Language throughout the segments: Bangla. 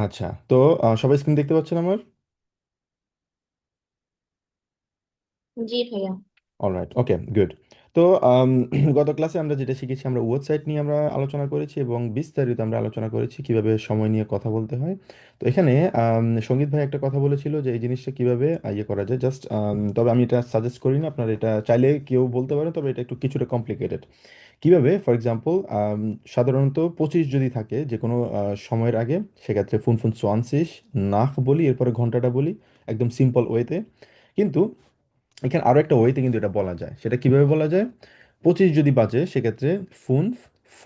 আচ্ছা, তো সবাই স্ক্রিন দেখতে পাচ্ছেন আমার? জি ভাইয়া। অলরাইট, ওকে, গুড। তো আম, গত ক্লাসে আমরা যেটা শিখেছি, আমরা ওয়েবসাইট নিয়ে আমরা আলোচনা করেছি এবং বিস্তারিত আমরা আলোচনা করেছি কিভাবে সময় নিয়ে কথা বলতে হয়। তো এখানে সঙ্গীত ভাই একটা কথা বলেছিল যে এই জিনিসটা কিভাবে ইয়ে করা যায়, জাস্ট তবে আমি এটা সাজেস্ট করি না, আপনারা এটা চাইলে কেউ বলতে পারেন, তবে এটা একটু কিছুটা কমপ্লিকেটেড। কিভাবে, ফর এক্সাম্পল, সাধারণত 25 যদি থাকে যে কোনো সময়ের আগে, সেক্ষেত্রে ফুন ফুন সোয়ানসিস নাফ বলি, এরপরে ঘন্টাটা বলি, একদম সিম্পল ওয়েতে। কিন্তু এখানে আরো একটা ওয়েতে কিন্তু এটা বলা যায়। সেটা কিভাবে বলা যায়? 25 যদি বাজে সেক্ষেত্রে ফুন ফ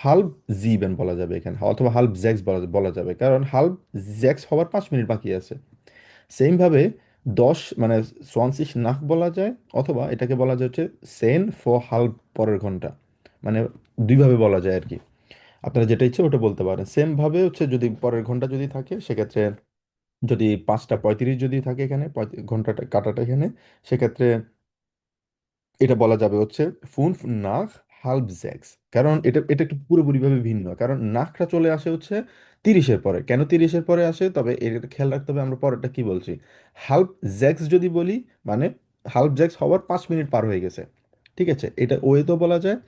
হাল্ব জিবেন বলা যাবে এখানে, অথবা হাল্ব জ্যাক্স বলা বলা যাবে, কারণ হাল্ব জ্যাক্স হওয়ার 5 মিনিট বাকি আছে। সেম ভাবে 10 মানে সোয়ানসিস নাক বলা যায়, অথবা এটাকে বলা যায় হচ্ছে সেন ফ হাল্ব পরের ঘন্টা। মানে দুইভাবে বলা যায় আর কি। আপনারা যেটা ইচ্ছে ওটা বলতে পারেন। সেম ভাবে হচ্ছে যদি পরের ঘন্টা যদি থাকে সেক্ষেত্রে, যদি 5টা 35 যদি থাকে এখানে, ঘন্টাটা কাটাটা এখানে, সেক্ষেত্রে এটা বলা যাবে হচ্ছে ফুনফ নাখ হাল্ব জ্যাক্স। কারণ এটা এটা একটু পুরোপুরিভাবে ভিন্ন, কারণ নাখটা চলে আসে হচ্ছে 30-এর পরে। কেন 30-এর পরে আসে? তবে এটা খেয়াল রাখতে হবে আমরা পরেরটা কি বলছি। হাল্ব জ্যাক্স যদি বলি, মানে হাল্ব জ্যাক্স হওয়ার 5 মিনিট পার হয়ে গেছে। ঠিক আছে, এটা ওয়ে তো বলা যায়।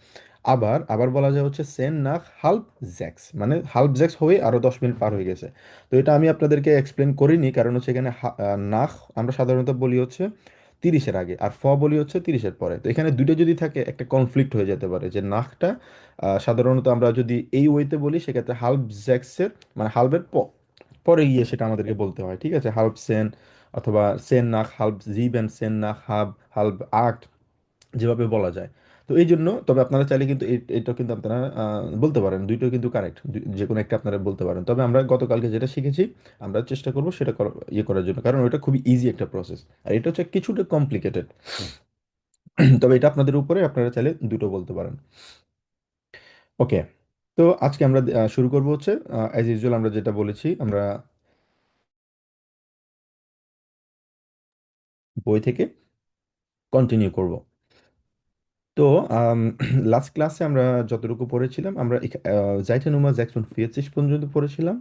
আবার আবার বলা যায় হচ্ছে সেন নাখ হাল্ব জ্যাক্স, মানে হাল্ব জ্যাক্স হয়ে আরো 10 মিনিট পার হয়ে গেছে। তো এটা আমি আপনাদেরকে এক্সপ্লেন করিনি, কারণ হচ্ছে এখানে নাখ আমরা সাধারণত বলি হচ্ছে 30-এর আগে, আর বলি হচ্ছে 30-এর পরে। তো এখানে দুইটা যদি থাকে একটা কনফ্লিক্ট হয়ে যেতে পারে, যে নাখটা সাধারণত আমরা যদি এই ওয়েতে বলি সেক্ষেত্রে হাল্ব জ্যাক্সের, মানে হাল্বের পরে গিয়ে সেটা আমাদেরকে বলতে হয়। ঠিক আছে, হাল্ব সেন, অথবা সেন নাখ হাল্ব জিবেন, সেন নাখ হাল্ব আট, যেভাবে বলা যায়। তো এই জন্য, তবে আপনারা চাইলে কিন্তু এটা কিন্তু আপনারা বলতে পারেন, দুইটাই কিন্তু কারেক্ট, যে কোনো একটা আপনারা বলতে পারেন। তবে আমরা গতকালকে যেটা শিখেছি আমরা চেষ্টা করবো সেটা ইয়ে করার জন্য, কারণ ওটা খুবই ইজি একটা প্রসেস, আর এটা হচ্ছে কিছুটা কমপ্লিকেটেড। তবে এটা আপনাদের উপরে, আপনারা চাইলে দুটো বলতে পারেন। ওকে, তো আজকে আমরা শুরু করবো হচ্ছে অ্যাজ ইউজুয়াল আমরা যেটা বলেছি, আমরা বই থেকে কন্টিনিউ করব। তো লাস্ট ক্লাসে আমরা যতটুকু পড়েছিলাম, আমরা জাইটানুমা জ্যাকসন ফিয়েচিস পর্যন্ত পড়েছিলাম,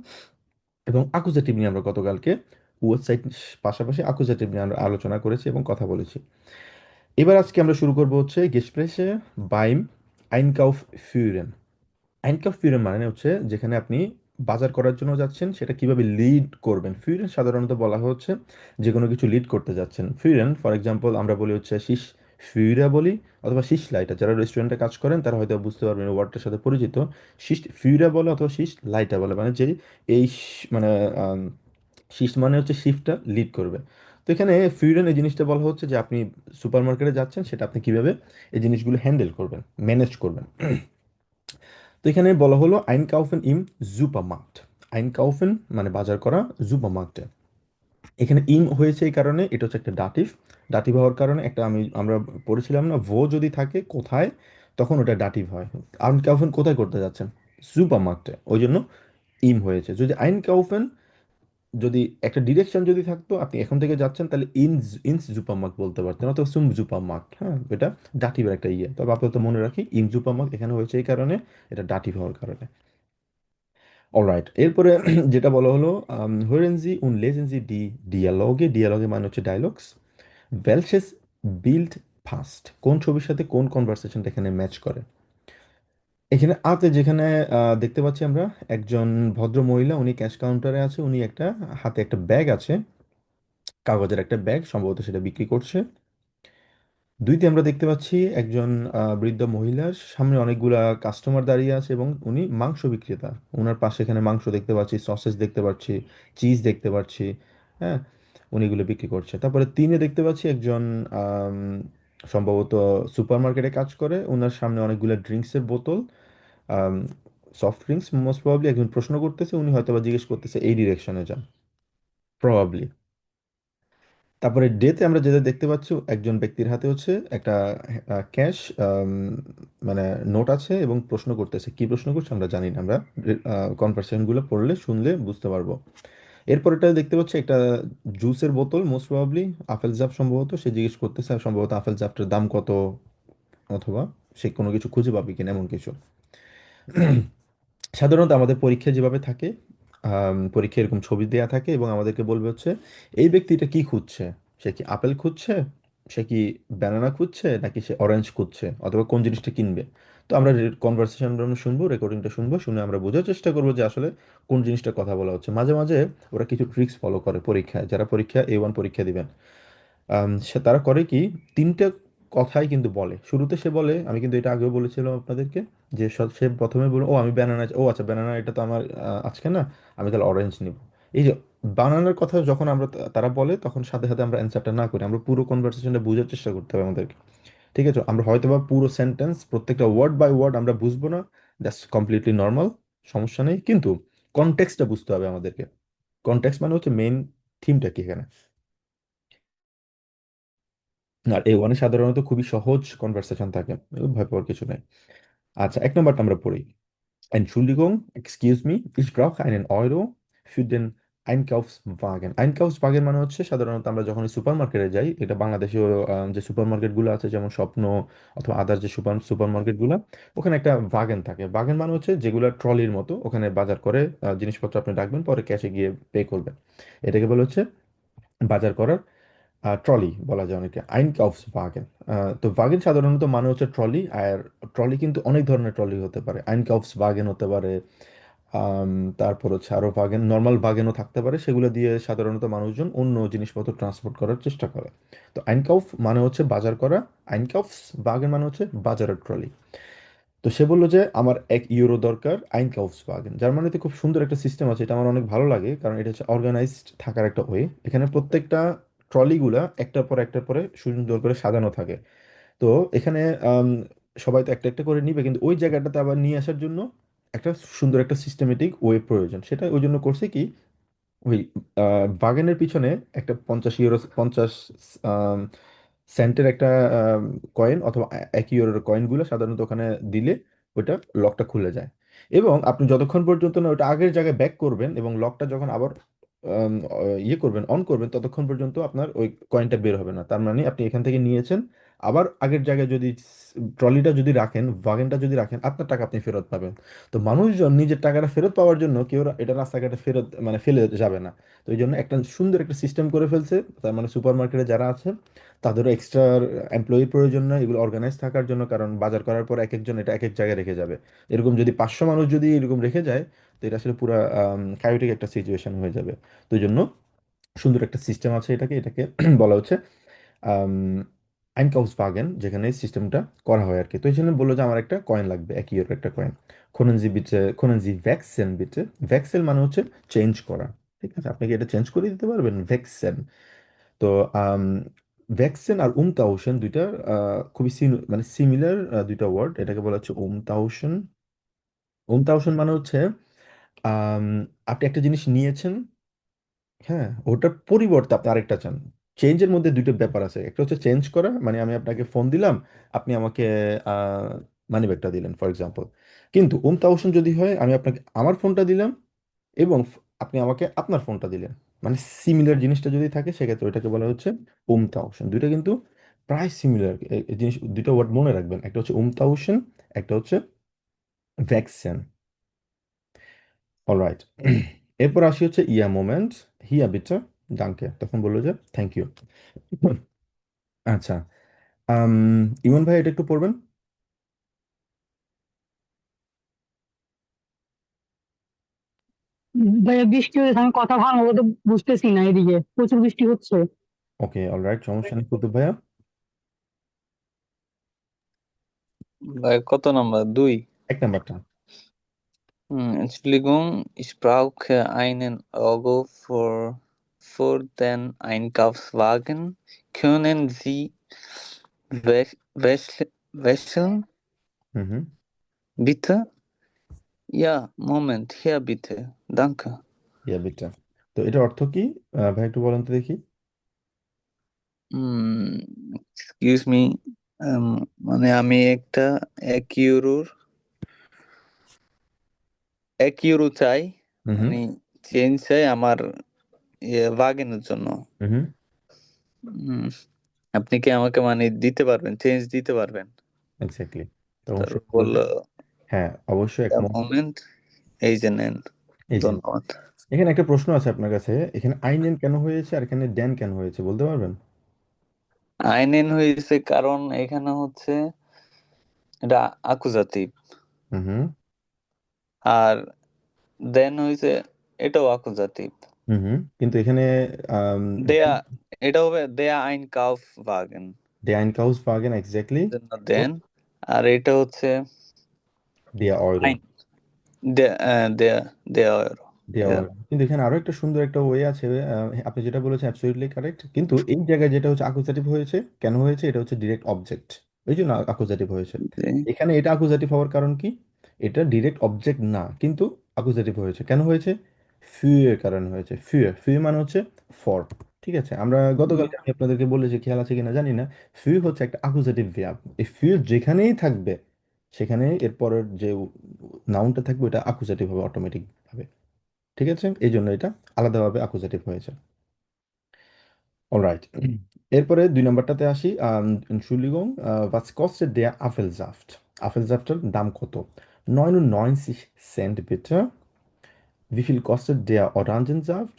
এবং আকুজাটিভ নিয়ে আমরা গতকালকে ওয়েবসাইট পাশাপাশি আকুজাটিভ নিয়ে আমরা আলোচনা করেছি এবং কথা বলেছি। এবার আজকে আমরা শুরু করবো হচ্ছে গেসপ্রেসে বাইম আইনকাউফ ফিউরেন। আইনকাউফ ফিউরেন মানে হচ্ছে যেখানে আপনি বাজার করার জন্য যাচ্ছেন, সেটা কিভাবে লিড করবেন। ফিউরেন সাধারণত বলা হচ্ছে যে কোনো কিছু লিড করতে যাচ্ছেন। ফিউরেন ফর এক্সাম্পল আমরা বলি হচ্ছে শিস ফিউরা বলি, অথবা শিস লাইটা। যারা রেস্টুরেন্টে কাজ করেন তারা হয়তো বুঝতে পারবেন ওয়ার্ডটার সাথে পরিচিত। শিস ফিউরা বলে অথবা শিস লাইটা বলে, মানে যে এই মানে শিফট মানে হচ্ছে শিফটটা লিড করবে। তো এখানে ফিউরেন এই জিনিসটা বলা হচ্ছে যে আপনি সুপার মার্কেটে যাচ্ছেন, সেটা আপনি কিভাবে এই জিনিসগুলো হ্যান্ডেল করবেন, ম্যানেজ করবেন। তো এখানে বলা হলো আইন কাউফেন ইম জুপারমার্কট। আইন কাউফেন মানে বাজার করা, জুপারমার্কটে। এখানে ইম হয়েছে এই কারণে, এটা হচ্ছে একটা ডাটিভ। ডাটিভ হওয়ার কারণে একটা আমরা পড়েছিলাম না, ভো যদি থাকে কোথায়, তখন ওটা ডাটিভ হয়। আইন কাউফেন কোথায় করতে যাচ্ছেন? সুপারমার্কটে, ওই জন্য ইম হয়েছে। যদি আইন কাউফেন, যদি একটা ডিরেকশন যদি থাকতো, আপনি এখন থেকে যাচ্ছেন, তাহলে ইনস জুপারমার্ক বলতে পারতেন, অথবা সুম জুপারমার্ক। হ্যাঁ, এটা ডাটিভের একটা ইয়ে। তবে আপাতত মনে রাখি ইন জুপারমার্ক এখানে হয়েছে এই কারণে, এটা ডাটিভ হওয়ার কারণে। অলরাইট, এরপরে যেটা বলা হলো hören Sie und lesen Sie die Dialoge। ডিয়ালগে মানে হচ্ছে ডায়লগস। welches Bild passt, কোন ছবির সাথে কোন কনভারসেশনটা এখানে ম্যাচ করে। এখানে আতে যেখানে দেখতে পাচ্ছি আমরা একজন ভদ্র মহিলা, উনি ক্যাশ কাউন্টারে আছে, উনি একটা হাতে একটা ব্যাগ আছে, কাগজের একটা ব্যাগ, সম্ভবত সেটা বিক্রি করছে। দুইতে আমরা দেখতে পাচ্ছি একজন বৃদ্ধ মহিলার সামনে অনেকগুলা কাস্টমার দাঁড়িয়ে আছে, এবং উনি মাংস বিক্রেতা। ওনার পাশে এখানে মাংস দেখতে পাচ্ছি, সসেস দেখতে পাচ্ছি, চিজ দেখতে পাচ্ছি। হ্যাঁ, উনি এগুলো বিক্রি করছে। তারপরে তিনে দেখতে পাচ্ছি একজন আম, সম্ভবত সুপার মার্কেটে কাজ করে, ওনার সামনে অনেকগুলো ড্রিঙ্কসের বোতল, সফট ড্রিঙ্কস মোস্ট প্রবাবলি। একজন প্রশ্ন করতেছে, উনি হয়তো বা জিজ্ঞেস করতেছে এই ডিরেকশনে যান, প্রবাবলি। তারপরে ডেতে আমরা যেটা দেখতে পাচ্ছি, একজন ব্যক্তির হাতে হচ্ছে একটা ক্যাশ মানে নোট আছে, এবং প্রশ্ন করতেছে। কি প্রশ্ন করছে আমরা জানি না, আমরা কনভারসেশনগুলো পড়লে শুনলে বুঝতে পারবো। এরপরটা দেখতে পাচ্ছি একটা জুসের বোতল, মোস্ট প্রবাবলি আপেল জাফ সম্ভবত। সে জিজ্ঞেস করতেছে আর সম্ভবত আপেল জাফটার দাম কত, অথবা সে কোনো কিছু খুঁজে পাবে কিনা, এমন কিছু। সাধারণত আমাদের পরীক্ষা যেভাবে থাকে, পরীক্ষায় এরকম ছবি দেয়া থাকে এবং আমাদেরকে বলবে হচ্ছে এই ব্যক্তিটা কি খুঁজছে। সে কি আপেল খুঁজছে, সে কি ব্যানানা খুঁজছে, নাকি সে অরেঞ্জ খুঁজছে, অথবা কোন জিনিসটা কিনবে। তো আমরা কনভারসেশন আমরা শুনবো, রেকর্ডিংটা শুনবো, শুনে আমরা বোঝার চেষ্টা করবো যে আসলে কোন জিনিসটা কথা বলা হচ্ছে। মাঝে মাঝে ওরা কিছু ট্রিক্স ফলো করে পরীক্ষায়, যারা পরীক্ষা A1 পরীক্ষা দিবেন। সে তারা করে কি, তিনটা কথাই কিন্তু বলে শুরুতে। সে বলে, আমি কিন্তু এটা আগেও বলেছিলাম আপনাদেরকে, যে সে প্রথমে বলে ও আমি ব্যানানা, ও আচ্ছা ব্যানানা এটা তো আমার আজকে না, আমি তাহলে অরেঞ্জ নিব। এই যে বানানোর কথা যখন আমরা তারা বলে, তখন সাথে সাথে আমরা অ্যান্সারটা না করি, আমরা পুরো কনভারসেশনটা বোঝার চেষ্টা করতে হবে আমাদেরকে। ঠিক আছে, আমরা হয়তোবা পুরো সেন্টেন্স প্রত্যেকটা ওয়ার্ড বাই ওয়ার্ড আমরা বুঝবো না, দ্যাটস কমপ্লিটলি নর্মাল, সমস্যা নেই, কিন্তু কনটেক্সটটা বুঝতে হবে আমাদেরকে। কনটেক্সট মানে হচ্ছে মেইন থিমটা কি এখানে। আর A1 সাধারণত খুবই সহজ কনভারসেশন থাকে, ভয় পাওয়ার কিছু নেই। আচ্ছা, এক নম্বরটা আমরা পড়ি। Entschuldigung, excuse me, ich brauche einen Euro für den Einkaufswagen. Einkaufswagen মানে হচ্ছে সাধারণত আমরা যখন সুপার মার্কেটে যাই, এটা বাংলাদেশেও যে সুপার মার্কেটগুলো আছে যেমন স্বপ্ন অথবা আদার যে সুপার সুপার মার্কেটগুলো, ওখানে একটা ওয়াগেন থাকে। ওয়াগেন মানে হচ্ছে যেগুলো ট্রলির মতো, ওখানে বাজার করে জিনিসপত্র আপনি রাখবেন, পরে ক্যাশে গিয়ে পে করবেন। এটাকে বলা হচ্ছে বাজার করার ট্রলি বলা যায় অনেকে, আইনকাউফসওয়াগেন। তো ওয়াগেন সাধারণত মানে হচ্ছে ট্রলি। আর ট্রলি কিন্তু অনেক ধরনের ট্রলি হতে পারে, আইনকাউফসওয়াগেন হতে পারে, আম, তারপর হচ্ছে আরো ওয়াগেন, নর্মাল ওয়াগেনও থাকতে পারে, সেগুলো দিয়ে সাধারণত মানুষজন অন্য জিনিসপত্র ট্রান্সপোর্ট করার চেষ্টা করে। তো আইনকাউফ মানে হচ্ছে বাজার করা, আইনকাউফস ওয়াগেন মানে হচ্ছে বাজারের ট্রলি। তো সে বললো যে আমার 1 ইউরো দরকার, আইনকাউফসওয়াগেন। জার্মানিতে খুব সুন্দর একটা সিস্টেম আছে, এটা আমার অনেক ভালো লাগে, কারণ এটা হচ্ছে অর্গানাইজড থাকার একটা ওয়ে। এখানে প্রত্যেকটা ট্রলিগুলা একটার পর একটার পরে সুন্দর করে সাজানো থাকে। তো এখানে আম, সবাই তো একটা একটা করে নিবে, কিন্তু ওই জায়গাটাতে আবার নিয়ে আসার জন্য একটা সুন্দর একটা সিস্টেমেটিক ওয়ে প্রয়োজন। সেটা ওই জন্য করছে কি, ওই বাগানের পিছনে একটা 50 ইউরো, 50 সেন্টের একটা কয়েন, অথবা 1 ইউরোর কয়েনগুলো সাধারণত ওখানে দিলে ওইটা লকটা খুলে যায়। এবং আপনি যতক্ষণ পর্যন্ত না ওটা আগের জায়গায় ব্যাক করবেন এবং লকটা যখন আবার ইয়ে করবেন, অন করবেন, ততক্ষণ পর্যন্ত আপনার ওই কয়েনটা বের হবে না। তার মানে আপনি এখান থেকে নিয়েছেন, আবার আগের জায়গায় যদি ট্রলিটা যদি রাখেন, ওয়াগনটা যদি রাখেন, আপনার টাকা আপনি ফেরত পাবেন। তো মানুষজন নিজের টাকাটা ফেরত পাওয়ার জন্য কেউ এটা রাস্তাঘাটে ফেরত মানে ফেলে যাবে না। তো এই জন্য একটা সুন্দর একটা সিস্টেম করে ফেলছে। তার মানে সুপার মার্কেটে যারা আছে তাদেরও এক্সট্রা এমপ্লয়ির প্রয়োজন না এগুলো অর্গানাইজ থাকার জন্য, কারণ বাজার করার পর এক একজন এটা এক এক জায়গায় রেখে যাবে। এরকম যদি 500 মানুষ যদি এরকম রেখে যায়, তো এটা আসলে পুরো কায়োটিক একটা সিচুয়েশন হয়ে যাবে। তো এই জন্য সুন্দর একটা সিস্টেম আছে, এটাকে এটাকে বলা হচ্ছে আইনকাউফসওয়াগেন, যেখানে সিস্টেমটা করা হয় আর কি। তো এই জন্য বললো যে আমার একটা কয়েন লাগবে, 1 ইউরো একটা কয়েন। খোনেনজি বিটে, খোনেনজি ভ্যাক্সেন বিটে। ভ্যাক্সেল মানে হচ্ছে চেঞ্জ করা। ঠিক আছে, আপনি কি এটা চেঞ্জ করে দিতে পারবেন, ভ্যাক্সেন। তো আম, ভ্যাক্সেন আর উমতাউসেন দুইটা খুবই মানে সিমিলার দুইটা ওয়ার্ড। এটাকে বলা হচ্ছে উমতাউসেন। উমতাউসেন মানে হচ্ছে আম, আপনি একটা জিনিস নিয়েছেন, হ্যাঁ, ওটার পরিবর্তে আপনি আরেকটা চান। চেঞ্জের মধ্যে দুটো ব্যাপার আছে, একটা হচ্ছে চেঞ্জ করা, মানে আমি আপনাকে ফোন দিলাম, আপনি আমাকে মানি ব্যাগটা দিলেন ফর এক্সাম্পল। কিন্তু তাওসেন যদি হয়, আমি আপনাকে আমার ফোনটা দিলাম এবং আপনি আমাকে আপনার ফোনটা দিলেন, মানে সিমিলার জিনিসটা যদি থাকে, সেক্ষেত্রে ওইটাকে বলা হচ্ছে তাওসেন। দুইটা কিন্তু প্রায় সিমিলার জিনিস, দুটো ওয়ার্ড মনে রাখবেন, একটা হচ্ছে তাওসেন, একটা হচ্ছে ভ্যাকসেন। অলরাইট। এরপর আসি হচ্ছে ইয়া মোমেন্ট, হিয়া বিটে, ডাঙ্কে, তখন বললো যে থ্যাংক ইউ। আচ্ছা, আম, ইমন ভাই এটা একটু পড়বেন। ভাইয়া বৃষ্টি হয়েছে, আমি কথা ভালো মতো বুঝতেছি না, এদিকে প্রচুর বৃষ্টি হচ্ছে। ওকে, অলরাইট, সমস্যা নেই কুতুব ভাইয়া। ভাই কত নাম্বার? দুই? এক নাম্বারটা। Entschuldigung, ich brauche einen Euro für den Einkaufswagen. Können Sie wechseln, হুম হুম। bitte? Ja, Moment, hier bitte. Danke. ইয়া বিটে, তো এটার অর্থ কি? ভাই একটু বলেন তো দেখি। উম, এক্সকিউজ মি, মানে আমি একটা 1 ইউরোর 1 ইউরো চাই, হুম হুম। মানে চেঞ্জ চাই আমার ওয়াগনের জন্য। হুম হুম। উম, আপনি কি আমাকে মানে দিতে পারবেন, চেঞ্জ দিতে পারবেন? এক্স্যাক্টলি। তখন সে তারপর বলবে বললো হ্যাঁ অবশ্যই, এক মোমেন্ট। মোমেন্ট, এই যে নেন। এই যে ধন্যবাদ। এখানে একটা প্রশ্ন আছে আপনার কাছে, এখানে আইনেন কেন হয়েছে আর এখানে ড্যান কেন হয়েছে বলতে পারবেন? আইনেন হয়েছে কারণ এখানে হচ্ছে এটা আকুজাতিভ, হুম হুম। আর দেন হয়েছে এটাও আকুজাতিভ। হুম হুম, কিন্তু এখানে দেয়া, এটা হবে দেয়া আইন কাউফ ভাগেন, der Einkaufswagen এক্স্যাক্টলি। জন্য দেন। আর এটা হচ্ছে der Euro। আইন দেয়া দেয়া euro। দেওয়া Yeah. হয়। কিন্তু এখানে আরো একটা সুন্দর একটা ওয়ে আছে, আপনি যেটা বলেছেন অ্যাবসলিউটলি কারেক্ট, কিন্তু এই জায়গায় যেটা হচ্ছে আকুজাটিভ হয়েছে, কেন হয়েছে, এটা হচ্ছে ডিরেক্ট অবজেক্ট, ওই জন্য আকুজাটিভ হয়েছে। জি। এখানে এটা আকুজাটিভ হওয়ার কারণ কি? এটা ডিরেক্ট অবজেক্ট না, কিন্তু আকুজাটিভ হয়েছে কেন হয়েছে? ফিউয়ের কারণে হয়েছে। ফিউ মানে হচ্ছে ফর। ঠিক আছে, আমরা গতকালকে আমি আপনাদেরকে বলেছি, খেয়াল আছে কিনা জানি না, ফিউ হচ্ছে একটা আকুজাটিভ ভার্ব। এই ফিউ যেখানেই থাকবে সেখানে এরপরের যে নাউনটা থাকবে ওটা আকুজাটিভ হবে অটোমেটিক ভাবে। ঠিক আছে, এই জন্য এটা আলাদাভাবে অ্যাকুজেটিভ হয়েছে। অলরাইট, এরপরে 2 নম্বরটাতে আসি। Entschuldigung, was kostet der Apfelsaft? আপেলসাফটের দাম কত? 99 Cent bitte. Wie viel kostet der Orangensaft?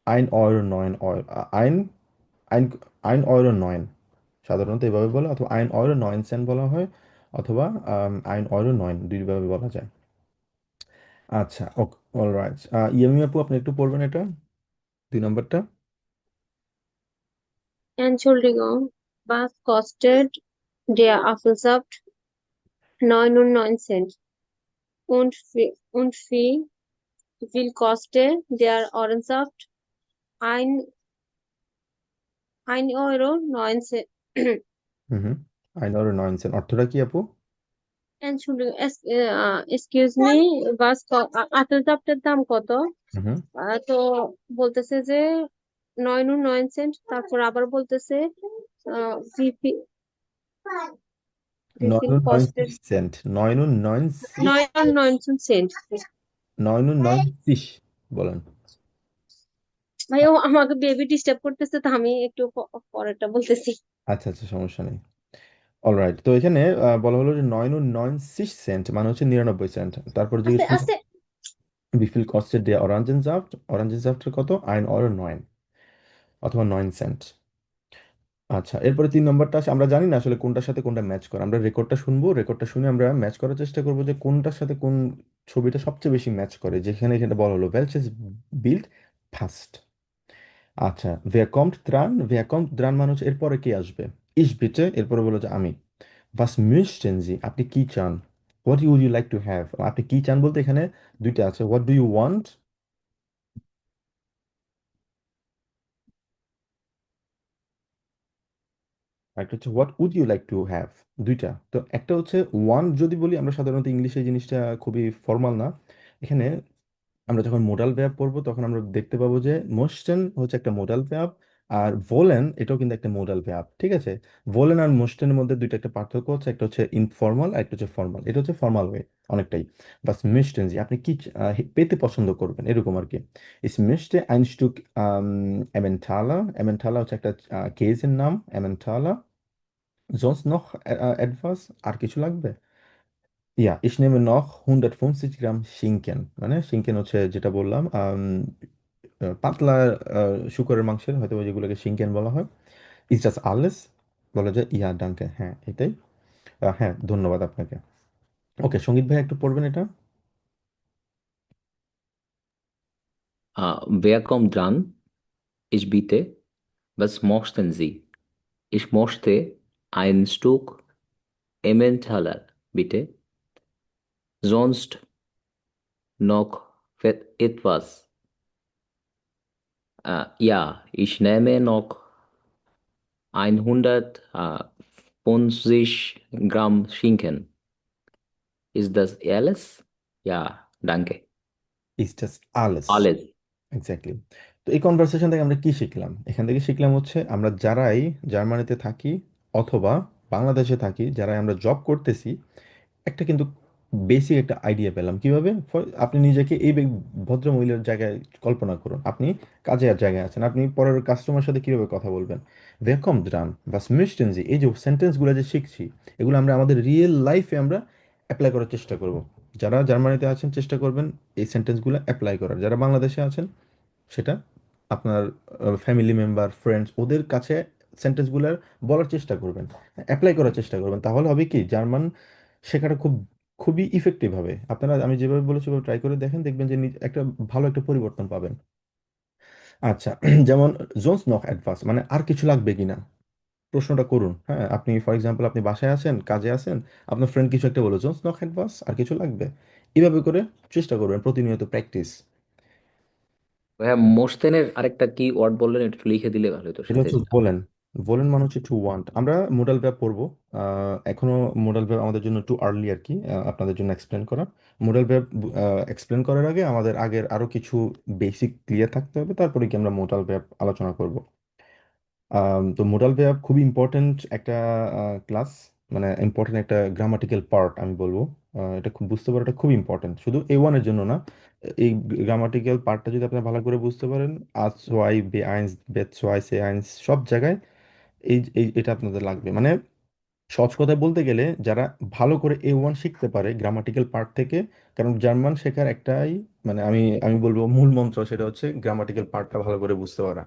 1 Euro 9 Euro. ein Euro 9 সাধারণত এভাবে বলে, অথবা 1 Euro 9 Cent বলা হয়, অথবা 1 Euro 9, দুইভাবে বলা যায়। আচ্ছা, ওকে, অলরাইট। ইয়ামি আপু, আপনি একটু পড়বেন এটা, 2 নম্বরটা। Entschuldigung, was kostet der Apfelsaft? 99 Cent. Und wie viel kostet der Orangensaft? Ein, 1 Euro 9 Cent. Hmm hmm, 1 Euro 9 Cent অর্থটা কি আপু? Entschuldigung, excuse me, আপেলসাফটের দাম কত? হুম হুম, তো বলতেছে যে 9 9 সেন্ট, তারপর আবার বলতেছে ভিপি রিফিল কস্টের 99 Cent, 99 9 9 সেন্ট। 99 বলেন। ভাই, ও আমাকে বেবি ডিস্টার্ব করতেছে, তো আমি একটু পরেরটা বলতেছি। আচ্ছা আচ্ছা, সমস্যা নেই। অলরাইট, তো এখানে বলা হলো যে 99 সেন্ট মানে হচ্ছে 99 সেন্ট। তারপর আস্তে জিজ্ঞেস করলো আস্তে। বিফিল কস্টের দিয়ে অরেঞ্জেনসাফট, অরেঞ্জেনসাফটের কত? 1 Euro 9, অথবা 9 সেন্ট। আচ্ছা, এরপরে 3 নম্বরটা আসে, আমরা জানি না আসলে কোনটার সাথে কোনটা ম্যাচ করে। আমরা রেকর্ডটা শুনবো, রেকর্ডটা শুনে আমরা ম্যাচ করার চেষ্টা করবো যে কোনটার সাথে কোন ছবিটা সবচেয়ে বেশি ম্যাচ করে, যেখানে এখানে বলা হলো ওয়েলচেস বিল্ড ফাস্ট। আচ্ছা, wer kommt dran? wer kommt dran মানে হচ্ছে এরপরে কে আসবে। ich bitte, এরপরে বলো যে আমি। was möchten Sie? আপনি কি চান? what would you like to have? আপনি কি চান বলতে এখানে দুইটা আছে, what do you want, আর একটা হচ্ছে what would you like to have। দুইটা তো, একটা হচ্ছে ওয়ান যদি বলি আমরা, সাধারণত ইংলিশে এই জিনিসটা খুবই ফর্মাল না। এখানে আমরা যখন মোডাল ভার্ব পড়বো তখন আমরা দেখতে পাবো যে মোশটেন হচ্ছে একটা মোডাল ভার্ব, আর ভোলেন এটাও কিন্তু একটা মোডাল ভার্ব। ঠিক আছে, ভোলেন আর মোশটেনের মধ্যে দুইটা একটা পার্থক্য হচ্ছে, একটা হচ্ছে ইনফর্মাল আর একটা হচ্ছে ফর্মাল। এটা হচ্ছে ফর্মাল ওয়ে অনেকটাই। বাস মিশটেন জি, আপনি কি পেতে পছন্দ করবেন এরকম আর কি। ইস মিশতে ein Stück Emmentaler। Emmentaler হচ্ছে একটা কেসের নাম, Emmentaler। sonst noch etwas, আর কিছু লাগবে? Ja, ich nehme noch 150 Gramm Schinken, মানে শিঙ্কেন হচ্ছে যেটা বললাম, পাতলা শূকরের মাংসের হয়তো যেগুলোকে শিঙ্কেন বলা হয়। ইজ জাস্ট আলেস, বলা যায় ইয়া ডাঙ্কে, হ্যাঁ এটাই। হ্যাঁ, ধন্যবাদ আপনাকে। ওকে, সঙ্গীত ভাই একটু পড়বেন এটা। Wer kommt dran? Ich bitte. Was möchten Sie? Ich möchte ein Stück Emmentaler, bitte. Sonst noch etwas. Ja, ich nehme noch 150 Gramm Schinken. Ist das alles? Ja, danke. Is just আলেস। Alles. এক্স্যাক্টলি। তো এই কনভারসেশন থেকে আমরা কি শিখলাম? এখান থেকে শিখলাম হচ্ছে আমরা যারাই জার্মানিতে থাকি অথবা বাংলাদেশে থাকি, যারাই আমরা জব করতেছি, একটা কিন্তু বেসিক একটা আইডিয়া পেলাম কিভাবে। আপনি নিজেকে এই ভদ্র মহিলার জায়গায় কল্পনা করুন, আপনি কাজের জায়গায় আছেন, আপনি পরের কাস্টমার সাথে কিভাবে কথা বলবেন। ওয়েলকাম দ্রান বা স্মিশটেন্সি, এই যে সেন্টেন্সগুলো যে শিখছি, এগুলো আমরা আমাদের রিয়েল লাইফে আমরা অ্যাপ্লাই করার চেষ্টা করব। যারা জার্মানিতে আছেন চেষ্টা করবেন এই সেন্টেন্সগুলো অ্যাপ্লাই করার। যারা বাংলাদেশে আছেন সেটা আপনার ফ্যামিলি মেম্বার, ফ্রেন্ডস, ওদের কাছে সেন্টেন্সগুলো বলার চেষ্টা করবেন, অ্যাপ্লাই করার চেষ্টা করবেন। তাহলে হবে কি, জার্মান শেখাটা খুবই ইফেক্টিভ হবে। আপনারা আমি যেভাবে বলেছি ওভাবে ট্রাই করে দেখেন, দেখবেন যে একটা ভালো একটা পরিবর্তন পাবেন। আচ্ছা, যেমন জোনস নক অ্যাডভান্স মানে আর কিছু লাগবে কিনা প্রশ্নটা করুন। হ্যাঁ, আপনি ফর এক্সাম্পল আপনি বাসায় আছেন, কাজে আছেন, আপনার ফ্রেন্ড কিছু একটা বলে, জোনস নক অ্যাডভান্স আর কিছু লাগবে, এভাবে করে চেষ্টা করবেন প্রতিনিয়ত প্র্যাকটিস। ভাইয়া মোশতেনের আরেকটা কি ওয়ার্ড বললেন, একটু লিখে দিলে ভালো হতো এটা সাথে। হচ্ছে বলেন। বলেন মানে হচ্ছে টু ওয়ান্ট। আমরা মোডাল ভার্ব পড়বো। এখনো মোডাল ভার্ব আমাদের জন্য টু আর্লি আর কি, আপনাদের জন্য এক্সপ্লেন করা। মোডাল ভার্ব এক্সপ্লেন করার আগে আমাদের আগের আরো কিছু বেসিক ক্লিয়ার থাকতে হবে, তারপরে কি আমরা মোডাল ভার্ব আলোচনা করব। তো মোডাল ভার্ব খুবই ইম্পর্ট্যান্ট একটা ক্লাস, মানে ইম্পর্ট্যান্ট একটা গ্রামাটিক্যাল পার্ট আমি বলবো। এটা খুব বুঝতে পারাটা খুব ইম্পর্ট্যান্ট, শুধু A1 এর জন্য না। এই গ্রামাটিক্যাল পার্টটা যদি আপনি ভালো করে বুঝতে পারেন, আজ ওয়াই বে আইনস বেত ওয়াই সে আইনস সব জায়গায় এটা আপনাদের লাগবে। মানে সহজ কথায় বলতে গেলে, যারা ভালো করে A1 শিখতে পারে গ্রামাটিক্যাল পার্ট থেকে, কারণ জার্মান শেখার একটাই মানে আমি আমি বলবো মূল মন্ত্র, সেটা হচ্ছে গ্রামাটিক্যাল পার্টটা ভালো করে বুঝতে পারা।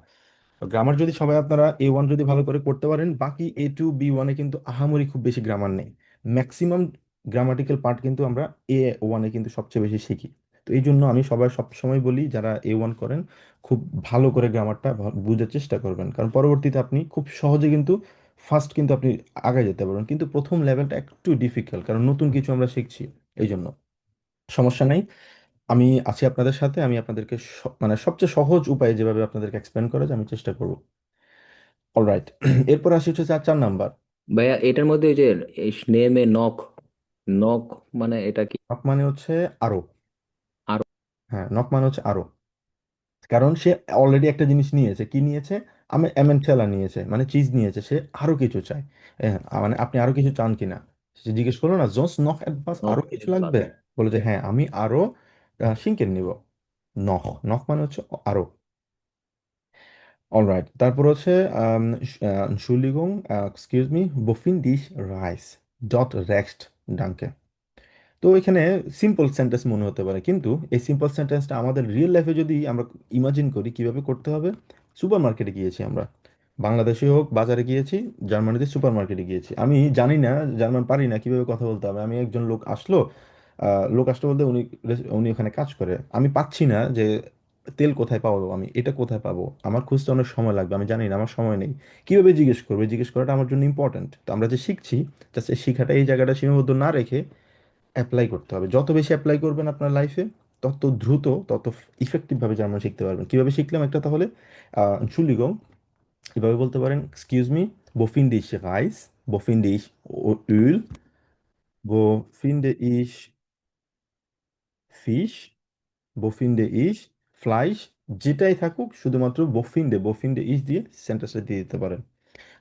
গ্রামার যদি সবাই আপনারা A1 যদি ভালো করে করতে পারেন, বাকি A2 B1-এ কিন্তু আহামরি খুব বেশি গ্রামার নেই। ম্যাক্সিমাম গ্রামাটিক্যাল পার্ট কিন্তু আমরা A1-এ কিন্তু সবচেয়ে বেশি শিখি। তো এই জন্য আমি সবাই সব সময় বলি, যারা A1 করেন খুব ভালো করে গ্রামারটা বুঝার চেষ্টা করবেন, কারণ পরবর্তীতে আপনি খুব সহজে কিন্তু ফার্স্ট কিন্তু আপনি আগায় যেতে পারবেন। কিন্তু প্রথম লেভেলটা একটু ডিফিকাল্ট, কারণ নতুন কিছু আমরা শিখছি। এই জন্য সমস্যা নাই, আমি আছি আপনাদের সাথে। আমি আপনাদেরকে মানে সবচেয়ে সহজ উপায়ে যেভাবে আপনাদেরকে এক্সপ্লেন করা যায় আমি চেষ্টা করব। অলরাইট, এরপর আসি হচ্ছে 4 নাম্বার। ভাইয়া এটার মধ্যে ওই যে নেমে নক, নক মানে এটা কি? নক মানে হচ্ছে আরো। আরো? হ্যাঁ, নক মানে হচ্ছে আরো, কারণ সে অলরেডি একটা জিনিস নিয়েছে। কি নিয়েছে? আমি এমেনটেলা নিয়েছে, মানে চিজ নিয়েছে, সে আরো কিছু চায়। হ্যাঁ, মানে আপনি আরো কিছু চান কিনা, সে জিজ্ঞেস করলো না জোস নক অ্যাডভান্স, নক আরো কিছু লাগবে? বলে যে হ্যাঁ আমি আরো শিঙ্কেন নিব। নখ, নখ মানে হচ্ছে আরো। অলরাইট, তারপর হচ্ছে Entschuldigung, excuse me, wohin dich reist? Dort rechts, danke. তো এখানে সিম্পল সেন্টেন্স মনে হতে পারে, কিন্তু এই সিম্পল সেন্টেন্সটা আমাদের রিয়েল লাইফে যদি আমরা ইমাজিন করি কিভাবে করতে হবে। সুপার মার্কেটে গিয়েছি আমরা, বাংলাদেশে হোক বাজারে গিয়েছি, জার্মানিতে সুপার মার্কেটে গিয়েছি। আমি জানি না, জার্মান পারি না, কিভাবে কথা বলতে হবে। আমি একজন লোক আসলো বলতে উনি উনি ওখানে কাজ করে। আমি পাচ্ছি না যে তেল কোথায় পাবো, আমি এটা কোথায় পাবো, আমার খুঁজতে অনেক সময় লাগবে, আমি জানি না, আমার সময় নেই। কিভাবে জিজ্ঞেস করবে, জিজ্ঞেস করাটা আমার জন্য ইম্পর্টেন্ট। তো আমরা যে শিখছি, জাস্ট এই শিখাটা এই জায়গাটা সীমাবদ্ধ না রেখে অ্যাপ্লাই করতে হবে। যত বেশি অ্যাপ্লাই করবেন আপনার লাইফে, তত দ্রুত তত ইফেক্টিভভাবে জার্মান শিখতে পারবেন। কিভাবে শিখলাম একটা তাহলে, Entschuldigung, এভাবে বলতে পারেন, excuse me, wo finde ich Reis, wo finde ich Öl, wo finde ich Fisch, wo finde ich Fleisch, যেটাই থাকুক শুধুমাত্র বফিন্দে ইস দিয়ে সেন্টেন্সটা দিয়ে দিতে পারেন।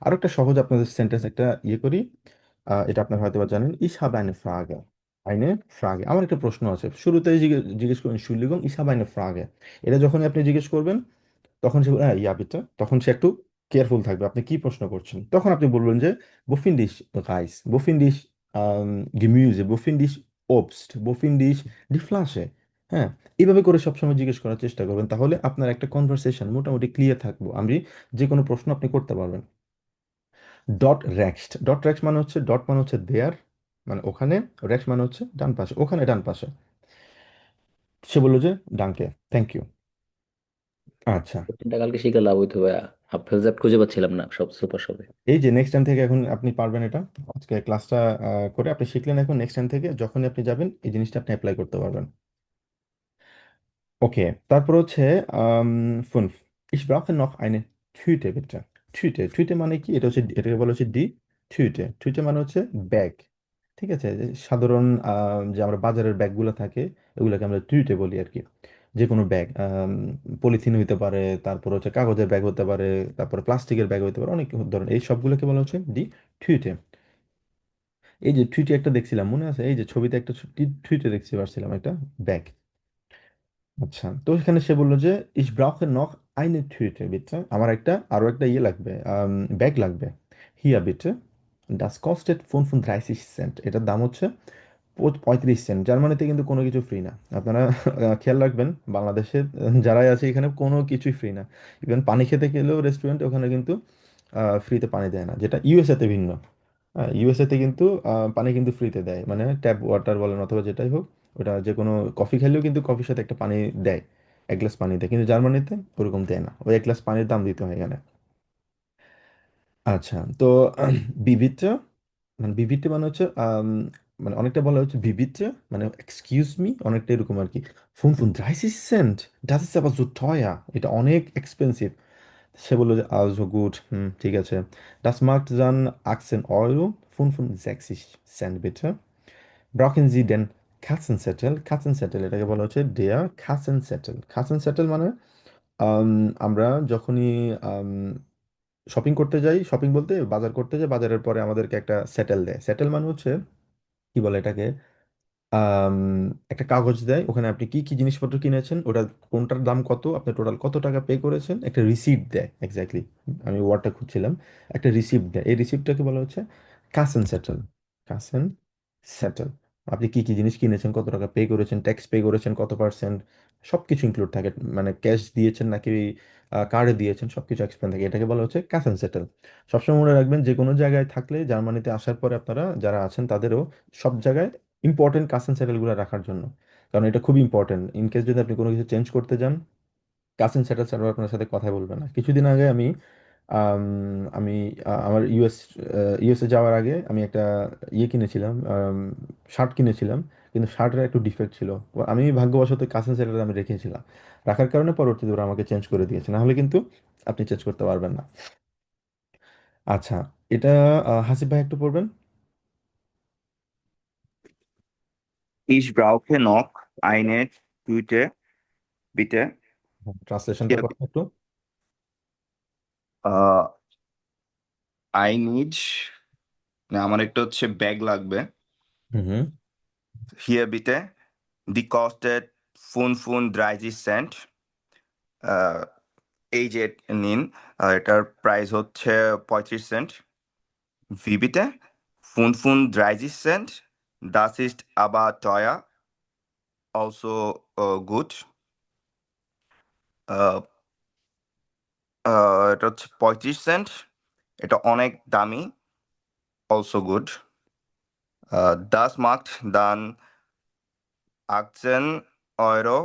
আরো একটা সহজ আপনাদের সেন্টেন্স একটা ইয়ে করি, এটা আপনারা হয়তো বা জানেন, ich habe eine Frage, eine Frage, আমার একটা প্রশ্ন আছে। শুরুতেই জিজ্ঞেস করবেন Entschuldigung, ich habe eine Frage। এটা যখনই আপনি জিজ্ঞেস করবেন, তখন সে হ্যাঁ ইয়া বিটা, তখন সে একটু কেয়ারফুল থাকবে আপনি কি প্রশ্ন করছেন। তখন আপনি বলবেন যে বফিন্ডিস রাইস, বফিন্ডিস গেমিউজে, বফিন্ডিস ওবস্ট, বফিন্ডিস ডি ফ্লাসে। হ্যাঁ, এইভাবে করে সবসময় জিজ্ঞেস করার চেষ্টা করবেন, তাহলে আপনার একটা কনভারসেশন মোটামুটি ক্লিয়ার থাকবো, আমি যে কোনো প্রশ্ন আপনি করতে পারবেন। ডট রেক্সট মানে হচ্ছে, ডট মানে হচ্ছে দেয়ার, মানে ওখানে, রেক্স মানে হচ্ছে ডান পাশে, ওখানে ডান পাশে। সে বললো যে ডাঙ্কে, থ্যাংক ইউ। আচ্ছা, কোশ্চেনটা কালকে শিখে লাভ হইতো ভাইয়া, হাফেজ খুঁজে পাচ্ছিলাম না সব সুপার শপে। এই যে নেক্সট টাইম থেকে এখন আপনি পারবেন এটা। আজকে ক্লাসটা করে আপনি শিখলেন, এখন নেক্সট টাইম থেকে যখনই আপনি যাবেন এই জিনিসটা আপনি অ্যাপ্লাই করতে পারবেন। ওকে, তারপর হচ্ছে fünf, ich brauche noch eine Tüte bitte। টুইটে মানে কি, এটা হচ্ছে, এটাকে বলা হচ্ছে টুইটে মানে হচ্ছে ব্যাগ। ঠিক আছে, যে সাধারণ যে আমরা বাজারের ব্যাগগুলো থাকে, এগুলোকে আমরা টুইটে বলি আর কি। যে কোনো ব্যাগ, পলিথিন হইতে পারে, তারপর হচ্ছে কাগজের ব্যাগ হতে পারে, তারপরে প্লাস্টিকের ব্যাগ হতে পারে, অনেক ধরনের, এই সবগুলোকে বলা হচ্ছে টুইটে। এই যে টুইটে একটা দেখছিলাম মনে আছে, এই যে ছবিতে একটা টুইটে দেখতে পারছিলাম একটা ব্যাগ। আচ্ছা, তো এখানে সে বললো যে ich brauche noch eine Tüte bitte, আমার আরো একটা ইয়ে লাগবে, ব্যাগ লাগবে। Hier bitte, das kostet 35 Cent, এটার দাম হচ্ছে 35 সেন্ট। জার্মানিতে কিন্তু কোনো কিছু ফ্রি না, আপনারা খেয়াল রাখবেন। বাংলাদেশের যারাই আছে এখানে কোনো কিছুই ফ্রি না। ইভেন পানি খেতে গেলেও রেস্টুরেন্ট ওখানে কিন্তু ফ্রিতে পানি দেয় না, যেটা ইউএসএ তে ভিন্ন। হ্যাঁ, ইউএসএ তে কিন্তু পানি কিন্তু ফ্রিতে দেয়, মানে ট্যাপ ওয়াটার বলেন অথবা যেটাই হোক, ওটা যে কোনো কফি খেলেও কিন্তু কফির সাথে একটা পানি দেয়, এক গ্লাস পানি দেয়। কিন্তু জার্মানিতে ওরকম দেয় না, ওই এক গ্লাস পানির দাম দিতে হয় এখানে। আচ্ছা, তো বিবিধ, মানে বিবিধ মানে হচ্ছে মানে অনেকটা বলা হচ্ছে বিবিধ, মানে এক্সকিউজ মি, অনেকটা এরকম আর কি। 35 সেন্ট, ডাস ইস আবার so teuer, এটা অনেক এক্সপেন্সিভ। সে বললো যে also gut, ঠিক আছে। Das macht dann 18 Euro, 65 Cent bitte. Brauchen Sie den Kassenzettel? Kassenzettel এটাকে বলা হচ্ছে der Kassenzettel। Kassenzettel মানে আম, আমরা যখনই শপিং করতে যাই, শপিং বলতে বাজার করতে যাই, বাজারের পরে আমাদেরকে একটা সেটেল দেয়। সেটেল মানে হচ্ছে কি বলে এটাকে, আম, একটা কাগজ দেয়, ওখানে আপনি কি কি জিনিসপত্র কিনেছেন, ওটা কোনটার দাম কত, আপনি টোটাল কত টাকা পে করেছেন, একটা রিসিপ্ট দেয়। এক্স্যাক্টলি, আমি ওয়ার্ডটা খুঁজছিলাম। একটা রিসিপ্ট দেয়, এই রিসিপ্টটাকে বলা হচ্ছে কাসেন সেটেল। কাসেন সেটেল। আপনি কি কি জিনিস কিনেছেন, কত টাকা পে করেছেন, ট্যাক্স পে করেছেন কত পার্সেন্ট, সবকিছু ইনক্লুড থাকে। মানে ক্যাশ দিয়েছেন নাকি কার্ডে দিয়েছেন, সবকিছু এক্সপ্লেন থাকে। এটাকে বলা হচ্ছে কাসেন সেটেল। সবসময় মনে রাখবেন, যে কোনো জায়গায় থাকলে জার্মানিতে আসার পরে আপনারা যারা আছেন তাদেরও সব জায়গায় ইম্পর্টেন্ট কাসেন সেটেলগুলো রাখার জন্য, কারণ এটা খুব ইম্পর্টেন্ট। ইন কেস যদি আপনি কোনো কিছু চেঞ্জ করতে যান, কাসেন সেটেল ছাড়া আপনার সাথে কথা বলবে না। কিছুদিন আগে আমি আম, আমি আমার ইউএসএ যাওয়ার আগে আমি একটা ইয়ে কিনেছিলাম, শার্ট কিনেছিলাম, কিন্তু শার্টের একটু ডিফেক্ট ছিল। আমি ভাগ্যবশত কাসেন সেটেল আমি রেখেছিলাম, রাখার কারণে পরবর্তীতে ওরা আমাকে চেঞ্জ করে দিয়েছে, না হলে কিন্তু আপনি চেঞ্জ করতে পারবেন না। আচ্ছা, এটা হাসিব ভাই একটু পড়বেন। Ich brauche noch eine Tüte, bitte. ট্রান্সলেশনটা Hier, করেন একটু। äh, I need, না আমার একটা হচ্ছে ব্যাগ লাগবে। হুম হুম Hier bitte. Die kostet 35 Cent. Äh, এই যে নিন, এটার প্রাইস হচ্ছে 35 Saint. Wie bitte? 35 Cent. Das ist aber teuer. Also gut. Äh, এটা হচ্ছে 35 সেন্ট, এটা অনেক দামি। Also good. Das macht dann 18 Euro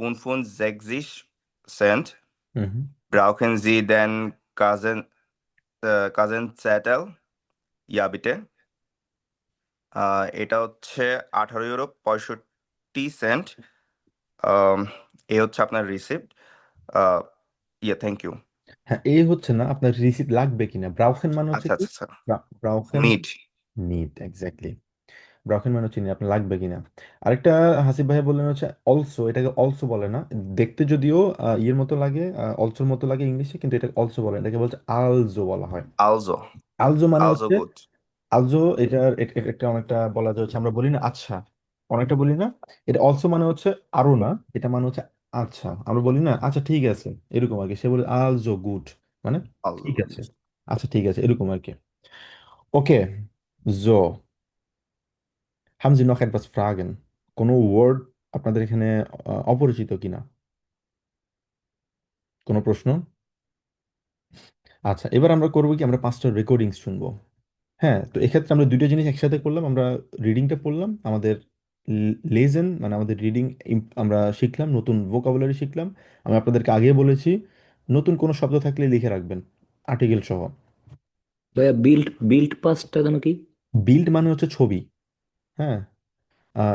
65 Cent. হুম হুম। Brauchen Sie den Kassenzettel? Ja, bitte. এটা হচ্ছে 18 ইউরো 65 সেন্ট। আম, এ হচ্ছে আপনার রিসিপ্ট। ইয়ে, থ্যাংক ইউ। হ্যাঁ, এই হচ্ছে না, আপনার রিসিপ্ট লাগবে কিনা। ব্রাউখেন মানে হচ্ছে আচ্ছা কি, আচ্ছা আচ্ছা, ব্রাউখেন নিড। Need, exactly. ব্রাউখেন মানে হচ্ছে need, আপনার লাগবে কিনা। আরেকটা হাসিব ভাই বললেন হচ্ছে অলসো, এটাকে অলসো বলে না। দেখতে যদিও ইয়ের মতো লাগে, অলসোর মতো লাগে ইংলিশে, কিন্তু এটা অলসো বলে না, এটাকে বলছে আলজো বলা হয়। আলজো। আলজো মানে আলজো হচ্ছে, গুড। আলজো এটা একটা অনেকটা বলা যায় হচ্ছে, আমরা বলি না আচ্ছা, অনেকটা বলি না। এটা অলসো মানে হচ্ছে আরো না, এটা মানে হচ্ছে আচ্ছা, আমরা বলি না আচ্ছা ঠিক আছে, এরকম আর কি। সে বলে আলজো গুড, মানে আলজো ঠিক গুড। আছে, আচ্ছা ঠিক আছে, এরকম আর কি। ওকে, so, haben Sie noch etwas Fragen? কোনো ওয়ার্ড আপনাদের এখানে অপরিচিত কিনা, কোনো প্রশ্ন? আচ্ছা, এবার আমরা করবো কি, আমরা 5টা রেকর্ডিং শুনবো। হ্যাঁ, তো এক্ষেত্রে আমরা দুইটা জিনিস একসাথে করলাম, আমরা রিডিংটা পড়লাম, আমাদের লেজেন মানে আমাদের রিডিং আমরা শিখলাম, নতুন ভোকাবুলারি শিখলাম। আমি আপনাদেরকে আগে বলেছি, নতুন কোনো শব্দ থাকলে লিখে রাখবেন, আর্টিকেল সহ। ভাইয়া বিল্ড বিল্ড পাসটা কেন কি? বিল্ড মানে হচ্ছে ছবি। হ্যাঁ,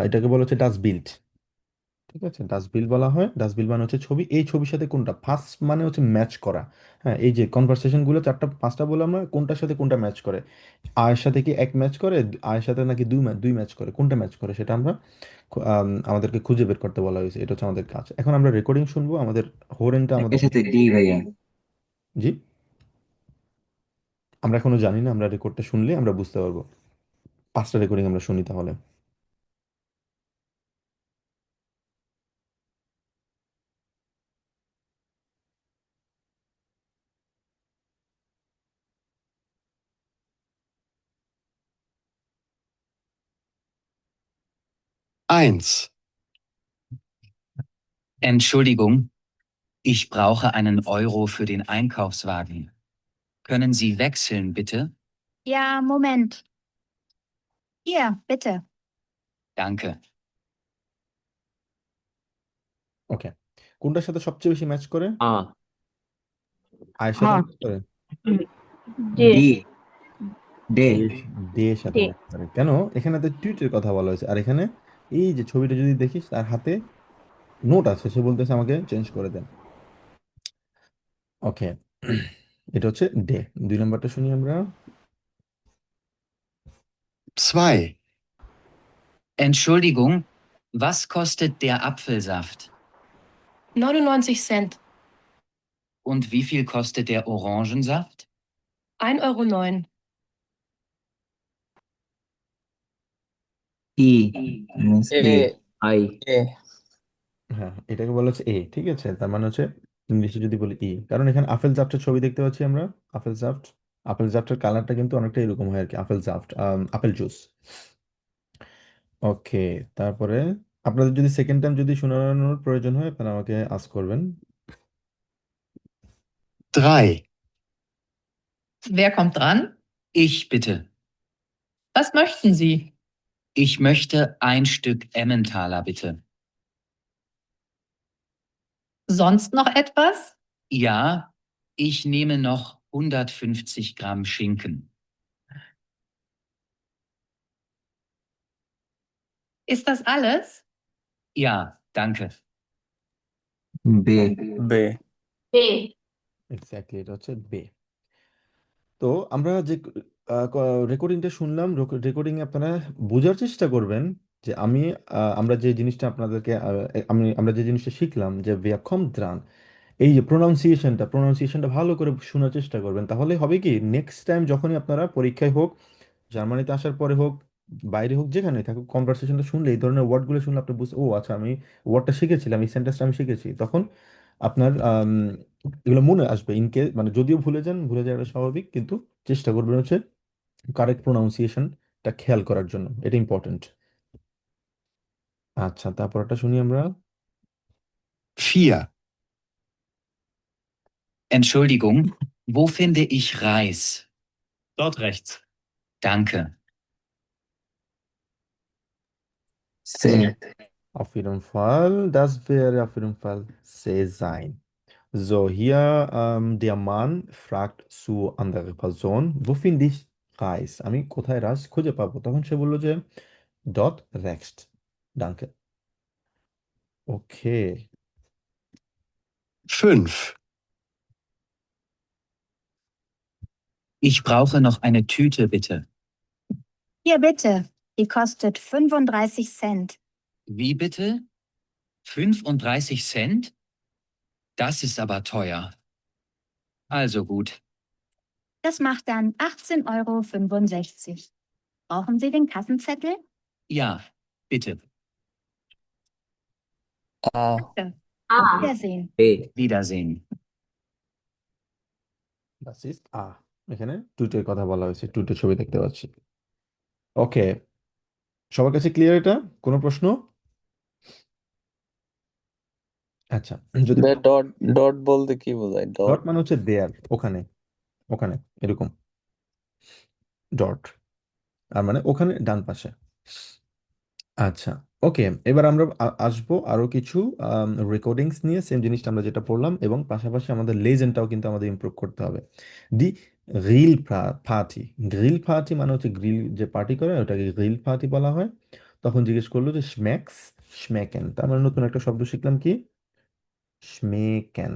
এটাকে বলা হচ্ছে ডাস বিল্ড। ঠিক আছে, ডাসবিল বলা হয়। ডাসবিল মানে হচ্ছে ছবি, এই ছবির সাথে কোনটা ফার্স্ট মানে হচ্ছে ম্যাচ করা। হ্যাঁ, এই যে কনভারসেশন গুলো চারটা পাঁচটা বললাম না, কোনটার সাথে কোনটা ম্যাচ করে। আয়ের সাথে কি এক ম্যাচ করে, আয়ের সাথে নাকি দুই ম্যাচ করে, কোনটা ম্যাচ করে সেটা আমরা আমাদেরকে খুঁজে বের করতে বলা হয়েছে, এটা হচ্ছে আমাদের কাজ। এখন আমরা রেকর্ডিং শুনবো, আমাদের হোরেনটা আমাদের। একই সাথে ডি ভাইয়া। জি, আমরা এখনো জানি না, আমরা রেকর্ডটা শুনলে আমরা বুঝতে পারবো। 5টা রেকর্ডিং আমরা শুনি তাহলে। 1. Entschuldigung, ich brauche einen Euro für den Einkaufswagen. Können Sie wechseln, bitte? Ja, Moment. Hier, bitte. Danke. ওকে, কোনটার সাথে সবচেয়ে বেশি ম্যাচ করে? আ আয়ের সাথে হ্যাঁ ম্যাচ করে? ডে ডি ডে ডে এর সাথে ডে ম্যাচ করে কেন? এখানে তো টুইটের কথা বলা হয়েছে, আর এখানে এই যে ছবিটা যদি দেখিস তার হাতে নোট আছে, সে বলতেছে আমাকে চেঞ্জ করে দেন। ওকে, এটা হচ্ছে ডে। 2 নম্বরটা শুনি আমরা। 2. Entschuldigung, was kostet der Apfelsaft? 99 Cent. Und wie viel kostet der Orangensaft? 1,09 Euro. E means A I A হ্যাঁ, এটাকে বলা হচ্ছে এ, ঠিক আছে? তার মানে হচ্ছে ইংলিশে যদি বলি ই, কারণ এখানে আপেল জাফটের ছবি দেখতে পাচ্ছি আমরা। আপেল জাফট, আপেল জাফটের কালারটা কিন্তু অনেকটা এরকম হয় আর কি, আপেল জাফট, আপেল জুস। ওকে, তারপরে আপনাদের যদি সেকেন্ড টাইম যদি শোনানোর প্রয়োজন হয় আপনারা আমাকে আস্ক করবেন। 3. Wer kommt dran? Ich bitte. Was möchten Sie? Ich möchte ein Stück Emmentaler, bitte. Sonst noch etwas? Ja, ich nehme noch 150 Gramm Schinken. Ist das alles? Ja, danke. বে বে ডে এক্স্যাক্টলি, এটা হচ্ছে বে। তো আমরা যে রেকর্ডিংটা শুনলাম, রেকর্ডিং আপনারা বোঝার চেষ্টা করবেন যে আমরা যে জিনিসটা আপনাদেরকে আমরা যে জিনিসটা শিখলাম যে ভ্যাকম দ্রান, এই যে প্রোনাউন্সিয়েশনটা ভালো করে শোনার চেষ্টা করবেন। তাহলে হবে কি, নেক্সট টাইম যখনই আপনারা পরীক্ষায় হোক, জার্মানিতে আসার পরে হোক, বাইরে হোক, যেখানে থাকুক, কনভারসেশনটা শুনলে, এই ধরনের ওয়ার্ডগুলো শুনলে আপনি বুঝতে, ও আচ্ছা আমি ওয়ার্ডটা শিখেছিলাম, এই সেন্টেন্সটা আমি শিখেছি, তখন আপনার এগুলো মনে আসবে। ইনকেস মানে যদিও ভুলে যাওয়াটা স্বাভাবিক, কিন্তু চেষ্টা করবেন হচ্ছে কারেক্ট প্রোনাউন্সিয়েশনটা খেয়াল করার জন্য, এটা ইম্পর্টেন্ট। আচ্ছা, তারপরটা শুনি আমরা। 4. Entschuldigung, wo finde ich Reis? Dort rechts. Danke. সে Auf jeden Fall, das wäre auf jeden Fall sehr sein. So, hier der Mann fragt zu andere Person, wo finde ich Reis? আমি কোথায় রাইস খুঁজে পাবো? তখন সে বলল যে dort rechts. Danke. Okay. 5. Ich brauche noch eine Tüte, bitte. Hier, bitte. Die kostet 35 Cent. Wie bitte? 35 Cent? Das ist aber teuer. Also gut. Das macht dann 18,65 Euro. Brauchen Sie den Kassenzettel? Ja, bitte. A Danke. A Auf Wiedersehen. A Wiedersehen. Das ist A. এখানে টুইটের কথা বলা হয়েছে, টুইটের ছবি দেখতে পাচ্ছি। ওকে, সবার কাছে ক্লিয়ার এটা? কোনো প্রশ্ন? আচ্ছা, যদি ডট ডট বলতে কি বোঝায়? ডট ডট মানে হচ্ছে দেয়ার, ওখানে, ওখানে এরকম ডট, আর মানে ওখানে ডান পাশে। আচ্ছা, ওকে, এবার আমরা আসবো আরো কিছু রেকর্ডিংস নিয়ে, সেম জিনিসটা আমরা যেটা পড়লাম, এবং পাশাপাশি আমাদের লেজেন্ডটাও কিন্তু আমাদের ইমপ্রুভ করতে হবে। দি গ্রিল পার্টি, গ্রিল পার্টি মানে হচ্ছে গ্রিল যে পার্টি করে ওটাকে গ্রিল পার্টি বলা হয়। তখন জিজ্ঞেস করলো যে স্ম্যাক্স স্ম্যাকেন, তার মানে নতুন একটা শব্দ শিখলাম কি, স্মেকেন।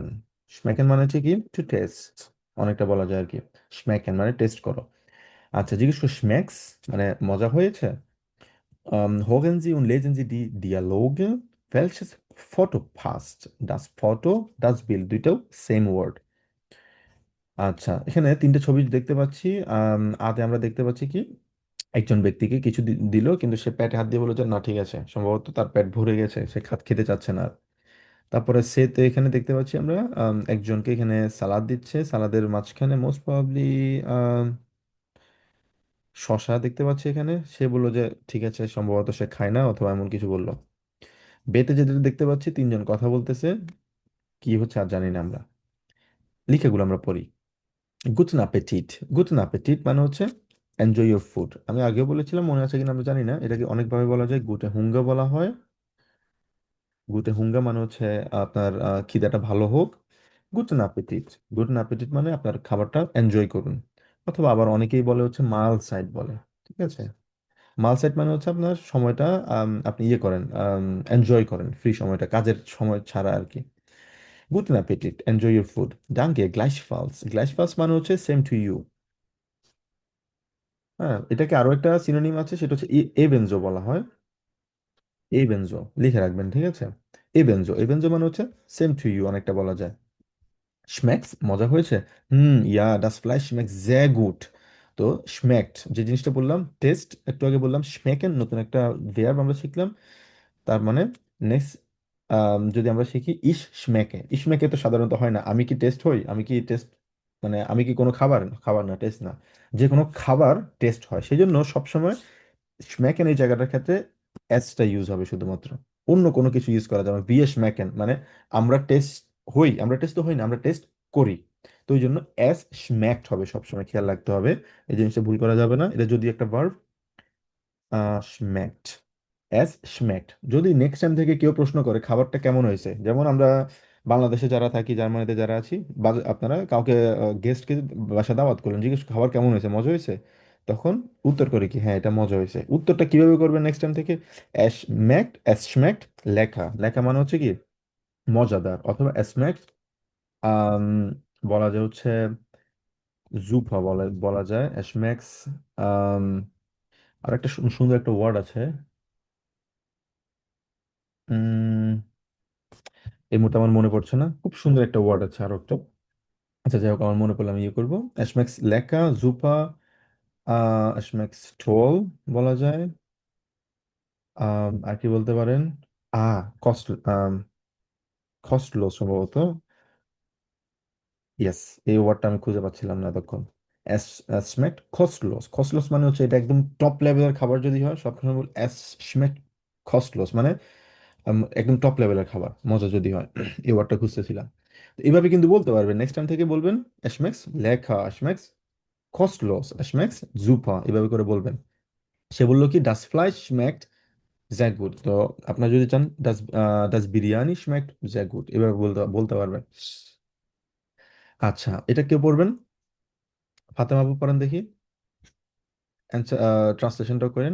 স্মেকেন মানে হচ্ছে কি, টু টেস্ট, অনেকটা বলা যায় আর কি। স্মেকেন মানে টেস্ট করো। আচ্ছা, জিজ্ঞেস করো স্ম্যাক্স মানে মজা হয়েছে। Hören Sie und lesen Sie die Dialoge. Welches Foto passt? Das Foto, das Bild, দুইটাও সেম ওয়ার্ড। আচ্ছা, এখানে তিনটে ছবি দেখতে পাচ্ছি। আতে আমরা দেখতে পাচ্ছি কি, একজন ব্যক্তিকে কিছু দিল, কিন্তু সে পেটে হাত দিয়ে বললো যে না ঠিক আছে, সম্ভবত তার পেট ভরে গেছে, সে খেতে চাচ্ছে না আর। তারপরে সে তো এখানে দেখতে পাচ্ছি আমরা একজনকে এখানে সালাদ দিচ্ছে, সালাদের মাঝখানে মোস্ট প্রবাবলি শশা দেখতে পাচ্ছি এখানে, সে বললো যে ঠিক আছে সম্ভবত সে খায় না অথবা এমন কিছু বললো। বেতে যেটা দেখতে পাচ্ছি তিনজন কথা বলতেছে, কি হচ্ছে আর জানি না আমরা। লিখেগুলো আমরা পড়ি। গুটন অ্যাপেটিট। গুটন অ্যাপেটিট মানে হচ্ছে এনজয় ইউর ফুড। আমি আগেও বলেছিলাম, মনে আছে কিনা আমরা জানি না, এটাকে অনেকভাবে বলা যায়। গুটে হুঙ্গা বলা হয়। গুটে হুঙ্গা মানে হচ্ছে আপনার খিদাটা ভালো হোক। গুটন অ্যাপেটিট। গুটন অ্যাপেটিট মানে আপনার খাবারটা এনজয় করুন। অথবা আবার অনেকেই বলে হচ্ছে মাল সাইড বলে। ঠিক আছে, মাল সাইড মানে হচ্ছে আপনার সময়টা আপনি ইয়ে করেন, এনজয় করেন ফ্রি সময়টা, কাজের সময় ছাড়া আর কি। গুটন অ্যাপেটিট, এনজয় ইউর ফুড। ডাঙ্কে গ্লাইশফালস। গ্লাইশফালস মানে হচ্ছে সেম টু ইউ। হ্যাঁ, এটাকে আরো একটা সিনোনিম আছে, সেটা হচ্ছে এবেনজো বলা হয়। এবেনজো লিখে রাখবেন, ঠিক আছে। এবেনজো, এবেনজো মানে হচ্ছে সেম টু ইউ অনেকটা বলা যায়। schmeckt's মজা হয়েছে। ইয়া, das Fleisch schmeckt sehr gut। তো schmeckt যে জিনিসটা বললাম টেস্ট, একটু আগে বললাম schmecken, নতুন একটা verb আমরা শিখলাম। তার মানে নেক্সট যদি আমরা শিখি ইস schmecke। ইসমেকে তো সাধারণত হয় না, আমি কি টেস্ট হই, আমি কি টেস্ট, মানে আমি কি কোনো খাবার, খাবার না টেস্ট না, যে কোনো খাবার টেস্ট হয়। সেই জন্য সবসময় schmecken এই জায়গাটার ক্ষেত্রে এসটা ইউজ হবে শুধুমাত্র, অন্য কোনো কিছু ইউজ করা যাবে না। wir schmecken মানে আমরা টেস্ট হই, আমরা টেস্ট তো হই না, আমরা টেস্ট করি। তো ওই জন্য এস schmeckt হবে সবসময়, খেয়াল রাখতে হবে। এই জিনিসটা ভুল করা যাবে না। এটা যদি একটা ভার্ব, schmeckt, এস schmeckt। যদি নেক্সট টাইম থেকে কেউ প্রশ্ন করে খাবারটা কেমন হয়েছে, যেমন আমরা বাংলাদেশে যারা থাকি, জার্মানিতে যারা আছি, বা আপনারা কাউকে গেস্টকে বাসা দাওয়াত করলেন, জিজ্ঞেস খাবার কেমন হয়েছে, মজা হয়েছে, তখন উত্তর করে কি হ্যাঁ এটা মজা হয়েছে। উত্তরটা কিভাবে করবেন নেক্সট টাইম থেকে? এস schmeckt, এস schmeckt, লেখা, লেখা মানে হচ্ছে কি মজাদার, অথবা এস schmeckt আম, বলা যায় হচ্ছে জুপা বলা বলা যায়। এস schmeckt আর একটা সুন্দর একটা ওয়ার্ড আছে, উম এই মুহূর্তে আমার মনে পড়ছে না, খুব সুন্দর একটা ওয়ার্ড আছে আরো একটা। আচ্ছা যাই হোক, আমার মনে পড়লে আমি ইয়ে করবো। এসম্যাক্স লেকা জুপা, এসম্যাক্স টোল বলা যায়। আর কি বলতে পারেন? আ কস্ট, কস্টলো সম্ভবত। ইয়েস, এই ওয়ার্ডটা আমি খুঁজে পাচ্ছিলাম না এতক্ষণ। এসম্যাক্ট কস্টলোস। কস্টলোস মানে হচ্ছে এটা একদম টপ লেভেলের খাবার যদি হয়, সবসময় বল এসম্যাক্ট কস্টলোস মানে একদম টপ লেভেলের খাবার, মজা যদি হয়। এই ওয়ার্ডটা খুঁজতেছিলাম। তো এইভাবে কিন্তু বলতে পারবেন, নেক্সট টাইম থেকে বলবেন এসম্যাক্স লেখা, এসম্যাক্স কস্টলোস, এসম্যাক্স জুপা, এভাবে করে বলবেন। সে বললো কি ডাস ফ্লাই schmeckt sehr gut। তো আপনার যদি চান ডাস, ডাস বিরিয়ানি schmeckt sehr gut, এভাবে বলতে বলতে পারবেন। আচ্ছা, এটা কেউ পড়বেন? ফাতেমা আপু পড়েন দেখি, ট্রান্সলেশনটা করেন।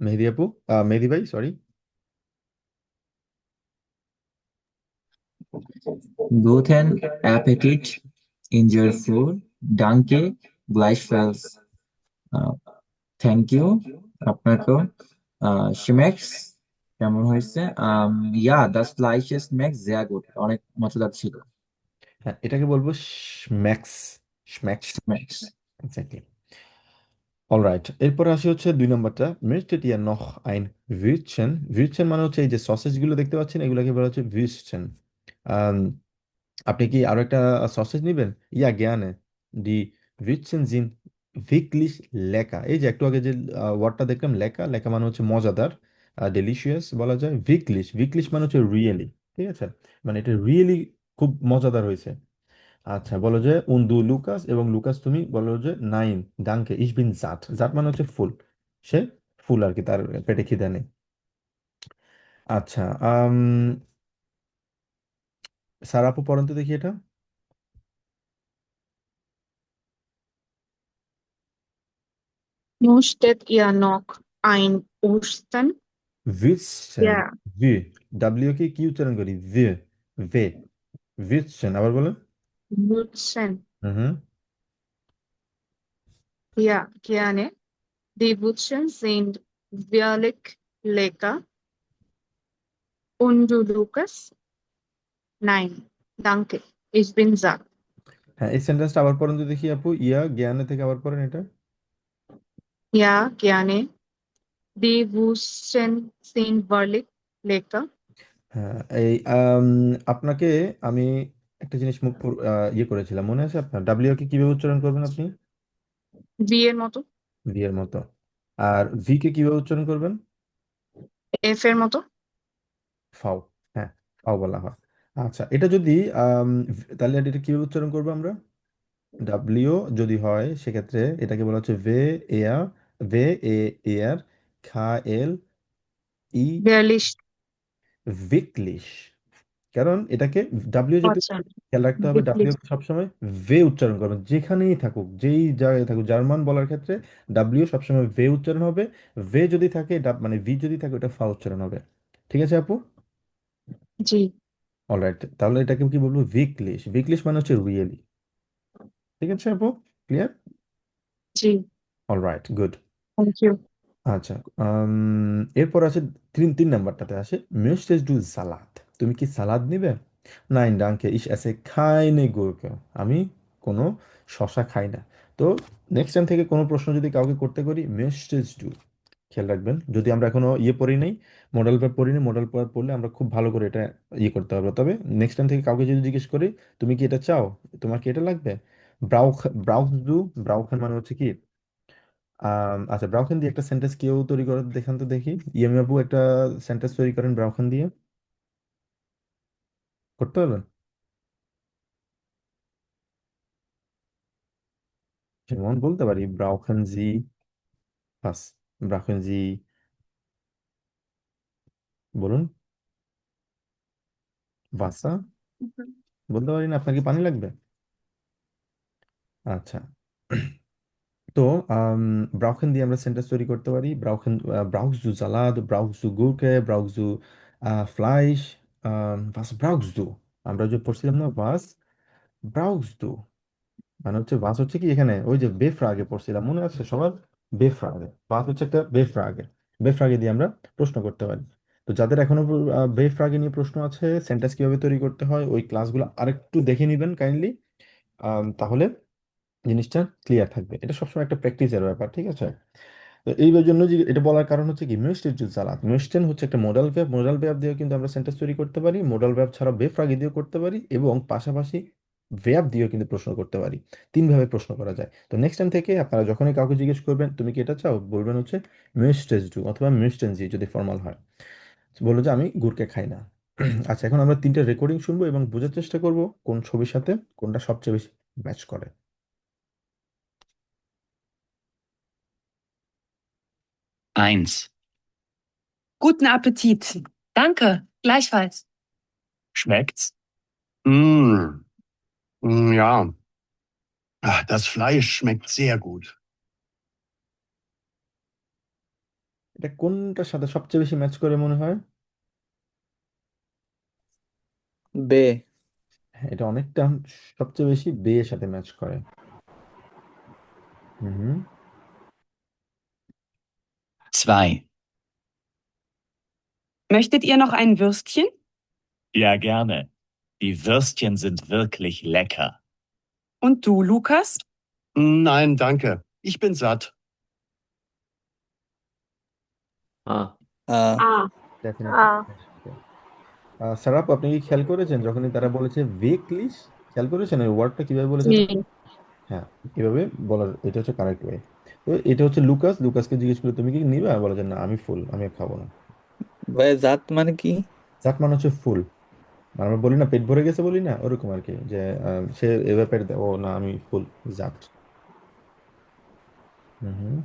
মেহেদি আপু, মেহেদি ভাই sorry. Guten Appetit, enjoy food, danke, gleichfalls, thank you, আপনাকেও, schmecks কেমন হয়েছে, ja, das Fleisch schmeckt sehr gut, অনেক মজাদার ছিল। হ্যাঁ, এটাকে বলবো schmecks, schmecks Schmecks। Exactly. Alright, এরপরে আসি হচ্ছে 2 নম্বরটা, möchtet ihr noch ein Würstchen? Würstchen মানে হচ্ছে এই যে সসেজ গুলো দেখতে পাচ্ছেন, এগুলোকে বলা হচ্ছে Würstchen। আম, আপনি কি আরো একটা সসেজ নেবেন? ইয়া জ্ঞানে D Würstchen sind wirklich lecker। এই যে একটু আগে যে ওয়ার্ডটা দেখলাম লেকা, লেকা মানে হচ্ছে মজাদার, ডেলিশিয়াস বলা যায়। ভিকলিশ, ভিকলিশ মানে হচ্ছে রিয়েলি, ঠিক আছে, মানে এটা রিয়েলি খুব মজাদার হয়েছে। আচ্ছা, বলো যে উন্দু লুকাস, এবং লুকাস তুমি বলো যে নাইন ডাঙ্কে ইস বিন জাট। জাট মানে হচ্ছে ফুল, সে ফুল আর কি, তার পেটে খিদে নেই। আচ্ছা, স্যার আপু পড়েন তো দেখি এটা। Möchtet ihr noch ein Würstchen? ভিসছেন, Ja, V, W কে কি উচ্চারণ করি? ভি, ভে, ভিসছেন, আবার বলেন। Würstchen. হুম। Ja, gerne. Die Würstchen sind wirklich lecker. Und du, Lukas? Nein, danke. Ich bin satt. হ্যাঁ, এই সেন্টেন্সটা আবার পড়েন তো দেখি আপু, ইয়া জ্ঞানে থেকে আবার পড়েন এটা। Ja, gerne. Die Würstchen sind wirklich lecker. হ্যাঁ, আপনাকে আমি একটা জিনিস ইয়ে করেছিলাম, মনে আছে আপনার? ডাব্লিউ কে কিভাবে উচ্চারণ করবেন আপনি? বি এর মতো, ভি এর মতো। আর ভি কে কিভাবে উচ্চারণ করবেন? এফ এর মতো। ফাও। হ্যাঁ, ফাও বলা হয়। আচ্ছা, এটা যদি তাহলে এটা কিভাবে উচ্চারণ করবো আমরা? ডাব্লিউ যদি হয় সেক্ষেত্রে এটাকে বলা হচ্ছে এয়ার এ এয়ার খা এল ই 42। ভিকলিশ। কারণ এটাকে ডাব্লিউ জাতীয় আচ্ছা, খেয়াল রাখতে হবে, ডাব্লিউ বিটলিশ। সবসময় উচ্চারণ করবেন, যেখানেই থাকুক, যেই জায়গায় থাকুক। জার্মান বলার ক্ষেত্রে ডাব্লিউ সবসময় উচ্চারণ হবে। যদি থাকে মানে ভি যদি থাকে, ওটা ফা উচ্চারণ হবে। ঠিক আছে আপু? জি, অলরাইট, তাহলে এটাকে কি বলবো? ভিকলিশ। ভিকলিশ মানে হচ্ছে রিয়েলি। ঠিক আছে আপু? ক্লিয়ার? জি, অলরাইট, গুড। Thank you. আচ্ছা, এরপর আছে তিন তিন নাম্বারটাতে আসে, möchtest du সালাদ? তুমি কি সালাদ নিবে? Nein, danke, ich esse keine Gurke. আমি কোনো শসা খাই না। তো নেক্সট টাইম থেকে কোনো প্রশ্ন যদি কাউকে করতে করি, möchtest du, খেয়াল রাখবেন, যদি আমরা এখনো পড়ি নাই, মডেল ভার্ব পড়িনি, মডেল ভার্ব পড়লে আমরা খুব ভালো করে এটা করতে হবে। তবে নেক্সট টাইম থেকে কাউকে যদি জিজ্ঞেস করি, তুমি কি এটা চাও, তোমার কি এটা লাগবে, ব্রাউখst du, ব্রাউখেন মানে হচ্ছে কি? আচ্ছা, ব্রাউখান দিয়ে একটা সেন্টেন্স কেউ তৈরি করে দেখান তো দেখি। ইয়ামি আপু একটা সেন্টেন্স তৈরি করেন ব্রাউখান দিয়ে, করতে পারবেন? যেমন বলতে পারি ব্রাউখান জি পাস, ব্রাউখান জি, বলুন। ভাষা বলতে পারি না, আপনার কি পানি লাগবে? আচ্ছা, তো ব্রাউখান দিয়ে আমরা সেন্টেন্স তৈরি করতে পারি। ব্রাউখান, ব্রাউchst du Salat, ব্রাউchst du Gurke, ব্রাউchst du Fleisch, was brauchst du? আমরা যে পড়ছিলাম না, was brauchst du, মানে হচ্ছে বাস হচ্ছে কি এখানে, ওই যে বেফ্রাগে পড়ছিলাম, মনে আছে সবার? বেফ্রাগে বাস হচ্ছে একটা বেফ্রাগে। বেফ্রাগে দিয়ে আমরা প্রশ্ন করতে পারি। তো যাদের এখনো বেফ্রাগে নিয়ে প্রশ্ন আছে, সেন্টেন্স কিভাবে তৈরি করতে হয়, ওই ক্লাসগুলো আরেকটু দেখে নিবেন কাইন্ডলি। তাহলে জিনিসটা ক্লিয়ার থাকবে। এটা সবসময় একটা প্র্যাকটিসের ব্যাপার, ঠিক আছে? তো এই জন্য যে এটা বলার কারণ হচ্ছে কি, মিউস্টেন সালাদ, মিউস্টেন হচ্ছে একটা মোডাল ভ্যাব। মোডাল ভ্যাব দিয়ে কিন্তু আমরা সেন্টেন্স তৈরি করতে পারি। মোডাল ভ্যাব ছাড়া বেফ্রাগি দিয়েও করতে পারি, এবং পাশাপাশি ভ্যাব দিয়েও কিন্তু প্রশ্ন করতে পারি। তিনভাবে প্রশ্ন করা যায়। তো নেক্সট টাইম থেকে আপনারা যখনই কাউকে জিজ্ঞেস করবেন তুমি কি এটা চাও, বলবেন হচ্ছে মিউস্টেজ ডু অথবা মিউস্টেনজি যদি ফর্মাল হয়। বললো যে আমি গুড়কে খাই না। আচ্ছা, এখন আমরা তিনটা রেকর্ডিং শুনবো এবং বোঝার চেষ্টা করব কোন ছবির সাথে কোনটা সবচেয়ে বেশি ম্যাচ করে। 1. Guten Appetit. Danke, gleichfalls. Schmeckt's? Mmh. Ja. Das Fleisch schmeckt sehr gut. এটা কোনটার সাথে সবচেয়ে বেশি ম্যাচ করে মনে হয়? বে। হ্যাঁ, এটা অনেকটা সবচেয়ে বেশি বে এর সাথে ম্যাচ করে। হুম। 2. Möchtet ihr noch ein Würstchen? Ja, gerne. Die Würstchen sind wirklich lecker. Und du, Lukas? Nein, danke. Ich bin satt. Ah, আহ, ডেফিনেটলি। সারাপ, আপনি কি খেয়াল করেছেন যখনই তারা বলেছে ভেকলিশ, খেয়াল করেছেন ওই ওয়ার্ডটা কিভাবে বলেছে জি, তারা? হ্যাঁ, এভাবে বলার, এটা হচ্ছে কারেক্ট ওয়ে। তো এটা হচ্ছে লুকাস। লুকাসকে জিজ্ঞেস করে তুমি কি নিবে, আর বলে যে না আমি ফুল, আমি আর খাবো না। ভাই জাত মানে কি? জাত মানে হচ্ছে ফুল। মানে আমরা বলি না পেট ভরে গেছে, বলি না ওরকম আর কি, যে সে এ ব্যাপারে ও না আমি ফুল, জাত। হুম হুম।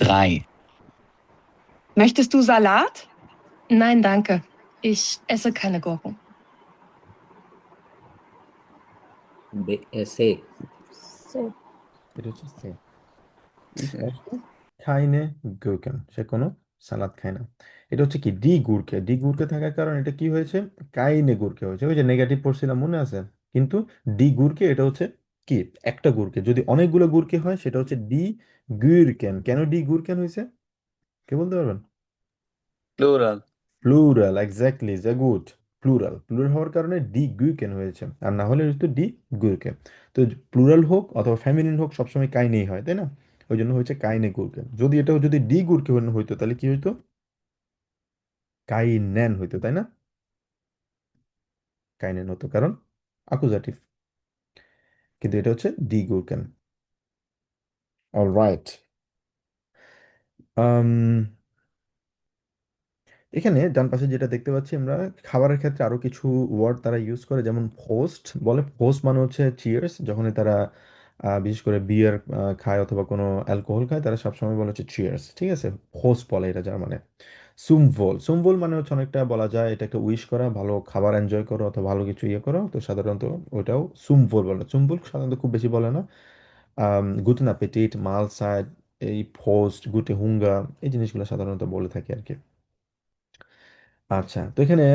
3. Möchtest du Salat? Nein, danke. Ich esse keine Gurken. say. এটা হচ্ছে সে। খাইনে গুরকেন, সে কোনো সালাদ খায় না। এটা হচ্ছে কি, ডি গুরকে। ডি গুরকে থাকার কারণ এটা কি হয়েছে, কাইনে গুরকে হয়েছে। ওই যে নেগেটিভ পড়ছিলাম, মনে আছে? কিন্তু ডি গুরকে এটা হচ্ছে কি, একটা গুরকে। যদি অনেকগুলো গুরকে হয় সেটা হচ্ছে ডি গুরকেন। কেন ডি গুরকেন হয়েছে, কে বলতে পারবেন? প্লুরাল। প্লুরাল, এক্স্যাক্টলি, যে গুড। প্লুরাল, প্লুরাল হওয়ার কারণে ডি গুইকেন হয়েছে, আর না হলে হয়তো ডি গুইকেন। তো প্লুরাল হোক অথবা ফ্যামিলিন হোক সবসময় কাইনেই হয়, তাই না? ওই জন্য হয়েছে কাইনে গুরকেন। যদি এটাও যদি ডি গুরকে হইতো তাহলে কি হইতো? কাইনেন হইতো, তাই না? কাইনেন হতো, কারণ আকুজাটিভ। কিন্তু এটা হচ্ছে ডি গুরকেন। অলরাইট। এখানে ডান পাশে যেটা দেখতে পাচ্ছি আমরা, খাবারের ক্ষেত্রে আরো কিছু ওয়ার্ড তারা ইউজ করে, যেমন হোস্ট বলে। হোস্ট মানে হচ্ছে চিয়ার্স। যখনই তারা বিশেষ করে বিয়ার খায় অথবা কোনো অ্যালকোহল খায়, তারা সবসময় বলে হচ্ছে চিয়ার্স, ঠিক আছে? হোস্ট বলে এটা জার্মানে। সুমভোল, সুমভোল মানে হচ্ছে অনেকটা বলা যায় এটা একটা উইশ করা, ভালো খাবার এনজয় করো অথবা ভালো কিছু ইয়ে করো, তো সাধারণত ওইটাও সুমভোল বলে। সুমভোল সাধারণত খুব বেশি বলে না। গুটেন অ্যাপেটিট, মালসাইড, এই পোস্ট, গুটে হুঙ্গা, এই জিনিসগুলো সাধারণত বলে থাকি আর কি। আচ্ছা, তো এখানে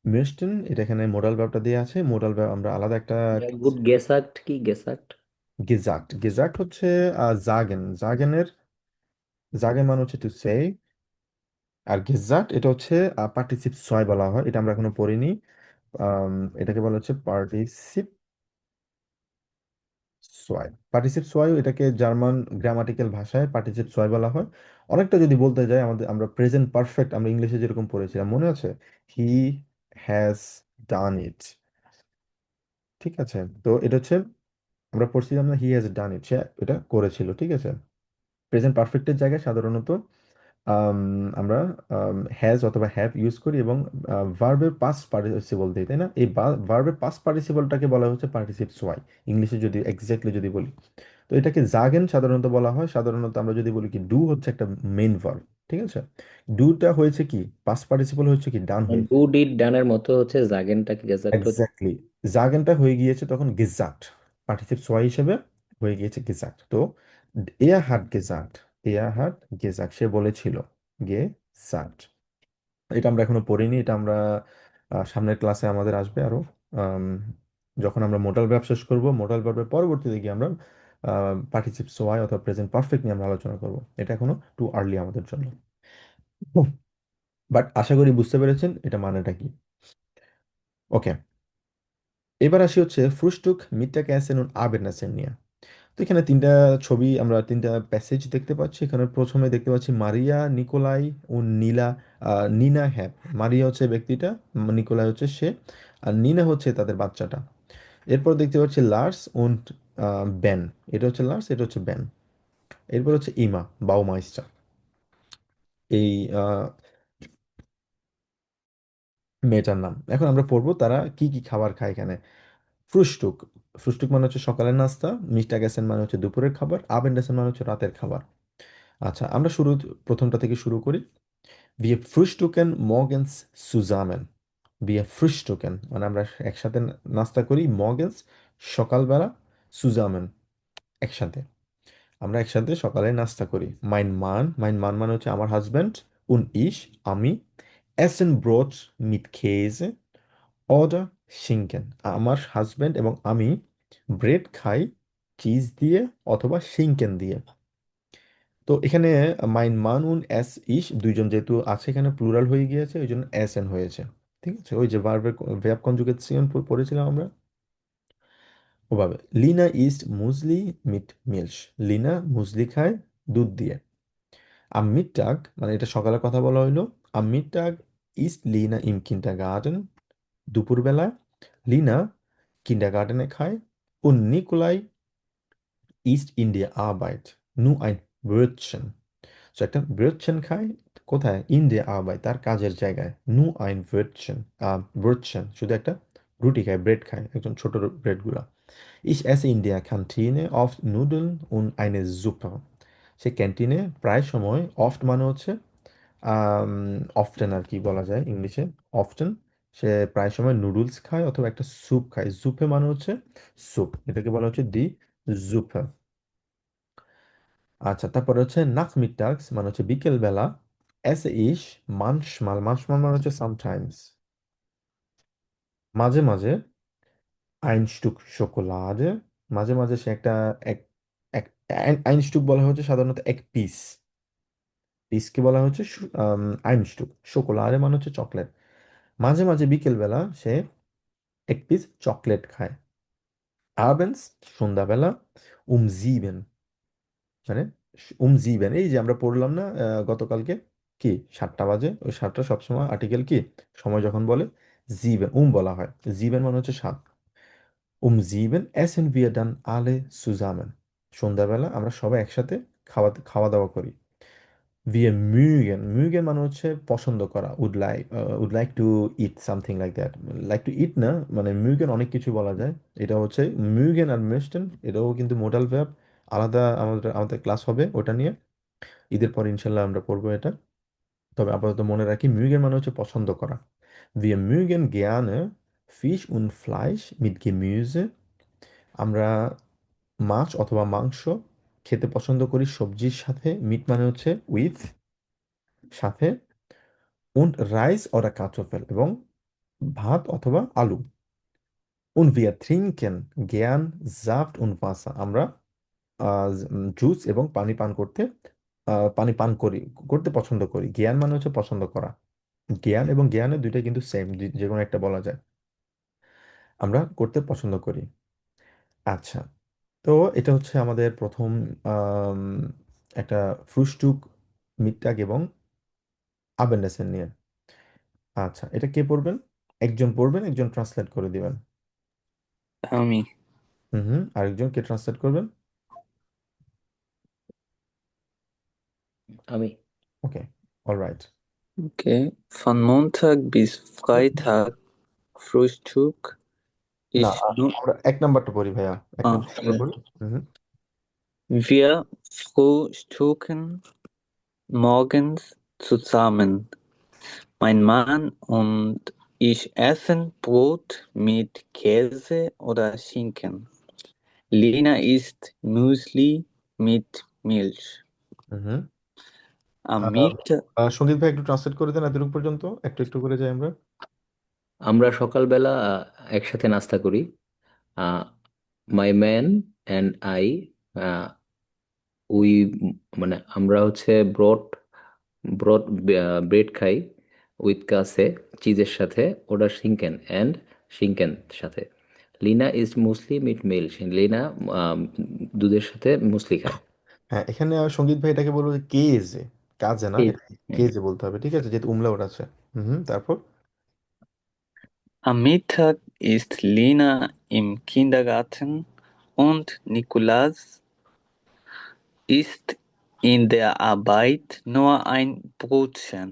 মিরস্টেন, এটা এখানে মোডাল ভার্বটা দেওয়া আছে। মোডাল ভার্ব আমরা আলাদা একটা গুড গেসাক্ট কি গেসাক্ট? গেজাক্ট। গেজাক্ট হচ্ছে জাগেন। জাগেনের জাগেন মানে হচ্ছে টু সে। আর গেজাক্ট এটা হচ্ছে পার্টিসিপ ছয় বলা হয়, এটা আমরা এখনো পড়িনি। আম, এটাকে বলা হচ্ছে পার্টিসিপ সোয়। পার্টিসিপ সোয়, এটাকে জার্মান গ্রামাটিক্যাল ভাষায় পার্টিসিপ সোয় বলা হয়। অনেকটা যদি বলতে যাই, আমরা প্রেজেন্ট পারফেক্ট আমরা ইংলিশে যেরকম পড়েছিলাম, মনে আছে? হি হ্যাজ ডান ইট। ঠিক আছে, তো এটা হচ্ছে আমরা পড়ছিলাম না, হি হ্যাজ ডান ইট, সে এটা করেছিল, ঠিক আছে? প্রেজেন্ট পারফেক্টের জায়গায় সাধারণত আম, আমরা হ্যাজ অথবা হ্যাভ ইউজ করি, এবং ভার্বের পাস্ট পার্টিসিপল দিই, তাই না? এই ভার্বের পাস্ট পার্টিসিপলটাকে বলা হচ্ছে পার্টিসিপ সোয়াই, ইংলিশে যদি এক্স্যাক্টলি যদি বলি। তো এটাকে জাগেন সাধারণত বলা হয়। সাধারণত আমরা যদি বলি কি ডু হচ্ছে একটা মেইন ভার্ব, ঠিক আছে? ডুটা হয়েছে কি পাস্ট পার্টিসিপল, হচ্ছে কি ডান হয়ে। ডু ডিড ডানের মতো হচ্ছে জাগেনটা কি গেসাক্ট হচ্ছে? এক্স্যাক্টলি, জাগেনটা হয়ে গিয়েছে তখন গেজাক্ট, পার্টিসিপ সোয়াই হিসেবে হয়ে গিয়েছে গেজাক্ট। তো এয়া হাট গেজাক্ট, এয়া হাট গেজাক্ট, সে বলেছিল, গেজাক্ট। এটা আমরা এখনো পড়িনি, এটা আমরা সামনের ক্লাসে আমাদের আসবে আরো। আম, যখন আমরা মোডাল ভার্ব শেষ করব, মোডাল ভার্বের পরবর্তীতে গিয়ে আমরা পার্টিসিপ সোয়াই অথবা প্রেজেন্ট পারফেক্ট নিয়ে আমরা আলোচনা করব। এটা এখনো টু আর্লি আমাদের জন্য, বাট আশা করি বুঝতে পেরেছেন এটা মানেটা কি। ওকে, এবার আসি হচ্ছে ফ্রুস্টুক মিটটাগেসেন und Abendessen নিয়ে। তো এখানে তিনটা ছবি, আমরা তিনটা প্যাসেজ দেখতে পাচ্ছি। এখানে প্রথমে দেখতে পাচ্ছি মারিয়া, নিকোলাই ও নীলা। নিনা হ্যাপ, মারিয়া হচ্ছে ব্যক্তিটা, নিকোলাই হচ্ছে সে, আর নিনা হচ্ছে তাদের বাচ্চাটা। এরপর দেখতে পাচ্ছি লার্স উন্ড বেন, এটা হচ্ছে লার্স, এটা হচ্ছে বেন। এরপর হচ্ছে ইমা, বাউমাইস্টার, এই মেয়েটার নাম। এখন আমরা পড়বো তারা কি কি খাবার খায় এখানে। ফ্রুস্টুক, ফ্রুস্টুক মানে হচ্ছে সকালের নাস্তা। মিস্টাগেসেন মানে হচ্ছে দুপুরের খাবার। আবেন্ডেসেন মানে হচ্ছে রাতের খাবার। আচ্ছা, আমরা প্রথমটা থেকে শুরু করি। Wir frühstücken morgens zusammen. Wir frühstücken মানে আমরা একসাথে নাস্তা করি। morgens সকালবেলা, zusammen একসাথে, আমরা একসাথে সকালে নাস্তা করি। mein Mann মানে হচ্ছে আমার হাজব্যান্ড। und ich আমি essen Brot mit Käse oder Schinken, আমার হাজব্যান্ড এবং আমি ব্রেড খাই চিজ দিয়ে অথবা শিঙ্কেন দিয়ে। তো এখানে মাইন মান উন এস ইস দুইজন যেহেতু আছে, এখানে প্লুরাল হয়ে গিয়েছে, ওই জন্য এস এন হয়েছে। ঠিক আছে, ওই যে ভার্বের ভ্যাব কনজুগেশন পড়েছিলাম আমরা ওভাবে। লিনা ইস্ট মুসলি মিট মিল্ক, লিনা মুসলি খায় দুধ দিয়ে। am Mittag মানে এটা সকালের কথা বলা হইলো। am Mittag ist Lina im Kindergarten, দুপুরবেলা লিনা কিন্ডারগার্টেনে খায়। und Nikolai ist in der Arbeit, nur ein Brötchen, so একটা ব্রোটচেন খায় কোথায়? ইন দে আরবাই, তার কাজের জায়গায়। নু আইন ব্রোটচেন, ব্রোটচেন শুধু একটা রুটি খায়, ব্রেড খায়, একজন ছোট ব্রেডগুলা। Ich esse in der Kantine oft Nudeln und eine Suppe, সে ক্যান্টিনে প্রায় সময়, অফট মানে হচ্ছে অফটেন আর কি বলা যায় ইংলিশে, অফটেন, সে প্রায় সময় নুডলস খায় অথবা একটা স্যুপ খায়। জুপে মানে হচ্ছে স্যুপ, এটাকে বলা হচ্ছে দি জুপে। আচ্ছা, তারপরে হচ্ছে nachmittags মানে হচ্ছে বিকেল বেলা। esse ich manchmal, manchmal মানে হচ্ছে sometimes, মাঝে মাঝে ein Stück Schokolade, মাঝে মাঝে সে একটা এক এক ein Stück বলা হচ্ছে সাধারণত এক পিস, পিসকে বলা হচ্ছে ein Stück, Schokolade মানে হচ্ছে চকলেট। মাঝে মাঝে বিকেল বেলা সে এক পিস চকলেট খায়। abends সন্ধ্যাবেলা um 7 মানে এই যে আমরা পড়লাম না গতকালকে, কি 7টা বাজে, ওই 7টা সবসময় আর্টিকেল কি সময় যখন বলে জিবেন বলা হয়। জিবেন মানে হচ্ছে 7। জিবেন এসেন wir dann alle zusammen। সন্ধ্যাবেলা আমরা সবাই একসাথে খাওয়া দাওয়া করি। Wir mögen মানে হচ্ছে পছন্দ করা, would like to eat something like that। like to eat না, মানে mögen অনেক কিছু বলা যায়। এটা হচ্ছে mögen আর möchten, এটাও কিন্তু মোডাল ভার্ব। আলাদা আমাদের আমাদের ক্লাস হবে ওটা নিয়ে, ঈদের পর ইনশাল্লাহ আমরা পড়বো এটা। তবে আপাতত মনে রাখি mögen মানে হচ্ছে পছন্দ করা। Wir mögen gerne Fisch und Fleisch mit Gemüse। আমরা মাছ অথবা মাংস খেতে পছন্দ করি সবজির সাথে। মিট মানে হচ্ছে উইথ, সাথে। und Reis oder Kartoffel এবং ভাত অথবা আলু। und wir trinken gern Saft und Wasser। আমরা জুস এবং পানি পান করতে পছন্দ করি। জ্ঞান মানে হচ্ছে পছন্দ করা। জ্ঞান এবং জ্ঞানের দুইটা কিন্তু সেম, যে কোনো একটা বলা যায়। আমরা করতে পছন্দ করি। আচ্ছা, তো এটা হচ্ছে আমাদের প্রথম আম, একটা ফ্রুস্টুক, মিটটাগ এবং আবেন্ডেসেন নিয়ে। আচ্ছা, এটা কে পড়বেন? একজন পড়বেন, একজন ট্রান্সলেট করে দিবেন। আমি। আরেকজন কে ট্রান্সলেট করবেন? আমি। ওকে, alright. Okay. Von Montag bis Freitag Frühstück না, ich nur. আমরা এক নাম্বারটা পড়ি ভাইয়া, এক Ah, নাম্বারটা আমরা ja. পড়ি। Wir frühstücken morgens zusammen. Mein Mann und ich essen Brot mit Käse oder Schinken. Lena isst Müsli mit Milch. Am Mittag. সঙ্গীত ভাই একটু ট্রান্সলেট করে দেন এতটুকু পর্যন্ত, একটু একটু করে যাই আমরা। আমরা সকালবেলা একসাথে নাস্তা করি। মাই ম্যান অ্যান্ড আই, উই, মানে আমরা হচ্ছে ব্রড ব্রড ব্রেড খাই উইথ কাসে, চিজের সাথে। ওটা শিঙ্কেন অ্যান্ড শিঙ্কেন সাথে। লিনা ইজ মুসলি মিট মিল। লিনা দুধের সাথে মুসলি খায়। হ্যাঁ, এখানে সঙ্গীত ভাই এটাকে বলবো যে কেজে, কাজে না, এই, এটা কেজে বলতে হবে, ঠিক আছে, যেহেতু উমলাউট আছে। তারপর Am Mittag ist Lena im Kindergarten und Nikolas isst in der Arbeit nur ein Brötchen.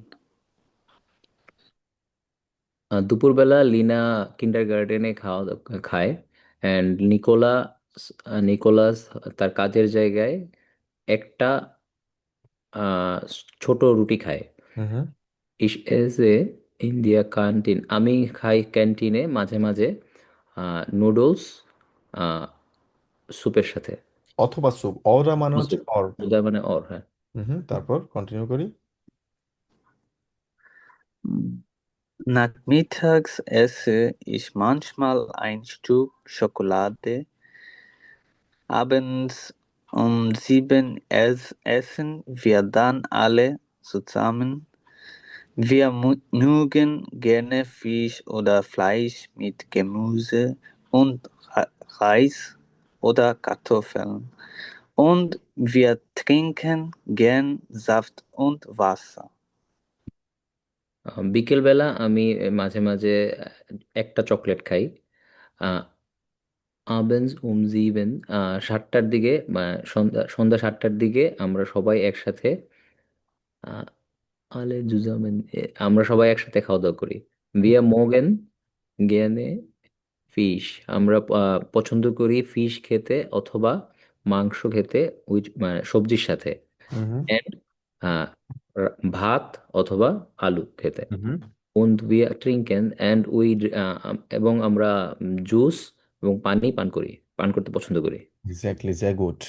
দুপুরবেলা লিনা কিন্ডারগার্টেনে খায়, অ্যান্ড নিকোলাস তার কাজের জায়গায় একটা ছোট রুটি খায়। ইস এজ এ ইন্ডিয়া ক্যান্টিন। আমি খাই ক্যান্টিনে মাঝে মাঝে নুডলস স্যুপের সাথে। অথবা সুপ, অরা মানে হচ্ছে অর। মানে অর, হ্যাঁ। তারপর কন্টিনিউ করি। Nachmittags esse ich manchmal ein Stück Schokolade. Abends um 7 essen wir dann alle zusammen. Wir mögen gerne Fisch oder Fleisch mit Gemüse und Reis oder Kartoffeln. Und wir trinken gern Saft und Wasser. বিকেলবেলা আমি মাঝে মাঝে একটা চকলেট খাই। আবেন্স সিভেন, 7টার দিকে, সন্ধ্যা সন্ধ্যা 7টার দিকে আমরা সবাই একসাথে আলে জুজামেন, আমরা সবাই একসাথে খাওয়া দাওয়া করি। বিয়া মোগেন জ্ঞানে ফিশ, আমরা পছন্দ করি ফিশ খেতে অথবা মাংস খেতে, মানে সবজির সাথে। And, ভাত অথবা আলু খেতে। und wir trinken and we, এবং আমরা জুস এবং পান করতে পছন্দ করি। Exactly, sehr gut।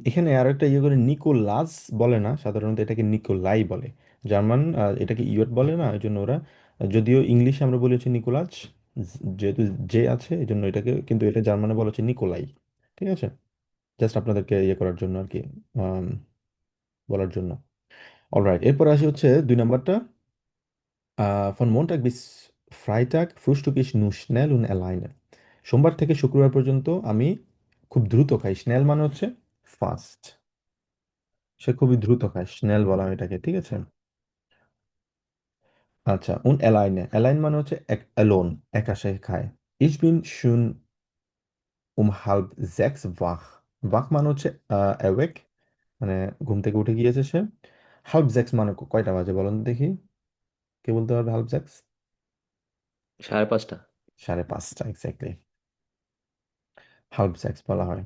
এখানে আর একটা ইয়ে করে, নিকোলাস বলে না সাধারণত, এটাকে নিকোলাই বলে। জার্মান এটাকে ইয়ট বলে না, এই জন্য ওরা, যদিও ইংলিশে আমরা বলি হচ্ছে নিকোলাস, যেহেতু যে আছে এই জন্য এটাকে, কিন্তু এটা জার্মানে বলা হচ্ছে নিকোলাই, ঠিক আছে, জাস্ট আপনাদেরকে ইয়ে করার জন্য আর কি, বলার জন্য। অলরাইট, এরপর আসি হচ্ছে 2 নাম্বারটা। von Montag bis Freitag frühstücke ich nur schnell und alleine। সোমবার থেকে শুক্রবার পর্যন্ত আমি খুব দ্রুত খাই। স্নেল মানে হচ্ছে ফাস্ট, সে খুবই দ্রুত খায়, স্নেল বলা হয় এটাকে, ঠিক আছে। আচ্ছা, উন অ্যালাইনে, অ্যালাইন মানে হচ্ছে অ্যালোন, একা সে খায়। ইস বিন শুন halb sechs wach। ওয়াক মানে হচ্ছে অ্যাওয়েক, মানে ঘুম থেকে উঠে গিয়েছে সে। halb sechs মানে কয়টা বাজে বলুন তো দেখি, কে বলতে পারবে halb sechs? 5:30। 5:30 exactly, halb sechs বলা হয়।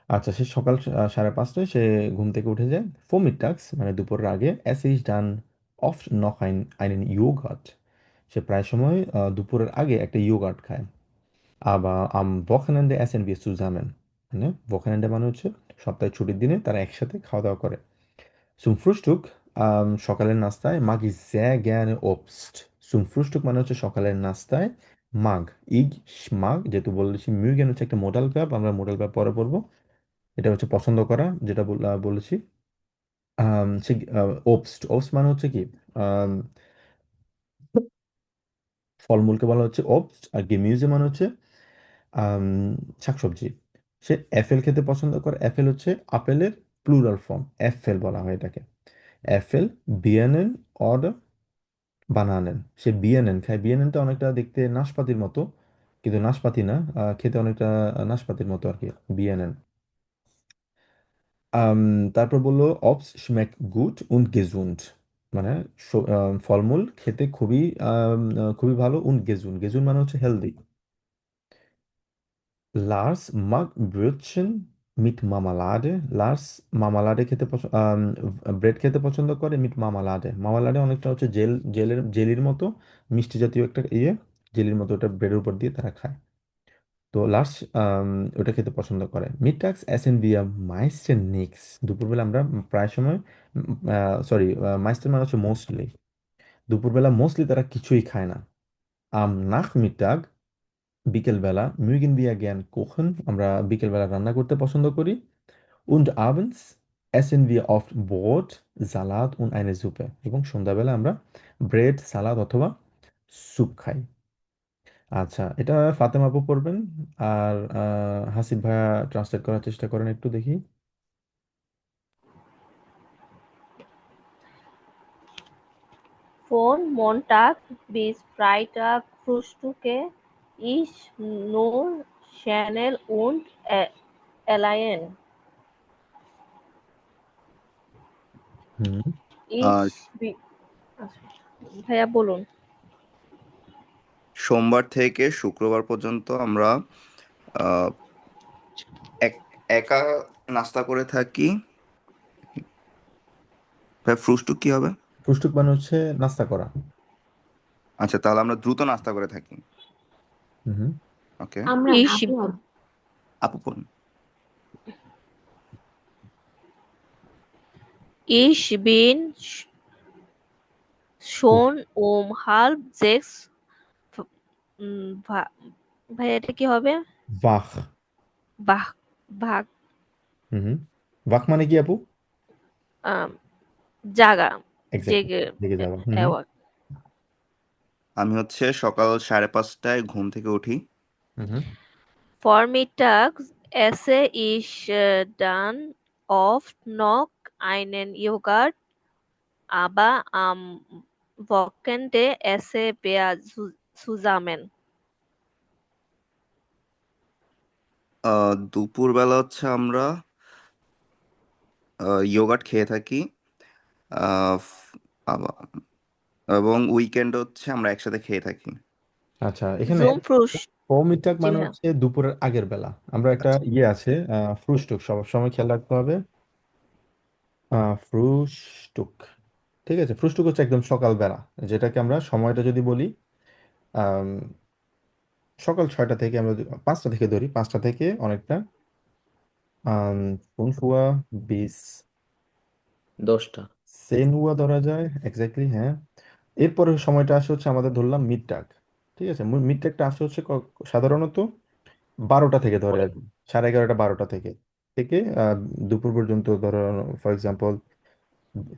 আচ্ছা, সে সকাল 5:30 সে ঘুম থেকে উঠে যায়। vormittags মানে দুপুরের আগে, es ist dann oft noch einen Joghurt। সে প্রায় সময় দুপুরের আগে একটা ইয়োগার্ট খায়। আবার am Wochenende essen wir zusammen। মানে Wochenende মানে হচ্ছে সপ্তাহের ছুটির দিনে তারা একসাথে খাওয়া দাওয়া করে। Zum Frühstück সকালের নাস্তায় mag ich sehr gerne Obst। Zum Frühstück মানে হচ্ছে সকালের নাস্তায় mag ich mag, যেহেতু বলেছি mögen হচ্ছে একটা মোডাল ভার্ব, আমরা মোডাল ভার্ব পরে পড়বো। এটা হচ্ছে পছন্দ করা, যেটা বলেছি। সে ওবস্ট, ওবস্ট মানে হচ্ছে কি, আম, ফলমূলকে বলা হচ্ছে ওবস্ট, আর গেমিউজে মানে হচ্ছে আম, শাকসবজি। সে অ্যাপেল খেতে পছন্দ করে। অ্যাপেল হচ্ছে আপেলের প্লুরাল ফর্ম, অ্যাপেল বলা হয় এটাকে। Apple, বিয়ানেন or বানানেন। সে বিয়ানেন খায়। বিয়ানেনটা অনেকটা দেখতে নাশপাতির মতো, কিন্তু নাশপাতি না, খেতে অনেকটা নাশপাতির মতো আর কি, বিয়ানেন। তারপর বললো অবস schmeckt gut und gesund। মানে ফলমূল খেতে খুবই খুবই ভালো। und gesund, gesund মানে হচ্ছে হেলদি। লার্স mag Brötchen mit Marmelade। লার্স মামালাডে খেতে ব্রেড খেতে পছন্দ করে mit Marmelade। মামালাডে অনেকটা হচ্ছে জেলির মতো, মিষ্টি জাতীয় একটা ইয়ে, জেলির মতো, ওটা ব্রেডের উপর দিয়ে তারা খায়। তো লার্জ ওটা খেতে পছন্দ করে। মিডটাগস এসেন ভিয়া মাইস্টেন নিক্স। দুপুরবেলা আমরা প্রায় সময়, সরি, মাইস্টেন মানে হচ্ছে মোস্টলি, দুপুরবেলা মোস্টলি তারা কিছুই খায় না। নাচমিটাগ বিকেলবেলা, মুইগেন ভিয়া জ্ঞান কোখন, আমরা বিকেলবেলা রান্না করতে পছন্দ করি। und abends essen wir oft Brot, Salat und eine Suppe। এবং সন্ধ্যাবেলা আমরা ব্রেড, সালাদ অথবা স্যুপ খাই। আচ্ছা, এটা ফাতেমা আপু পড়বেন, আর হাসিব ভাইয়া ট্রান্সলেট করার চেষ্টা করেন একটু দেখি। Von Montag bis Freitag frühstücke ich nur Chanel und Alain। হুম। Ich bi- আচ্ছা, ভাইয়া বলুন। সোমবার থেকে শুক্রবার পর্যন্ত আমরা আহ, একা নাস্তা করে থাকি। ভাই ফ্রুস্টুক কি হবে? পুষ্টুক মানে হচ্ছে নাস্তা করা। আচ্ছা, তাহলে আমরা দ্রুত নাস্তা করে থাকি। হুম। ওকে, আমরা Ich, আপু বলুন। Ich bin schon um halb sechs ভাইয়া এটা কি হবে? ওয়াক। বাহ ভাগ হুম। ওয়াক মানে কি আপু? আম, জাগা, এক্স্যাক্টলি, জেগে দেখে যাওয়া। এওয়া। আমি হচ্ছে সকাল 5:30টায় ঘুম থেকে উঠি। হুম। Vormittags esse ich dann oft noch einen Joghurt, aber am Wochenende esse wir zusammen। দুপুরবেলা হচ্ছে আমরা ইয়োগার্ট খেয়ে থাকি। আহ, ফ- আবা- এবং উইকেন্ড হচ্ছে আমরা একসাথে খেয়ে থাকি। আচ্ছা, এখানে Zum Frühstück, পৌমিটাক জি মানে ভাইয়া। হচ্ছে দুপুরের আগের বেলা। আমরা একটা আচ্ছা, ইয়ে আছে, ফ্রুস্টুক, সব সময় খেয়াল রাখতে হবে। ফ্রুস্টুক, ঠিক আছে। ফ্রুস্টুক হচ্ছে একদম সকালবেলা, যেটাকে আমরা সময়টা যদি বলি, আম, সকাল 6টা থেকে, আমরা 5টা থেকে ধরি, 5টা থেকে অনেকটা 5 Uhr bis 10টা। 10 Uhr ধরা যায়, এক্স্যাক্টলি, হ্যাঁ। এরপরে সময়টা আসে হচ্ছে আমাদের, ধরলাম মিডটাক, ঠিক আছে। মিডটাকটা আসে হচ্ছে সাধারণত 12টা থেকে ধরে আর কি, 11:30 12টা থেকে থেকে দুপুর পর্যন্ত ধরো, ফর এক্সাম্পল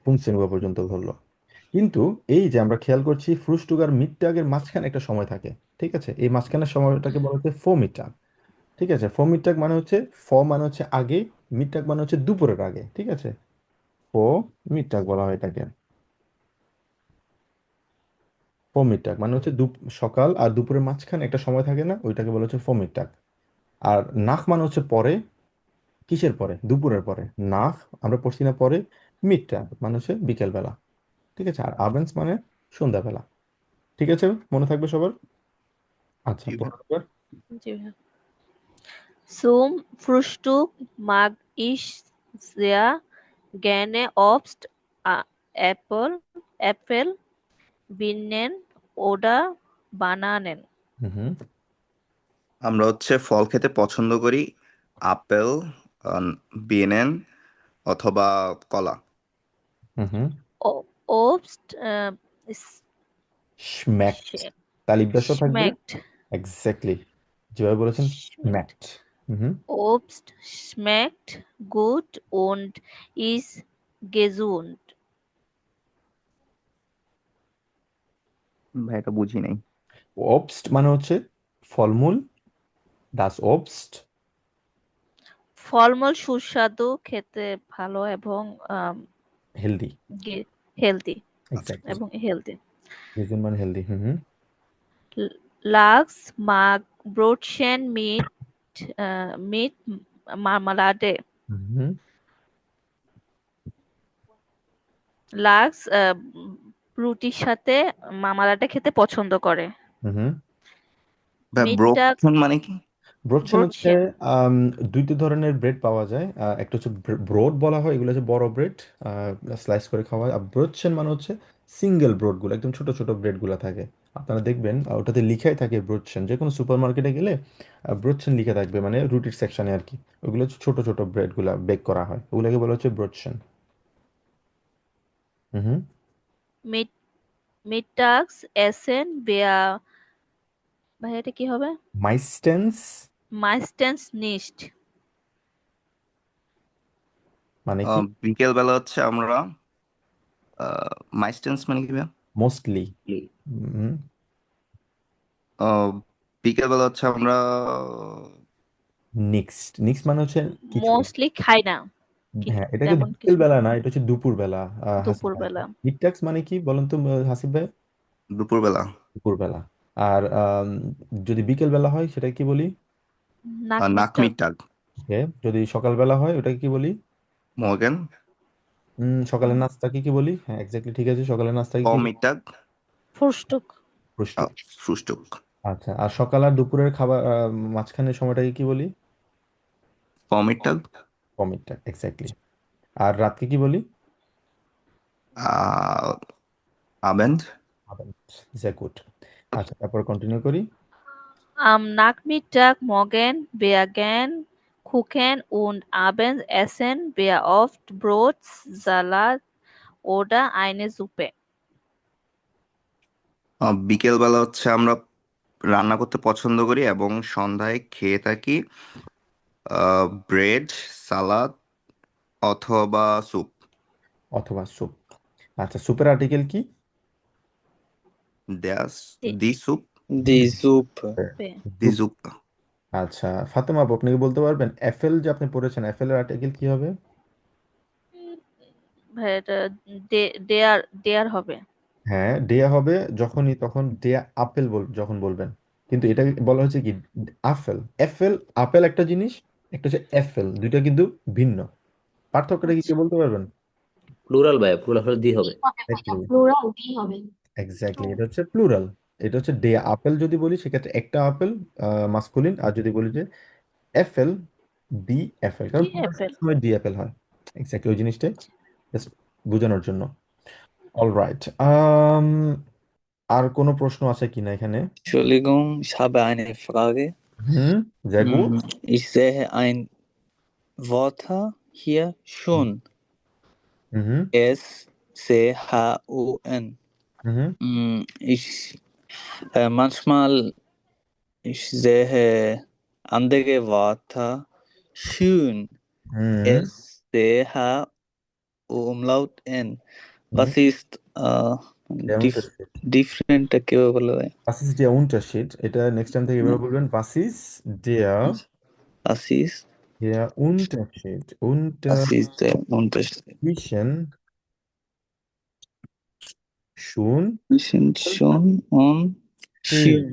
15 Uhr পর্যন্ত ধরলো। কিন্তু এই যে আমরা খেয়াল করছি, ফ্রুস্টুক আর মিডটাকের মাঝখানে একটা সময় থাকে, ঠিক আছে। এই মাঝখানের সময়টাকে বলা হচ্ছে ফো মিডটাক, ঠিক আছে। ফো মিডটাক মানে হচ্ছে, ফ মানে হচ্ছে আগে, মিডটাক মানে হচ্ছে দুপুরের আগে, ঠিক আছে। ফো মিডটাক বলা হয় এটাকে। ফোমিটাক মানে হচ্ছে সকাল আর দুপুরের মাঝখানে একটা সময় থাকে না, ওইটাকে বলা হচ্ছে ফোমিটাক। আর নাখ মানে হচ্ছে পরে, কিসের পরে? দুপুরের পরে। নাখ আমরা পড়ছি না পরে। মিডটাগ মানে হচ্ছে বিকেল বেলা। ঠিক আছে, আর আবেন্স মানে সন্ধ্যাবেলা। ঠিক আছে, মনে থাকবে সবার? আচ্ছা, জি ভাই। পরের জি ভাইয়া। Zum Frühstück mag ich sehr gerne Obst, Äpfel, Birnen oder Bananen. হুম আমরা হচ্ছে ফল খেতে পছন্দ করি, আপেল, বিনেন অথবা কলা। হুম Obst ist schmeckt, তালিব্যস্য থাকবে। schmeckt. এক্স্যাক্টলি, যেভাবে বলেছেন, Schmeckt. schmeckt। হুম Obst schmeckt gut und ist gesund. ভাই এটা বুঝি নাই। obst মানে হচ্ছে ফলমূল, das Obst। ফলমূল সুস্বাদু, খেতে ভালো এবং হেলদি, হেলদি এক্স্যাক্টলি। এবং হেলদি। gesund মানে হেলদি। হুম Lachs mag Brötchen mit Marmelade. হুম লাক্স রুটির সাথে মামালাটা খেতে পছন্দ করে। হুম ভাই মিটটা ব্রোকন মানে কি? ব্রোডশেন হচ্ছে ব্রোডশেন দুইটি ধরনের ব্রেড পাওয়া যায়। একটা হচ্ছে ব্রোড বলা হয়, এগুলো হচ্ছে বড় ব্রেড, স্লাইস করে খাওয়া হয়। আর ব্রোডশেন মানে হচ্ছে সিঙ্গেল ব্রোডগুলো, একদম ছোট ছোট ব্রেডগুলো থাকে। আপনারা দেখবেন ওটাতে লিখাই থাকে ব্রোডশেন, যে কোনো সুপার মার্কেটে গেলে ব্রোডশেন লিখে থাকবে, মানে রুটির সেকশনে আর কি। ওগুলো হচ্ছে ছোট ছোট ব্রেডগুলো বেক করা হয়, ওগুলোকে বলা হচ্ছে ব্রোডশেন। হুম মিট মিটটাক্স এসেন বেয়া, ভাই এটা কি হবে? মাইস্টেন্স মাইস্টেন্স নিস্ট। মানে কি? বিকেল বেলা হচ্ছে আমরা মাইস্টেন্স মানে কি ভাই? মোস্টলি। বিকেল বেলা হচ্ছে আমরা নিক্সট, নিক্সট মানে হচ্ছে কিছু। মোস্টলি খাই না, হ্যাঁ, এটাকে তেমন বিকেল কিছু বেলা না, এটা হচ্ছে দুপুর বেলা। হাসিব দুপুর ভাই, বেলা। মিডটাক্স মানে কি বলেন তো হাসিব ভাই? দুপুর বেলা। দুপুর বেলা। আর যদি বিকেল বেলা হয় সেটা কি বলি? নাক নাক মিটটা মিটাগ, ওকে, যদি সকাল বেলা হয় ওটাকে কি বলি? মর্গেন, সকালের নাস্তাকে কি বলি? হ্যাঁ, এক্স্যাক্টলি ঠিক আছে, সকালের নাস্তাকে কি বলি? অমিটাগ, ফুস্টুক। প্রস্তুত। সুষ্টুক, আচ্ছা, আর সকাল আর দুপুরের খাবার মাঝখানের সময়টাকে কি বলি? পমিটাগ, কমিটটা, এক্স্যাক্টলি। আর রাতকে কি বলি? আবেন্ড। sehr gut। আচ্ছা, তারপর কন্টিনিউ করি। Am Nachmittag morgen wir gern Kuchen und abends essen wir oft Brot, Salat oder eine Suppe. বিকেল বেলা হচ্ছে আমরা রান্না করতে পছন্দ করি এবং সন্ধ্যায় খেয়ে থাকি ব্রেড, সালাদ অথবা স্যুপ। অথবা স্যুপ। আচ্ছা, সুপের আর্টিকেল কি? That's Die the soup, Die Suppe. The soup. Soup. আচ্ছা, ফাতেমা আপু, আপনি কি বলতে পারবেন এফএল যে আপনি পড়েছেন, এফএল এর আর্টিকেল কি হবে? ভাই এটা দেয়ার হবে। হ্যাঁ, ডেয়া হবে যখনই, তখন ডেয়া আপেল যখন বলবেন। কিন্তু এটা বলা হচ্ছে কি, আফেল। এফএল, আপেল একটা জিনিস, একটা হচ্ছে এফএল, দুইটা কিন্তু ভিন্ন। পার্থক্যটা কি আচ্ছা, কেউ বলতে পারবেন? প্লুরাল ভাইয়া, প্লুরাল হলে দি হবে। প্লুরাল কি হবে? এক্স্যাক্টলি, এটা হচ্ছে প্লুরাল। এটা হচ্ছে ডেয়া আপেল যদি বলি সেক্ষেত্রে একটা আপেল মাস্কুলিন, আর যদি বলি যে এফএল, ডি এফএল, কারণ কি plural অ্যাপেল? সবসময় ডি এফএল হয়। এক্স্যাক্টলি ওই জিনিসটাই জাস্ট বোঝানোর জন্য। অলরাইট, আর কোনো প্রশ্ন আছে কিনা এখানে? Entschuldigung, ich habe eine Frage. Hmm sehr gut। Ich sehe ein Wörter hier schon. Hmm SCHUN. Hmm Ich manchmal ich sehe andere Wörter schön. Hmm SCH Umlaut N. Hmm Was ist der Unterschied? different কেউ বলে? Was ist der Unterschied? এটা নেক্সট টাইম থেকে এভাবে বলবেন, was ist Was ist der Unterschied was ist der Unterschied? zwischen শুন Wir sind schon on schön। schön.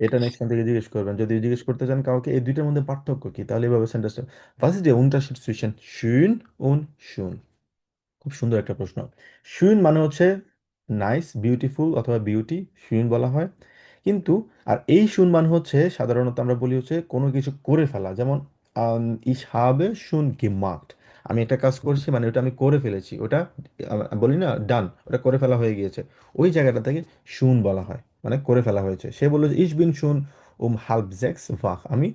এটা নেক্সট টাইম থেকে জিজ্ঞেস করবেন, যদি জিজ্ঞেস করতে চান কাউকে এই দুইটার মধ্যে পার্থক্য কি, তাহলে এভাবে সেন্টেন্সটা, was ist der Unterschied zwischen schön und schön? খুব সুন্দর একটা প্রশ্ন। শুন মানে হচ্ছে নাইস, বিউটিফুল অথবা বিউটি, শুন বলা হয়। কিন্তু আর এই শুন মানে হচ্ছে সাধারণত আমরা বলি হচ্ছে কোনো কিছু করে ফেলা, যেমন ich habe schon gemacht, আমি একটা কাজ করছি মানে ওটা আমি করে ফেলেছি, ওটা বলি না ডান, ওটা করে ফেলা হয়ে গিয়েছে, ওই জায়গাটা থেকে শুন বলা হয়, মানে করে ফেলা হয়েছে। সে বললো যে ich bin schon halb sechs wach, আমি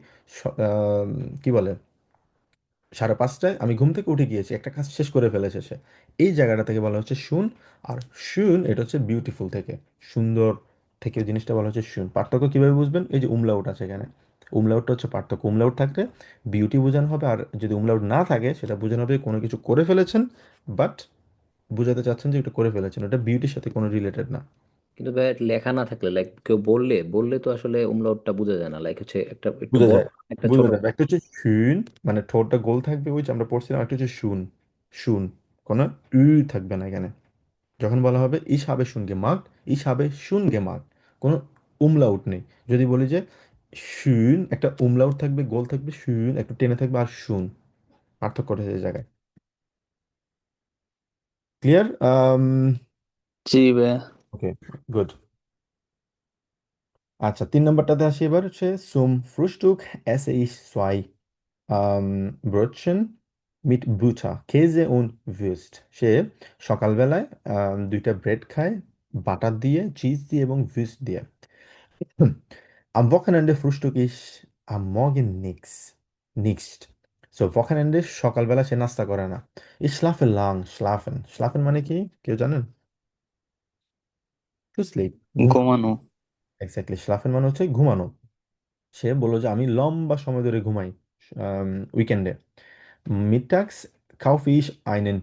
কি বলে 5:30টায় আমি ঘুম থেকে উঠে গিয়েছি, একটা কাজ শেষ করে ফেলেছে সে। এই জায়গাটা থেকে বলা হচ্ছে শুন। আর শুন এটা হচ্ছে বিউটিফুল থেকে, সুন্দর থেকে জিনিসটা বলা হচ্ছে শুন। পার্থক্য কিভাবে বুঝবেন? এই যে উমলাউট আছে এখানে, উমলাউটটা হচ্ছে পার্থক্য। উমলাউট থাকলে বিউটি বোঝানো হবে, আর যদি উমলাউট না থাকে সেটা বোঝানো হবে কোনো কিছু করে ফেলেছেন, বাট বোঝাতে চাচ্ছেন যে এটা করে ফেলেছেন, ওটা বিউটির সাথে কোনো রিলেটেড না। কিন্তু ভাই লেখা না থাকলে, লাইক কেউ বললে বললে তো আসলে উমলাউটটা বোঝা যায় না, লাইক হচ্ছে একটা একটু বোঝা বড় যায়, একটা বোঝা ছোট। যাবে। একটা হচ্ছে শুন, মানে ঠোঁটটা গোল থাকবে, ওই যে আমরা পড়ছিলাম, একটা হচ্ছে শুন, শুন কোনো ই থাকবে না এখানে। যখন বলা হবে ich habe schon gemacht, ich habe schon gemacht, কোনো umlaut নেই। যদি বলি যে schön, একটা umlaut থাকবে, গোল থাকবে, schön একটু টেনে থাকবে, আর শুন, পার্থক্যটা এই জায়গায়। ক্লিয়ার? জি ভাইয়া। ওকে, গুড। আচ্ছা, 3 নম্বরটাতে আসি এবার, হচ্ছে zum Frühstück esse ich zwei Brötchen mit Butter, Käse und Wurst। সে সকালবেলায় 2টা ব্রেড খায় বাটার দিয়ে, চিজ দিয়ে এবং ভুস্ট দিয়ে। Am Wochenende frühstücke ich am Morgen nix. Nicht. So, Wochenende সকালবেলা সে নাস্তা করে না। Ich schlafe lang, schlafen। Schlafen মানে কি? কেউ জানেন? To sleep। ঘুমানো। এক্স্যাক্টলি, schlafen মানে হচ্ছে ঘুমানো। সে বললো যে আমি লম্বা সময় ধরে ঘুমাই উইকেন্ডে। Mittags kaufe ich einen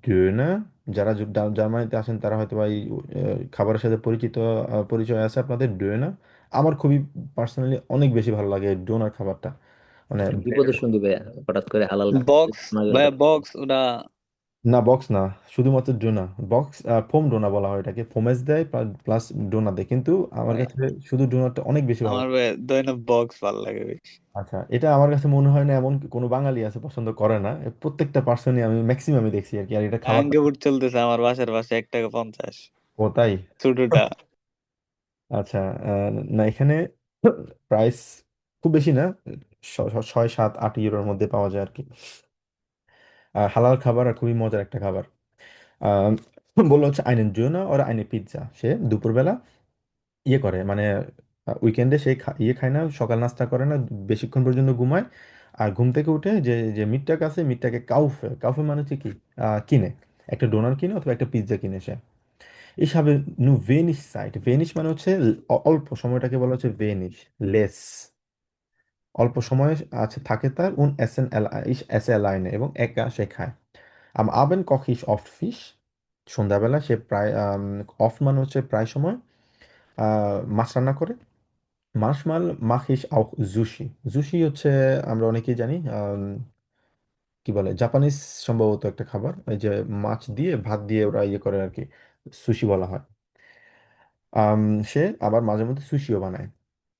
Döner। যারা জার্মানিতে আসেন তারা হয়তো বা এই খাবারের সাথে পরিচয় আছে আপনাদের, ডোনা। আমার খুবই পার্সোনালি অনেক বেশি ভালো লাগে ডোনার খাবারটা, মানে বিপদের সঙ্গী ভাইয়া, হঠাৎ করে হালাল বক্স শোনা গেল ভাইয়া, তো। বক্স ওটা। না বক্স না, শুধুমাত্র ডোনা। বক্স ফোম ডোনা বলা হয় এটাকে, ফোমেস দেয় প্লাস ডোনা দেয়, কিন্তু আমার কাছে শুধু ডোনাটা অনেক বেশি ভালো আমার লাগে। ভাইয়া দৈনব বক্স ভালো লাগে বেশি। আচ্ছা, এটা আমার কাছে মনে হয় না এমন কোনো বাঙালি আছে পছন্দ করে না, প্রত্যেকটা পার্সনই আমি ম্যাক্সিমামই দেখছি আর কি, আর এটা খাবারটা। আঙ্গেপুর চলতেছে আমার বাসার পাশে 1 টাকা 50। ও তাই? ছোটটা। আচ্ছা, না এখানে প্রাইস খুব বেশি না, 6, 7, 8 ইউরোর মধ্যে পাওয়া যায় আর কি। হালাল খাবার আর খুবই মজার একটা খাবার। আহ, বললো হচ্ছে আইনের জন্য ওরা আইনে পিৎজা। সে দুপুরবেলা ইয়ে করে, মানে উইকেন্ডে সে ইয়ে খায় না, সকাল নাস্তা করে না, বেশিক্ষণ পর্যন্ত ঘুমায়। আর ঘুম থেকে উঠে যে যে মিটটাক আছে, মিটটাকে কাউফে, কাউফে মানে হচ্ছে কি, কিনে, একটা ডোনার কিনে অথবা একটা পিৎজা কিনে সে। Ich habe nur wenig Zeit। Vanish মানে হচ্ছে অল্প সময়টাকে বলা হচ্ছে ভেনিশ, লেস, অল্প সময় আছে থাকে তার। ich esse alleine, এবং একা সে খায়। Am Abend koche ich oft Fisch। সন্ধ্যাবেলা সে প্রায় অফ মানে হচ্ছে প্রায় সময় মাছ রান্না করে। Manchmal mache ich auch Sushi। Sushi হচ্ছে আমরা অনেকেই জানি কি বলে, জাপানিজ সম্ভবত একটা খাবার, এই যে মাছ দিয়ে ভাত দিয়ে ওরা ইয়ে করে আর কি, সুশি বলা হয়। আম, সে আবার মাঝে মধ্যে সুশিও বানায়।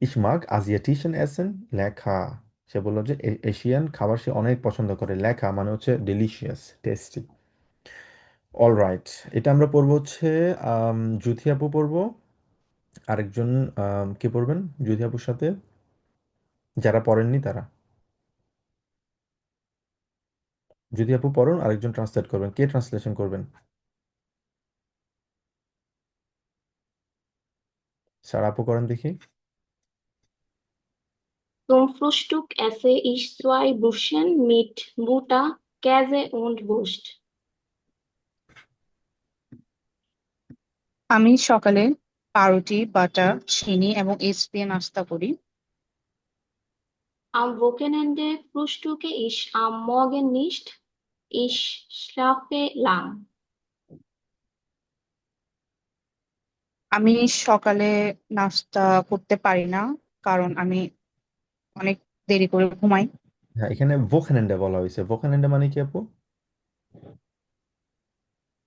Ich mag asiatischen Essen lecker। সে বললো যে এশিয়ান খাবার সে অনেক পছন্দ করে। লেখা মানে হচ্ছে ডেলিশিয়াস, টেস্টি। অল রাইট, এটা আমরা পড়বো হচ্ছে জুথি আপু পড়বো, আরেকজন কে পড়বেন জুথি আপুর সাথে? যারা পড়েননি তারা। যদি আপু পড়ুন, আরেকজন ট্রান্সলেট করবেন। কে ট্রান্সলেশন করবেন? স্যার আপু করেন দেখি। Zum Frühstück esse ich zwei Brötchen mit Butter, Käse und Wurst। আমি সকালে পাউরুটি, বাটার, চিনি এবং এগস দিয়ে নাস্তা করি। Am Wochenende frühstücke ich am Morgen nicht. Ich schlafe lang। আমি সকালে নাস্তা করতে পারি না, কারণ আমি অনেক দেরি করে ঘুমাই। হ্যাঁ, এখানে ভোখানেন্ডে বলা হয়েছে। ভোখানেন্ডে মানে কি আপু?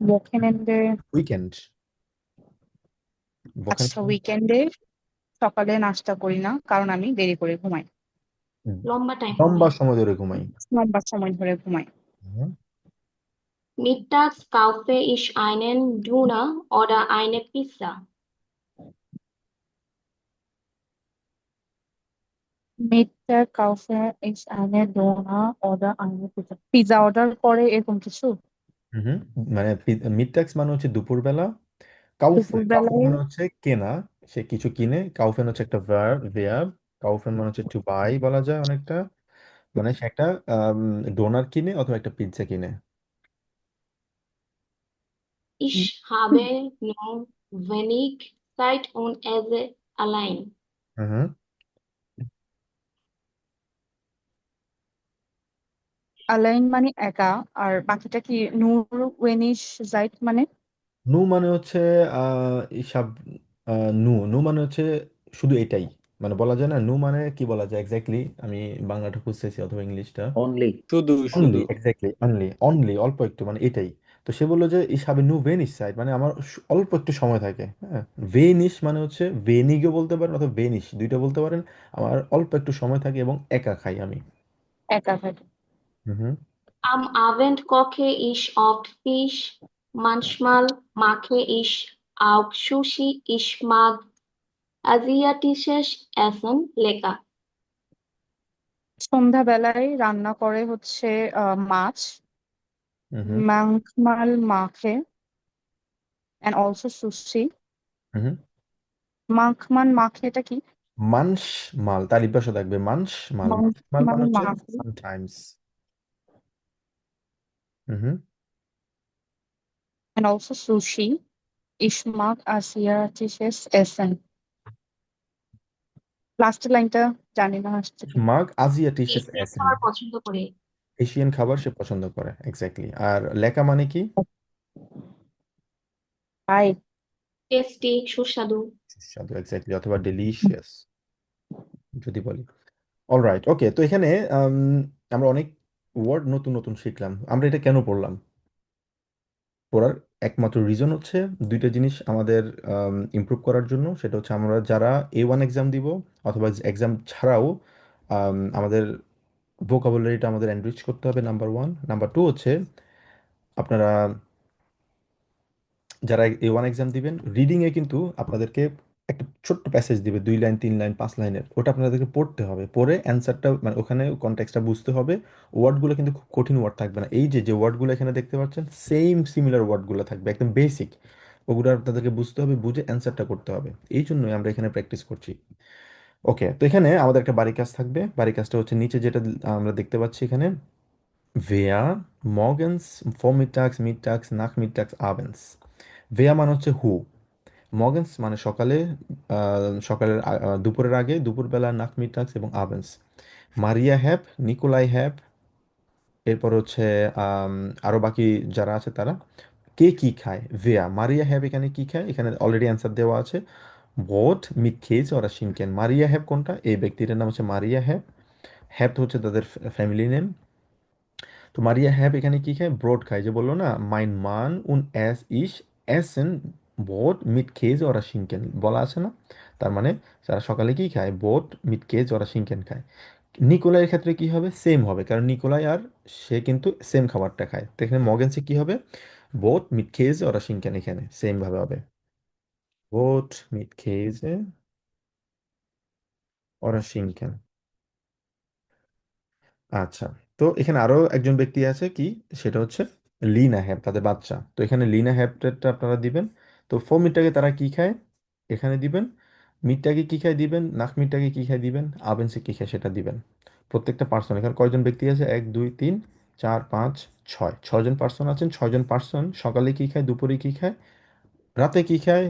ওয়েকেন্ডে উইকেন্ড। ওখানে আচ্ছা, উইকেন্ডে সকালে নাস্তা করি না কারণ আমি দেরি করে ঘুমাই, হুম, লম্বা টাইম লম্বা ঘুমাই। সময় ধরে ঘুমাই। লম্বা সময় ধরে ঘুমাই। হুম, Mittags kaufe ich einen Döner oder eine Pizza. মিডটা কাউফে ইস আইনে ডোনা অর্ডার আইনে পিজা, পিজা অর্ডার করে এরকম কিছু। হুম, মানে মিডটাক্স মানে হচ্ছে দুপুরবেলা, কাউফেন কাউফেন দুপুরবেলায় মানে হচ্ছে কেনা, সে কিছু কিনে। কাউফেন হচ্ছে একটা ভার্ব। কাউফেন মানে হচ্ছে টু বাই বলা যায় অনেকটা, মানে সে একটা ডোনার কিনে অথবা একটা পিৎজা কিনে। Ich habe nur wenig Zeit und esse allein. হুম, আলাইন মানে একা, আর বাকিটা কি নূর ওয়েনিশ জাইট মানে? নু মানে হচ্ছে ইসাব, নু নু মানে হচ্ছে শুধু এটাই, মানে বলা যায় না নু মানে কি বলা যায় এক্স্যাক্টলি, আমি বাংলাটা খুঁজতেছি অথবা ইংলিশটা। অনলি। শুধু অনলি, শুধু এক্স্যাক্টলি, অনলি অনলি, অল্প একটু মানে এটাই। তো সে বললো যে ইসাবে নু ভেনিস সাইড, মানে আমার অল্প একটু সময় থাকে। হ্যাঁ, ভেনিস মানে হচ্ছে ভেনিগও বলতে পারেন অথবা ভেনিস, দুইটা বলতে পারেন। আমার অল্প একটু সময় থাকে এবং একা খাই আমি। একা থাকে। হুম, Am Abend koche ich oft Fisch, manchmal mache ich auch Sushi. Ich mag asiatisches Essen lecker. সন্ধ্যাবেলায় রান্না করে হচ্ছে মাছ, হুম, মাংখমাল মাখে এন্ড অলসো সুশি। হুম। মাংখমান মাখে এটা কি? মানস মাল, তার পাশে থাকবে মানস মাল। মানস মাল মাংখমান মানে হচ্ছে মাখে সামটাইমস। হুম, and also sushi. Ich mag asiatisches Essen. লাস্টের লাইনটা জানি না আসছে কি। মাগ আজিয়াটিসেস এশিয়ান এসেন, খাবার পছন্দ করে। এশিয়ান খাবার সে পছন্দ করে, এক্স্যাক্টলি। আর লেকা মানে কি? হাই। টেস্টি, সুস্বাদু। সুস্বাদু, এক্স্যাক্টলি, অথবা ডেলিশিয়াস যদি বলি। অলরাইট, ওকে। তো এখানে আম, আমরা অনেক ওয়ার্ড নতুন নতুন শিখলাম। আমরা এটা কেন পড়লাম? পড়ার একমাত্র রিজন হচ্ছে দুইটা জিনিস আমাদের ইমপ্রুভ করার জন্য। সেটা হচ্ছে আমরা যারা A1 এক্সাম দিব অথবা এক্সাম ছাড়াও আমাদের ভোকাবুলারিটা আমাদের এনরিচ করতে হবে, নাম্বার ওয়ান। নাম্বার টু হচ্ছে আপনারা যারা A1 এক্সাম দিবেন, রিডিংয়ে কিন্তু আপনাদেরকে একটা ছোট্ট প্যাসেজ দিবে, 2 লাইন 3 লাইন 5 লাইনের, ওটা আপনাদেরকে পড়তে হবে। পড়ে অ্যান্সারটা মানে ওখানে কনটেক্সটটা বুঝতে হবে। ওয়ার্ডগুলো কিন্তু খুব কঠিন ওয়ার্ড থাকবে না। এই যে যে ওয়ার্ডগুলো এখানে দেখতে পাচ্ছেন, সেম সিমিলার ওয়ার্ডগুলো থাকবে, একদম বেসিক। ওগুলো আপনাদেরকে বুঝতে হবে, বুঝে অ্যান্সারটা করতে হবে। এই জন্যই আমরা এখানে প্র্যাকটিস করছি। ওকে, তো এখানে আমাদের একটা বাড়ি কাজ থাকবে। বাড়ি কাজটা হচ্ছে নিচে যেটা আমরা দেখতে পাচ্ছি এখানে, wer morgens, vormittags, mittags, nachmittags, abends। ভেয়া মানে হচ্ছে হু, মর্গেন্স মানে সকালে, দুপুরের আগে, দুপুরবেলা, নাকমিটাক্স এবং আবেন্স। মারিয়া হ্যাপ, নিকোলাই হ্যাপ, এরপর হচ্ছে আম, আরো বাকি যারা আছে তারা। কে কি খায়? ভেয়া, মারিয়া হ্যাপ এখানে কি খায়? এখানে অলরেডি অ্যান্সার দেওয়া আছে, বোট মিট খেয়েছে ওরা শিনকেন। মারিয়া হ্যাপ কোনটা? এই ব্যক্তিটার নাম হচ্ছে মারিয়া হ্যাপ। হ্যাপ হচ্ছে তাদের ফ্যামিলি নেম। তো মারিয়া হ্যাপ এখানে কি খায়? ব্রড খায়। যে বললো না, মাইন মান উন এস ইস এসেন বোট মিট খেজ ওরা শিঙ্কেন, বলা আছে না? তার মানে তারা সকালে কি খায়? বোট মিট খেজ ওরা শিঙ্কেন খায়। নিকোলাইয়ের ক্ষেত্রে কি হবে? সেম হবে, কারণ নিকোলাই আর সে কিন্তু সেম খাবারটা খায়। তো এখানে মগেন্সে কি হবে? বোট মিট খেজ ওরা শিঙ্কেন, এখানে সেম ভাবে হবে, বোট মিট খেজ ওরা শিঙ্কেন। আচ্ছা, তো এখানে আরো একজন ব্যক্তি আছে কি, সেটা হচ্ছে লিনা হ্যাপ, তাদের বাচ্চা। তো এখানে লিনা হ্যাপটা আপনারা দিবেন। তো ফোর মিটটাকে তারা কি খায় এখানে দিবেন, মিটটাকে কি খায় দিবেন, নাক মিটটাকে কি খায় দিবেন, আবেনসে কি খায় সেটা দিবেন। প্রত্যেকটা পার্সন, এখানে কয়জন ব্যক্তি আছে? 1 2 3 4 5 6, 6জন পার্সন আছেন। 6জন পার্সন সকালে কি খায়, দুপুরে কি খায়, রাতে কি খায়,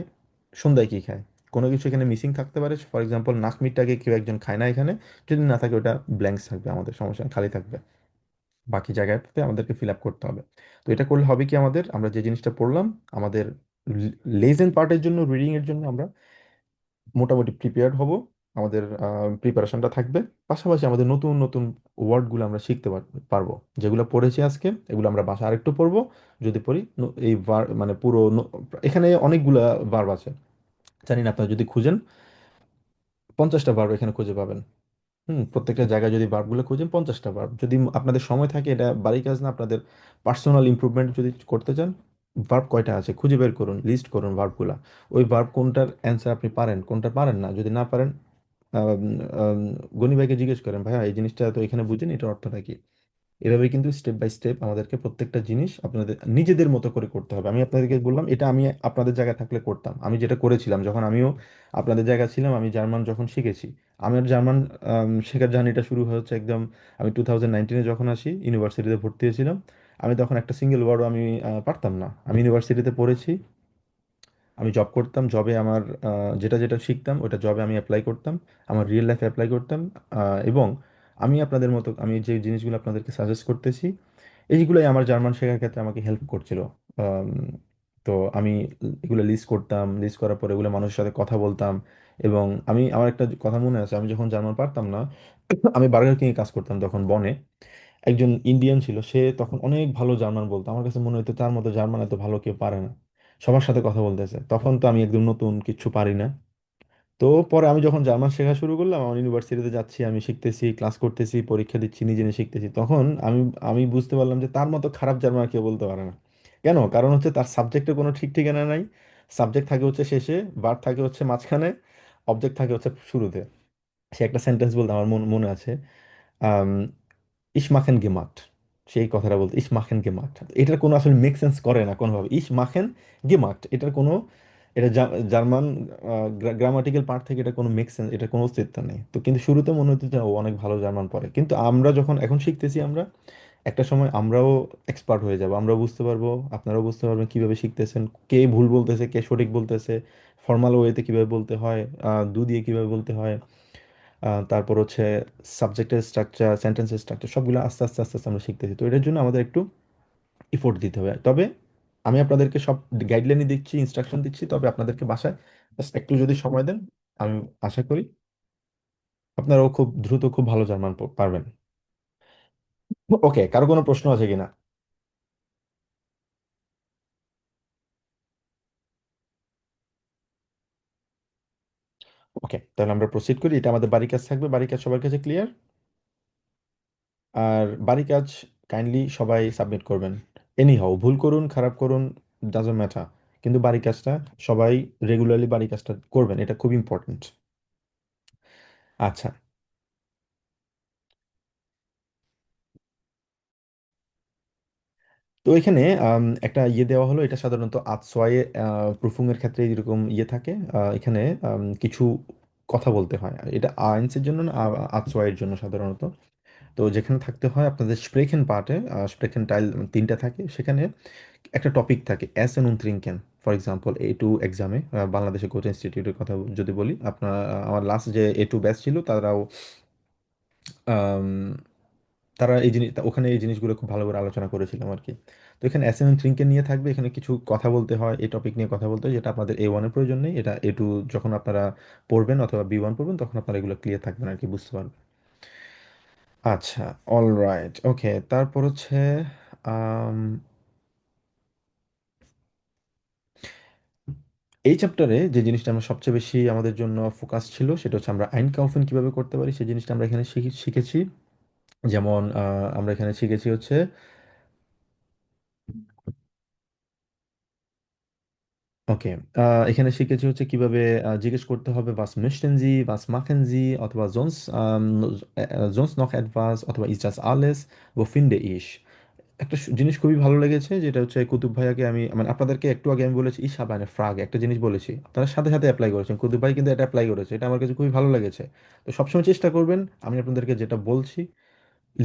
সন্ধ্যায় কি খায়। কোনো কিছু এখানে মিসিং থাকতে পারে। ফর এক্সাম্পল, নাক মিটটাকে কেউ একজন খায় না এখানে, যদি না থাকে ওটা ব্ল্যাঙ্কস থাকবে, আমাদের সমস্যা নেই, খালি থাকবে। বাকি জায়গাতে আমাদেরকে ফিল আপ করতে হবে। তো এটা করলে হবে কি, আমাদের আমরা যে জিনিসটা পড়লাম, আমাদের লেজেন্ড পার্টের জন্য, রিডিং এর জন্য আমরা মোটামুটি প্রিপেয়ার্ড হব। আমাদের প্রিপারেশনটা থাকবে। পাশাপাশি আমাদের নতুন নতুন ওয়ার্ডগুলো আমরা শিখতে পারবো। যেগুলো পড়েছি আজকে, এগুলো আমরা বাসা আরেকটু পড়বো। যদি পড়ি এই মানে পুরো এখানে অনেকগুলা ভার্ব আছে। জানি না, আপনারা যদি খুঁজেন 50টা ভার্ব এখানে খুঁজে পাবেন। প্রত্যেকটা জায়গায় যদি ভার্বগুলো খুঁজেন 50টা ভার্ব। যদি আপনাদের সময় থাকে, এটা বাড়ি কাজ না, আপনাদের পার্সোনাল ইমপ্রুভমেন্ট যদি করতে চান, ভার্ব কয়টা আছে খুঁজে বের করুন, লিস্ট করুন ভার্বগুলা। ওই ভার্ব কোনটার অ্যান্সার আপনি পারেন, কোনটা পারেন না, যদি না পারেন আম, আম, গনি ভাইকে জিজ্ঞেস করেন, ভাইয়া এই জিনিসটা তো এখানে বুঝেন, এটার অর্থটা কি। এভাবে কিন্তু স্টেপ বাই স্টেপ আমাদেরকে প্রত্যেকটা জিনিস আপনাদের নিজেদের মতো করে করতে হবে। আমি আপনাদেরকে বললাম, এটা আমি আপনাদের জায়গায় থাকলে করতাম। আমি যেটা করেছিলাম যখন আমিও আপনাদের জায়গায় ছিলাম, আমি জার্মান যখন শিখেছি, আমার জার্মান শেখার জার্নিটা শুরু হচ্ছে একদম, আমি 2019-এ যখন আসি, ইউনিভার্সিটিতে ভর্তি হয়েছিলাম। আমি তখন একটা সিঙ্গেল ওয়ার্ডও আমি পারতাম না। আমি ইউনিভার্সিটিতে পড়েছি, আমি জব করতাম, জবে আমার যেটা যেটা শিখতাম ওটা জবে আমি অ্যাপ্লাই করতাম, আমার রিয়েল লাইফে অ্যাপ্লাই করতাম। এবং আমি আপনাদের মতো, আমি যে জিনিসগুলো আপনাদেরকে সাজেস্ট করতেছি, এইগুলোই আমার জার্মান শেখার ক্ষেত্রে আমাকে হেল্প করছিল। আম, তো আমি এগুলো লিস্ট করতাম, লিস্ট করার পরে এগুলো মানুষের সাথে কথা বলতাম। এবং আমার একটা কথা মনে আছে, আমি যখন জার্মান পারতাম না, আমি বার্গার কিংয়ে কাজ করতাম তখন বনে। একজন ইন্ডিয়ান ছিল, সে তখন অনেক ভালো জার্মান বলতো, আমার কাছে মনে হতো তার মতো জার্মান এত ভালো কেউ পারে না, সবার সাথে কথা বলতেছে। তখন তো আমি একদম নতুন, কিচ্ছু পারি না। তো পরে আমি যখন জার্মান শেখা শুরু করলাম, আমার ইউনিভার্সিটিতে যাচ্ছি, আমি শিখতেছি, ক্লাস করতেছি, পরীক্ষা দিচ্ছি, নিজে নিজে শিখতেছি, তখন আমি আমি বুঝতে পারলাম যে তার মতো খারাপ জার্মান আর কেউ বলতে পারে না। কেন? কারণ হচ্ছে তার সাবজেক্টের কোনো ঠিক ঠিকানা নাই। সাবজেক্ট থাকে হচ্ছে শেষে, ভার্ব থাকে হচ্ছে মাঝখানে, অবজেক্ট থাকে হচ্ছে শুরুতে। সে একটা সেন্টেন্স বলতে আমার মনে আছে, ইশ মাখেন গেমাট, সেই কথাটা বলতে ইশ মাখেন গেমাট। এটার কোনো আসলে মেক সেন্স করে না কোনোভাবে, ইশ মাখেন গেমাট, এটার কোনো, এটা জার্মান গ্রামাটিক্যাল পার্ট থেকে এটা কোনো মেক সেন্স, এটার কোনো অস্তিত্ব নেই। তো কিন্তু শুরুতে মনে হতো যে ও অনেক ভালো জার্মান পড়ে, কিন্তু আমরা যখন এখন শিখতেছি, আমরা একটা সময় আমরাও এক্সপার্ট হয়ে যাব, আমরাও বুঝতে পারবো, আপনারাও বুঝতে পারবেন কিভাবে শিখতেছেন, কে ভুল বলতেছে, কে সঠিক বলতেছে, ফর্মাল ওয়েতে কিভাবে বলতে হয়, দু দিয়ে কিভাবে বলতে হয়, তারপর হচ্ছে সাবজেক্টের স্ট্রাকচার, সেন্টেন্সের স্ট্রাকচার, সবগুলো আস্তে আস্তে আস্তে আস্তে আমরা শিখতেছি। তো এটার জন্য আমাদের একটু ইফোর্ট দিতে হবে। তবে আমি আপনাদেরকে সব গাইডলাইনই দিচ্ছি, ইনস্ট্রাকশন দিচ্ছি, তবে আপনাদেরকে বাসায় just একটু যদি সময় দেন, আমি আশা করি আপনারাও খুব দ্রুত খুব ভালো জার্মান পারবেন। ওকে, কারো কোনো প্রশ্ন আছে কিনা? ওকে, তাহলে আমরা প্রসিড করি। এটা আমাদের বাড়ি কাজ থাকবে, বাড়ি কাজ সবার কাছে ক্লিয়ার? আর বাড়ি কাজ কাইন্ডলি সবাই সাবমিট করবেন। এনি হাও, ভুল করুন, খারাপ করুন, ডাজন্ট ম্যাটার, কিন্তু বাড়ি কাজটা সবাই রেগুলারলি বাড়ি কাজটা করবেন, এটা খুব ইম্পর্ট্যান্ট। আচ্ছা, তো এখানে একটা ইয়ে দেওয়া হলো, এটা সাধারণত আতসোয়ায়ে প্রুফিং এর ক্ষেত্রে এরকম ইয়ে থাকে। এখানে কিছু কথা বলতে হয়, এটা আইনসের জন্য না, আতসোয়ায়ের জন্য সাধারণত। তো যেখানে থাকতে হয় আপনাদের স্প্রেখেন পার্টে, স্প্রেখেন টাইল 3টা থাকে, সেখানে একটা টপিক থাকে এসেন উন ট্রিঙ্কেন। ফর এক্সাম্পল A2 এক্সামে, বাংলাদেশে কোচ ইনস্টিটিউটের কথা যদি বলি, আপনার আমার লাস্ট যে A2 ব্যাচ ছিল, তারাও আম, তারা এই জিনিস, ওখানে এই জিনিসগুলো খুব ভালো করে আলোচনা করেছিলাম আর কি। তো এখানে এসেন উন ট্রিঙ্কেন নিয়ে থাকবে, এখানে কিছু কথা বলতে হয়, এই টপিক নিয়ে কথা বলতে হয়, যেটা আপনাদের A1 এর প্রয়োজন নেই, এটা A2 যখন আপনারা পড়বেন অথবা B1 পড়বেন, তখন আপনারা এগুলো ক্লিয়ার থাকবেন আর কি, বুঝতে পারবেন। আচ্ছা, অল রাইট, ওকে। তারপর হচ্ছে আম, এই চ্যাপ্টারে যে জিনিসটা আমরা সবচেয়ে বেশি আমাদের জন্য ফোকাস ছিল, সেটা হচ্ছে আমরা আইন কাউফেন কিভাবে করতে পারি, সেই জিনিসটা আমরা এখানে শিখেছি। যেমন আমরা এখানে শিখেছি হচ্ছে, ওকে, এখানে শিখেছি হচ্ছে কিভাবে জিজ্ঞেস করতে হবে was möchten Sie, was machen Sie, অথবা sonst noch etwas, অথবা ist das alles, wo finde ich। একটা জিনিস খুবই ভালো লেগেছে, যেটা হচ্ছে কুতুব ভাইয়াকে আমি, মানে আপনাদেরকে একটু আগে আমি বলেছি ইস হাবানে ফ্রাগ, একটা জিনিস বলেছি, আপনারা সাথে সাথে অ্যাপ্লাই করেছেন, কুতুব ভাই কিন্তু এটা অ্যাপ্লাই করেছে, এটা আমার কাছে খুবই ভালো লেগেছে। তো সবসময় চেষ্টা করবেন আমি আপনাদেরকে যেটা বলছি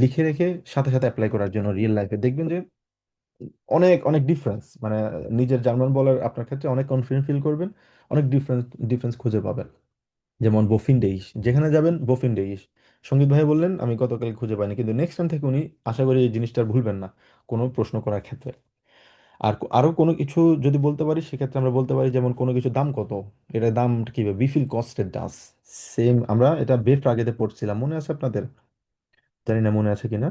লিখে রেখে সাথে সাথে অ্যাপ্লাই করার জন্য, রিয়েল লাইফে দেখবেন যে অনেক অনেক ডিফারেন্স, মানে নিজের জার্মান বলার আপনার ক্ষেত্রে অনেক কনফিডেন্ট ফিল করবেন, অনেক ডিফারেন্স ডিফারেন্স খুঁজে পাবেন। যেমন বোফিন ডেইস, যেখানে যাবেন বোফিন ডেইস, সঙ্গীত ভাই বললেন আমি গতকাল খুঁজে পাইনি, কিন্তু নেক্সট টাইম থেকে উনি আশা করি এই জিনিসটা আর ভুলবেন না কোনো প্রশ্ন করার ক্ষেত্রে। আর আরো কোনো কিছু যদি বলতে পারি, সেক্ষেত্রে আমরা বলতে পারি যেমন কোনো কিছু দাম কত, এটা দাম কিভাবে, বিফিল কস্টেড ডাস, সেম আমরা এটা বেফ আগেতে পড়ছিলাম, মনে আছে আপনাদের? জানি না মনে আছে কিনা,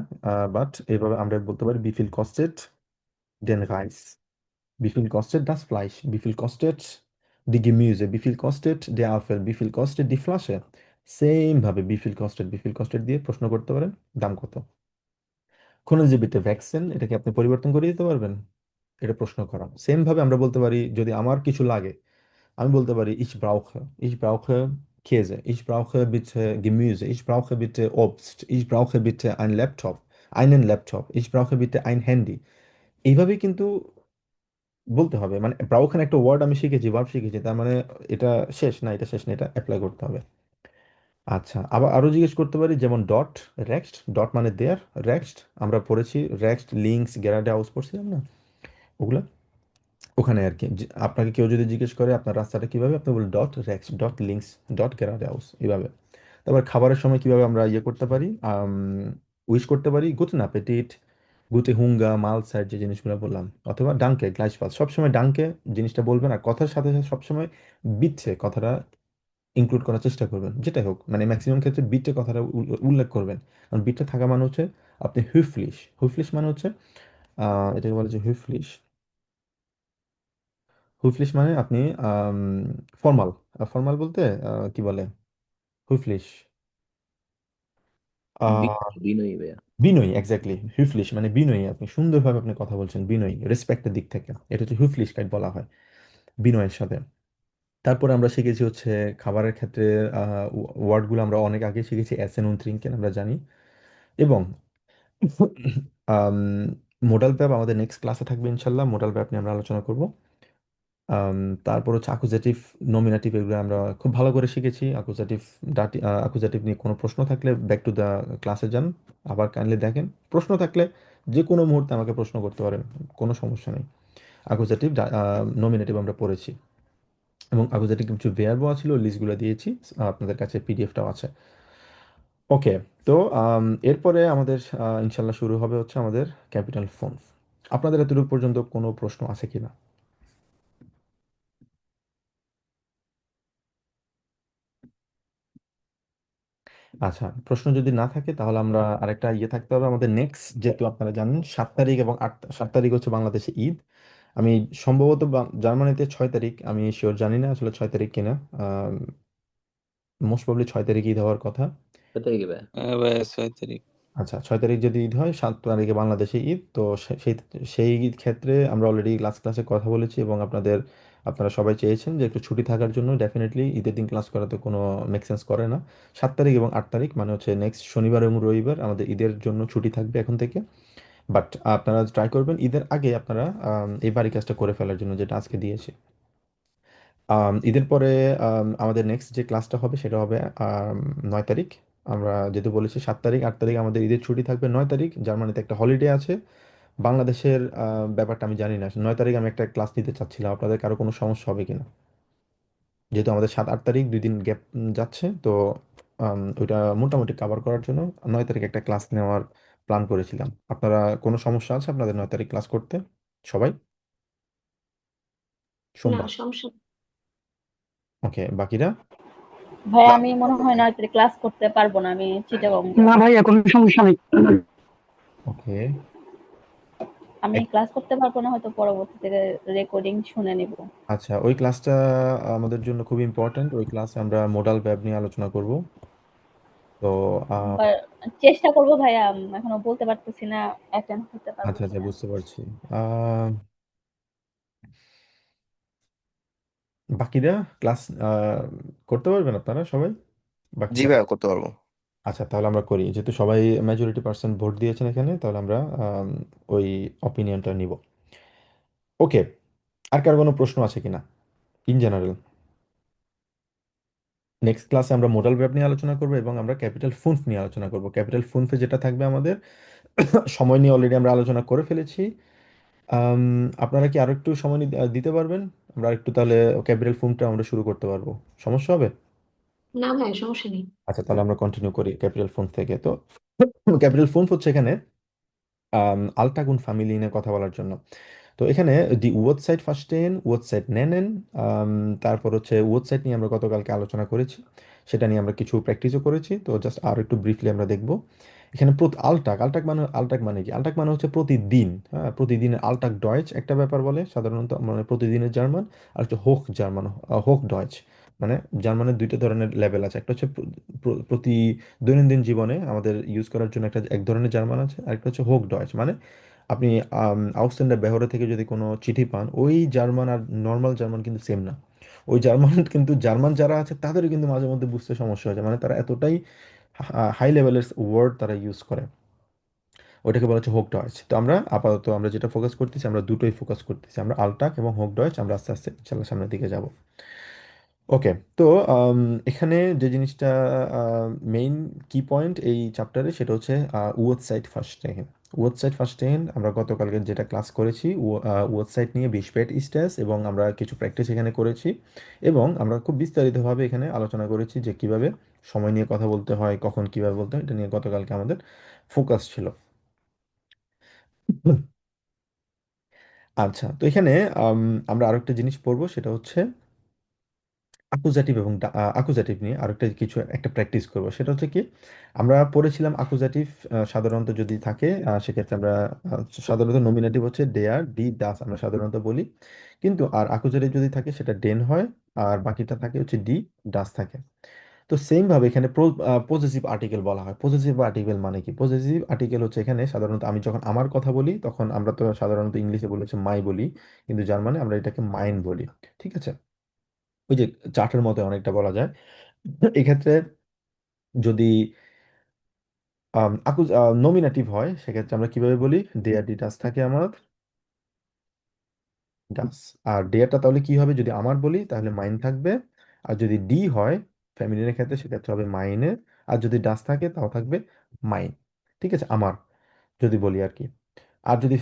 বাট এইভাবে আমরা বলতে পারি বিফিল কস্টেড ডেন rice, wie viel kostet das Fleisch, wie viel kostet Die Gemüse, wie viel kostet der Apfel, wie viel kostet die Flasche? Same ভাবে wie viel kostet দিয়ে প্রশ্ন করতে পারেন, দাম কত। কোনো যে বিটে ভ্যাকসিন, এটা কি আপনি পরিবর্তন করে দিতে পারবেন? এটা প্রশ্ন করা। সেম ভাবে আমরা বলতে পারি, যদি আমার কিছু লাগে, আমি বলতে পারি ich brauche Käse, ich brauche bitte Gemüse, ich brauche bitte Obst, ich brauche bitte einen Laptop, ich brauche bitte ein Handy। এইভাবে কিন্তু বলতে হবে, মানে ব্রাউখান একটা ওয়ার্ড আমি শিখেছি, ভার্ব শিখেছি, তার মানে এটা শেষ না, এটা শেষ না, এটা অ্যাপ্লাই করতে হবে। আচ্ছা, আবার আরো জিজ্ঞেস করতে পারি, যেমন ডট, রেক্সট, ডট মানে দেয়ার, রেক্সট আমরা পড়েছি, রেক্সট, লিঙ্কস, গেরাডে হাউস পড়ছিলাম না ওগুলা, ওখানে আর কি। আপনাকে কেউ যদি জিজ্ঞেস করে আপনার রাস্তাটা কিভাবে, আপনি বলবেন ডট রেক্সট, ডট লিঙ্কস, ডট গেরাডে হাউস, এইভাবে। তারপর খাবারের সময় কিভাবে আমরা ইয়ে করতে পারি, উইশ করতে পারি, গুটেন অ্যাপেটিট, গুটে হুঙ্গা, মালসাইড, যে জিনিসগুলো বললাম, অথবা ডাঙ্কে, গ্লাইসফাস, সবসময় ডাঙ্কে জিনিসটা বলবেন, আর কথার সাথে সাথে সবসময় বিটছে কথাটা ইনক্লুড করার চেষ্টা করবেন, যেটাই হোক, মানে ম্যাক্সিমাম ক্ষেত্রে বিটে কথাটা উল্লেখ করবেন, কারণ বিটটা থাকা মানে হচ্ছে আপনি হুইফলিশ, হুইফলিশ মানে হচ্ছে এটাকে বলে যে হুইফলিশ, হুইফলিশ মানে আপনি ফর্মাল, ফর্মাল বলতে কি বলে হুইফলিশ, বিনয়ী ভাইয়া। বিনয়ী, এক্স্যাক্টলি, হুইফলিশ মানে বিনয়ী, আপনি সুন্দরভাবে আপনি কথা বলছেন, বিনয়ী, রেসপেক্টের দিক থেকে, এটা হচ্ছে হুইফলিশ কাইট বলা হয়, বিনয়ের সাথে। তারপরে আমরা শিখেছি হচ্ছে খাবারের ক্ষেত্রে ওয়ার্ডগুলো আমরা অনেক আগে শিখেছি, এসেন উন ট্রিঙ্কেন আমরা জানি। এবং মোডাল ভ্যাব আমাদের নেক্সট ক্লাসে থাকবে ইনশাল্লাহ, মোডাল ভ্যাব নিয়ে আমরা আলোচনা করব। আম, তারপর হচ্ছে আকুজেটিভ, নমিনেটিভ, এগুলো আমরা খুব ভালো করে শিখেছি। আকুজেটিভ, আকুজেটিভ নিয়ে কোনো প্রশ্ন থাকলে ব্যাক টু দ্য ক্লাসে যান, আবার কাইন্ডলি দেখেন, প্রশ্ন থাকলে যে কোনো মুহূর্তে আমাকে প্রশ্ন করতে পারেন, কোনো সমস্যা নেই। আকুজেটিভ, নমিনেটিভ আমরা পড়েছি, এবং আকুজেটিভ কিছু ভেয়ারবও ছিল, লিস্টগুলো দিয়েছি, আপনাদের কাছে পিডিএফটাও আছে। ওকে, তো এরপরে আমাদের ইনশাল্লাহ শুরু হবে হচ্ছে আমাদের ক্যাপিটাল ফোন। আপনাদের এতটুকু পর্যন্ত কোনো প্রশ্ন আছে কিনা? আচ্ছা, প্রশ্ন যদি না থাকে তাহলে আমরা আরেকটা ইয়ে থাকতে হবে আমাদের নেক্সট, যেহেতু আপনারা জানেন 7 তারিখ এবং 7 তারিখ হচ্ছে বাংলাদেশে ঈদ। আমি সম্ভবত জার্মানিতে 6 তারিখ, আমি শিওর জানি না আসলে 6 তারিখ কিনা, মোস্ট প্রবলি 6 তারিখ ঈদ হওয়ার কথা। কত তারিখে ভাইয়া? হ্যাঁ ভাইয়া 6 তারিখ। আচ্ছা, 6 তারিখ যদি ঈদ হয়, 7 তারিখে বাংলাদেশে ঈদ, তো সেই সেই ঈদ ক্ষেত্রে আমরা অলরেডি লাস্ট ক্লাসে কথা বলেছি, এবং আপনারা সবাই চেয়েছেন যে একটু ছুটি থাকার জন্য, ডেফিনেটলি ঈদের দিন ক্লাস করাতে কোনো মেক সেন্স করে না। 7 তারিখ এবং 8 তারিখ মানে হচ্ছে নেক্সট শনিবার এবং রবিবার আমাদের ঈদের জন্য ছুটি থাকবে এখন থেকে। বাট আপনারা ট্রাই করবেন ঈদের আগে আপনারা এই বাড়ি কাজটা করে ফেলার জন্য, যেটা আজকে দিয়েছি। ঈদের পরে আমাদের নেক্সট যে ক্লাসটা হবে সেটা হবে 9 তারিখ। আমরা যেহেতু বলেছি 7 তারিখ 8 তারিখ আমাদের ঈদের ছুটি থাকবে, 9 তারিখ জার্মানিতে একটা হলিডে আছে। বাংলাদেশের ব্যাপারটা আমি জানি না, 9 তারিখ আমি একটা ক্লাস নিতে চাচ্ছিলাম, আপনাদের কারো কোনো সমস্যা হবে কিনা, যেহেতু আমাদের 7 8 তারিখ 2 দিন গ্যাপ যাচ্ছে, তো ওইটা মোটামুটি কাভার করার জন্য 9 তারিখ একটা ক্লাস নেওয়ার প্ল্যান করেছিলাম। আপনারা কোনো সমস্যা আছে আপনাদের 9 তারিখ ক্লাস করতে সবাই? না, সোমবার, সমস্যা নেই। ওকে, বাকিরা? ভাই আমি মনে হয় না ক্লাস করতে পারবো না, আমি চিটাগং না যাবো। ভাইয়া, কোনো সমস্যা নেই। ওকে, আমি ক্লাস করতে পারবো না, হয়তো পরবর্তীতে রেকর্ডিং শুনে নিব। আচ্ছা, ওই ক্লাসটা আমাদের জন্য খুব ইম্পর্ট্যান্ট, ওই ক্লাসে আমরা মোডাল ভ্যাব নিয়ে আলোচনা করব। তো চেষ্টা করবো ভাইয়া, এখনো বলতে পারতেছি না অ্যাটেন্ড করতে পারবো আচ্ছা আচ্ছা, কিনা। বুঝতে পারছি। বাকিরা ক্লাস করতে পারবেন আপনারা সবাই, জি বাকিরা? ভাইয়া, করতে পারবো। আচ্ছা, তাহলে আমরা করি, যেহেতু সবাই মেজরিটি পার্সেন্ট ভোট দিয়েছেন এখানে, তাহলে আমরা ওই অপিনিয়নটা নিব। ওকে, আর কার কোনো প্রশ্ন আছে কিনা ইন জেনারেল? নেক্সট ক্লাসে আমরা মোডাল ভ্যাব নিয়ে আলোচনা করবো, এবং আমরা ক্যাপিটাল ফুনফ নিয়ে আলোচনা করবো। ক্যাপিটাল ফুনফে যেটা থাকবে আমাদের সময় নিয়ে অলরেডি আমরা আলোচনা করে ফেলেছি। আপনারা কি আরো একটু সময় দিতে পারবেন? আমরা একটু তাহলে ক্যাপিটাল ফুনফটা আমরা শুরু করতে পারবো, সমস্যা হবে? না ভাই, সমস্যা নেই। আচ্ছা, তাহলে আমরা কন্টিনিউ করি ক্যাপিটাল ফুনফ থেকে। তো ক্যাপিটাল ফুনফ হচ্ছে এখানে আলটাগুন ফ্যামিলি নিয়ে কথা বলার জন্য। তো এখানে দি ওয়ার্ডসাইট ফার্স্টেন, ওয়ার্ডসাইট নেনেন, তারপর হচ্ছে ওয়ার্ডসাইট নিয়ে আমরা গতকালকে আলোচনা করেছি, সেটা নিয়ে আমরা কিছু প্র্যাকটিসও করেছি। তো জাস্ট আর একটু ব্রিফলি আমরা দেখব। এখানে আলটাক মানে কি? আলটাক মানে হচ্ছে প্রতিদিন, হ্যাঁ, প্রতিদিনের আলটাক ডয়েচ একটা ব্যাপার বলে সাধারণত, মানে প্রতিদিনের জার্মান। আর হচ্ছে হোক জার্মান, হোক ডয়েচ, মানে জার্মানের দুইটা ধরনের লেভেল আছে। একটা হচ্ছে প্রতি দৈনন্দিন জীবনে আমাদের ইউজ করার জন্য একটা এক ধরনের জার্মান আছে, আর একটা হচ্ছে হোক ডয়েচ, মানে আপনি আউসল্যান্ডার বেহরে থেকে যদি কোনো চিঠি পান, ওই জার্মান আর নর্মাল জার্মান কিন্তু সেম না। ওই জার্মান কিন্তু জার্মান যারা আছে তাদেরও কিন্তু মাঝে মধ্যে বুঝতে সমস্যা হয়েছে, মানে তারা এতটাই হাই লেভেলের ওয়ার্ড তারা ইউজ করে। ওটাকে বলা হচ্ছে হোক ডয়েচ। তো আমরা আপাতত আমরা যেটা ফোকাস করতেছি, আমরা দুটোই ফোকাস করতেছি, আমরা আলটাক এবং হোক ডয়েচ। আমরা আস্তে আস্তে ইনশাল্লাহ সামনের দিকে যাব। ওকে। তো আম, এখানে যে জিনিসটা মেইন কি পয়েন্ট এই চ্যাপ্টারে, সেটা হচ্ছে ওয়েবসাইট ফার্স্টেন। ওয়েবসাইট ফার্স্টেন আমরা গতকালকে যেটা ক্লাস করেছি, ওয়েবসাইট নিয়ে বিশপেট স্টেস, এবং আমরা কিছু প্র্যাকটিস এখানে করেছি, এবং আমরা খুব বিস্তারিতভাবে এখানে আলোচনা করেছি যে কিভাবে সময় নিয়ে কথা বলতে হয়, কখন কিভাবে বলতে হয়, এটা নিয়ে গতকালকে আমাদের ফোকাস ছিল। আচ্ছা, তো এখানে আম, আমরা আরেকটা জিনিস পড়বো, সেটা হচ্ছে আকুজাটিভ এবং আকুজাটিভ নিয়ে আরেকটা কিছু একটা প্র্যাকটিস করব। সেটা হচ্ছে কি, আমরা পড়েছিলাম আকুজাটিভ সাধারণত যদি থাকে, সেক্ষেত্রে আমরা সাধারণত নমিনেটিভ হচ্ছে ডেয়ার ডি ডাস আমরা সাধারণত বলি, কিন্তু আর আকুজাটিভ যদি থাকে সেটা ডেন হয়, আর বাকিটা থাকে হচ্ছে ডি ডাস থাকে। তো সেম ভাবে এখানে পজেসিভ আর্টিকেল বলা হয়। পজেসিভ আর্টিকেল মানে কি? পজেসিভ আর্টিকেল হচ্ছে এখানে সাধারণত আমি যখন আমার কথা বলি, তখন আমরা তো সাধারণত ইংলিশে বলি হচ্ছে মাই বলি, কিন্তু জার্মানে আমরা এটাকে মাইন বলি। ঠিক আছে, ওই যে চার্টের মতো অনেকটা বলা যায়। এক্ষেত্রে যদি নমিনেটিভ হয়, সেক্ষেত্রে আমরা কিভাবে বলি? দেয়ার ডি ডাস থাকে আমার ডাস। আর ডেয়ারটা তাহলে কি হবে? যদি আমার বলি তাহলে মাইন থাকবে, আর যদি ডি হয় ফ্যামিলির ক্ষেত্রে সেক্ষেত্রে হবে মাইনে, আর যদি ডাস থাকে তাও থাকবে মাইন। ঠিক আছে, আমার যদি বলি আর কি। আর যদি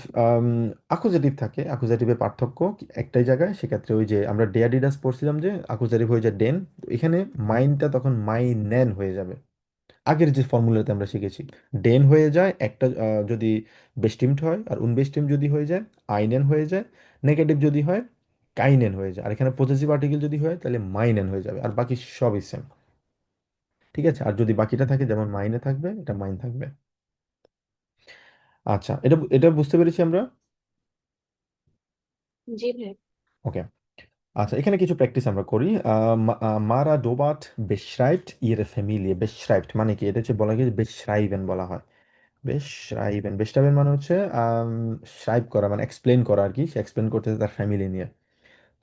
আকুজেটিভ থাকে, আকুজেটিভের পার্থক্য একটাই জায়গায়, সেক্ষেত্রে ওই যে আমরা ডেয়ার ডি ডাস পড়ছিলাম যে আকুজেটিভ হয়ে যায় ডেন, এখানে মাইনটা তখন মাইনেন হয়ে যাবে। আগের যে ফর্মুলাতে আমরা শিখেছি, ডেন হয়ে যায় একটা যদি বেস্টিমড হয়, আর উনবেস্টিম যদি হয়ে যায় আইনেন হয়ে যায়, নেগেটিভ যদি হয় কাইনেন হয়ে যায়, আর এখানে পজেসিভ আর্টিকেল যদি হয় তাহলে মাইনেন হয়ে যাবে, আর বাকি সবই সেম। ঠিক আছে, আর যদি বাকিটা থাকে যেমন মাইনে থাকবে, এটা মাইন থাকবে। আচ্ছা, এটা এটা বুঝতে পেরেছি আমরা। জি ভাই। ওকে। আচ্ছা, এখানে কিছু প্র্যাকটিস আমরা করি। মারা ডোবাট বেশরাইবট ইয়ের ফ্যামিলি। বেশরাইবট মানে কি? এটা হচ্ছে বলা হয় বেশরাইবেন বলা হয়। বেশরাইবেন, বেশরাইবেন মানে হচ্ছে শ্রাইব করা, মানে এক্সপ্লেন করা আর কি। সে এক্সপ্লেন করতেছে তার ফ্যামিলি নিয়ে।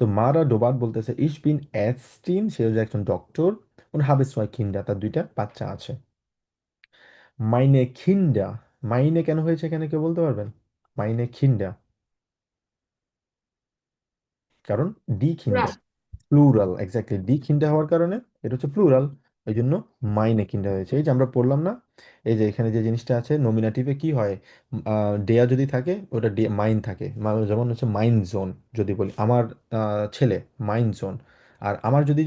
তো মারা ডোবাট বলতেছে ইশ বিন অ্যাস্টিন, সে হচ্ছে একজন ডক্টর, উন হাবে ছয় কিন্ডা, তার দুইটা বাচ্চা আছে। মাইনে খিন্ডা, মাইনে কেন হয়েছে এখানে কেউ বলতে পারবেন? মাইনে খিন্ডা, কারণ ডি খিন্ডা, প্লুরাল, এক্স্যাক্টলি ডি খিন্ডা হওয়ার কারণে এটা হচ্ছে প্লুরাল, এই জন্য মাইনে খিন্ডা হয়েছে। এই যে আমরা পড়লাম না, এই যে এখানে যে জিনিসটা আছে, নমিনেটিভে কি হয়? ডেয়া যদি থাকে ওটা মাইন থাকে, যেমন হচ্ছে মাইন জোন যদি বলি আমার ছেলে, মাইন জোন। আর আমার যদি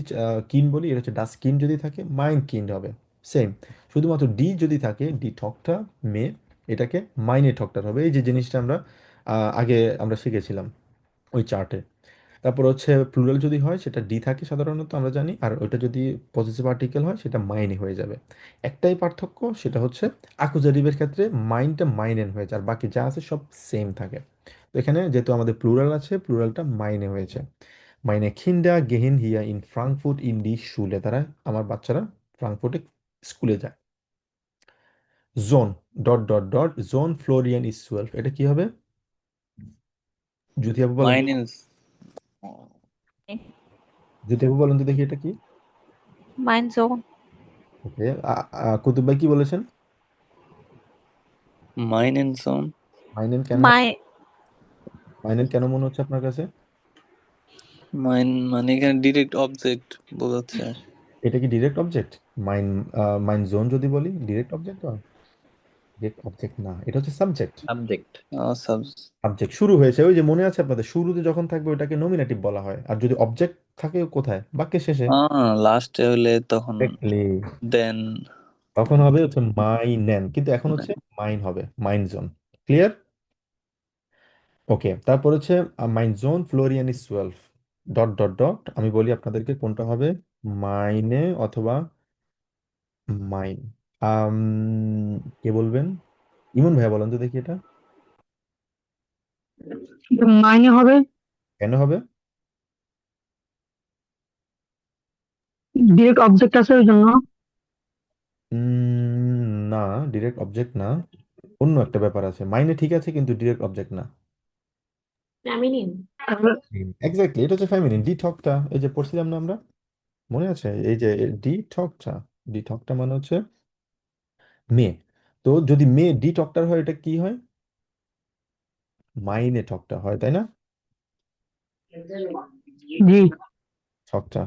কিন বলি, এটা হচ্ছে ডাস কিন, যদি থাকে মাইন কিন হবে। সেম, শুধুমাত্র ডি যদি থাকে, ডি ঠকটা মেয়ে, এটাকে মাইনে ঠকটার হবে। এই যে জিনিসটা আমরা আগে আমরা শিখেছিলাম ওই চার্টে। তারপর হচ্ছে প্লুরাল যদি হয় সেটা ডি থাকে সাধারণত আমরা জানি, আর ওইটা যদি পজিটিভ আর্টিকেল হয় সেটা মাইনে হয়ে যাবে। একটাই পার্থক্য, সেটা হচ্ছে আকুজাটিভের ক্ষেত্রে মাইনটা মাইনেন হয়ে যায়, আর বাকি যা আছে সব সেম থাকে। তো এখানে যেহেতু আমাদের প্লুরাল আছে, প্লুরালটা মাইনে হয়েছে। মাইনে খিন্ডা গেহিন হিয়া ইন ফ্রাঙ্কফুট ইন ডি শুলে, তারা আমার বাচ্চারা ফ্রাঙ্কফুটে স্কুলে যায়। জোন ডট ডট ডট জোন ফ্লোরিয়ান ইজ 12, এটা কি হবে? জ্যোতি আপু বলেন তো। মাইনেস জ্যোতি আপু বলেন তো দেখি এটা কি। Mein Sohn. ওকে, কুতুব ভাই কি বলেছেন? মাইনেনসন মাইনেন কেন? Mein, মাইনেন কেন মনে হচ্ছে আপনার কাছে? মাইন মানে এখানে ডিরেক্ট অবজেক্ট বোঝাচ্ছে। এটা কি direct object? Mine, mine zone যদি বলি ডিরেক্ট অবজেক্ট হয়? ডিরেক্ট অবজেক্ট না, এটা হচ্ছে সাবজেক্ট। সাবজেক্ট। সাবজেক্ট শুরু হয়েছে, ওই যে মনে আছে আপনাদের, শুরুতে যখন থাকবে ওটাকে নমিনেটিভ বলা হয়, আর যদি অবজেক্ট থাকে কোথায়? বাক্যের শেষে। লাস্টে হলে তখন Exactly, দেন তখন হবে হচ্ছে মাইনেন, কিন্তু এখন হচ্ছে মাইন হবে, মাইন জোন। ক্লিয়ার? ওকে, তারপর হচ্ছে mine zone Florian is 12 dot ডট ডট, আমি বলি আপনাদেরকে কোনটা হবে, মাইনে অথবা মাইন। আম, কে বলবেন? ইমন ভাইয়া বলেন তো দেখি এটা মাইনে হবে। কেন হবে? ডিরেক্ট অবজেক্ট আছে ওই জন্য। না, ডিরেক্ট অবজেক্ট না, অন্য একটা ব্যাপার আছে। মাইনে ঠিক আছে কিন্তু ডিরেক্ট অবজেক্ট না। ফেমিনিন। এক্স্যাক্টলি, এটা হচ্ছে ফেমিনিন। ডি ঠকটা, এই যে পড়ছিলাম না আমরা, মনে আছে? এই যে ডি ঠকটা, ডি ঠকটা মানে হচ্ছে মেয়ে। তো যদি মেয়ে ডি ঠকটার হয় এটা কি হয়? মাইনে ঠকটা হয়, তাই না? জি ঠকটা।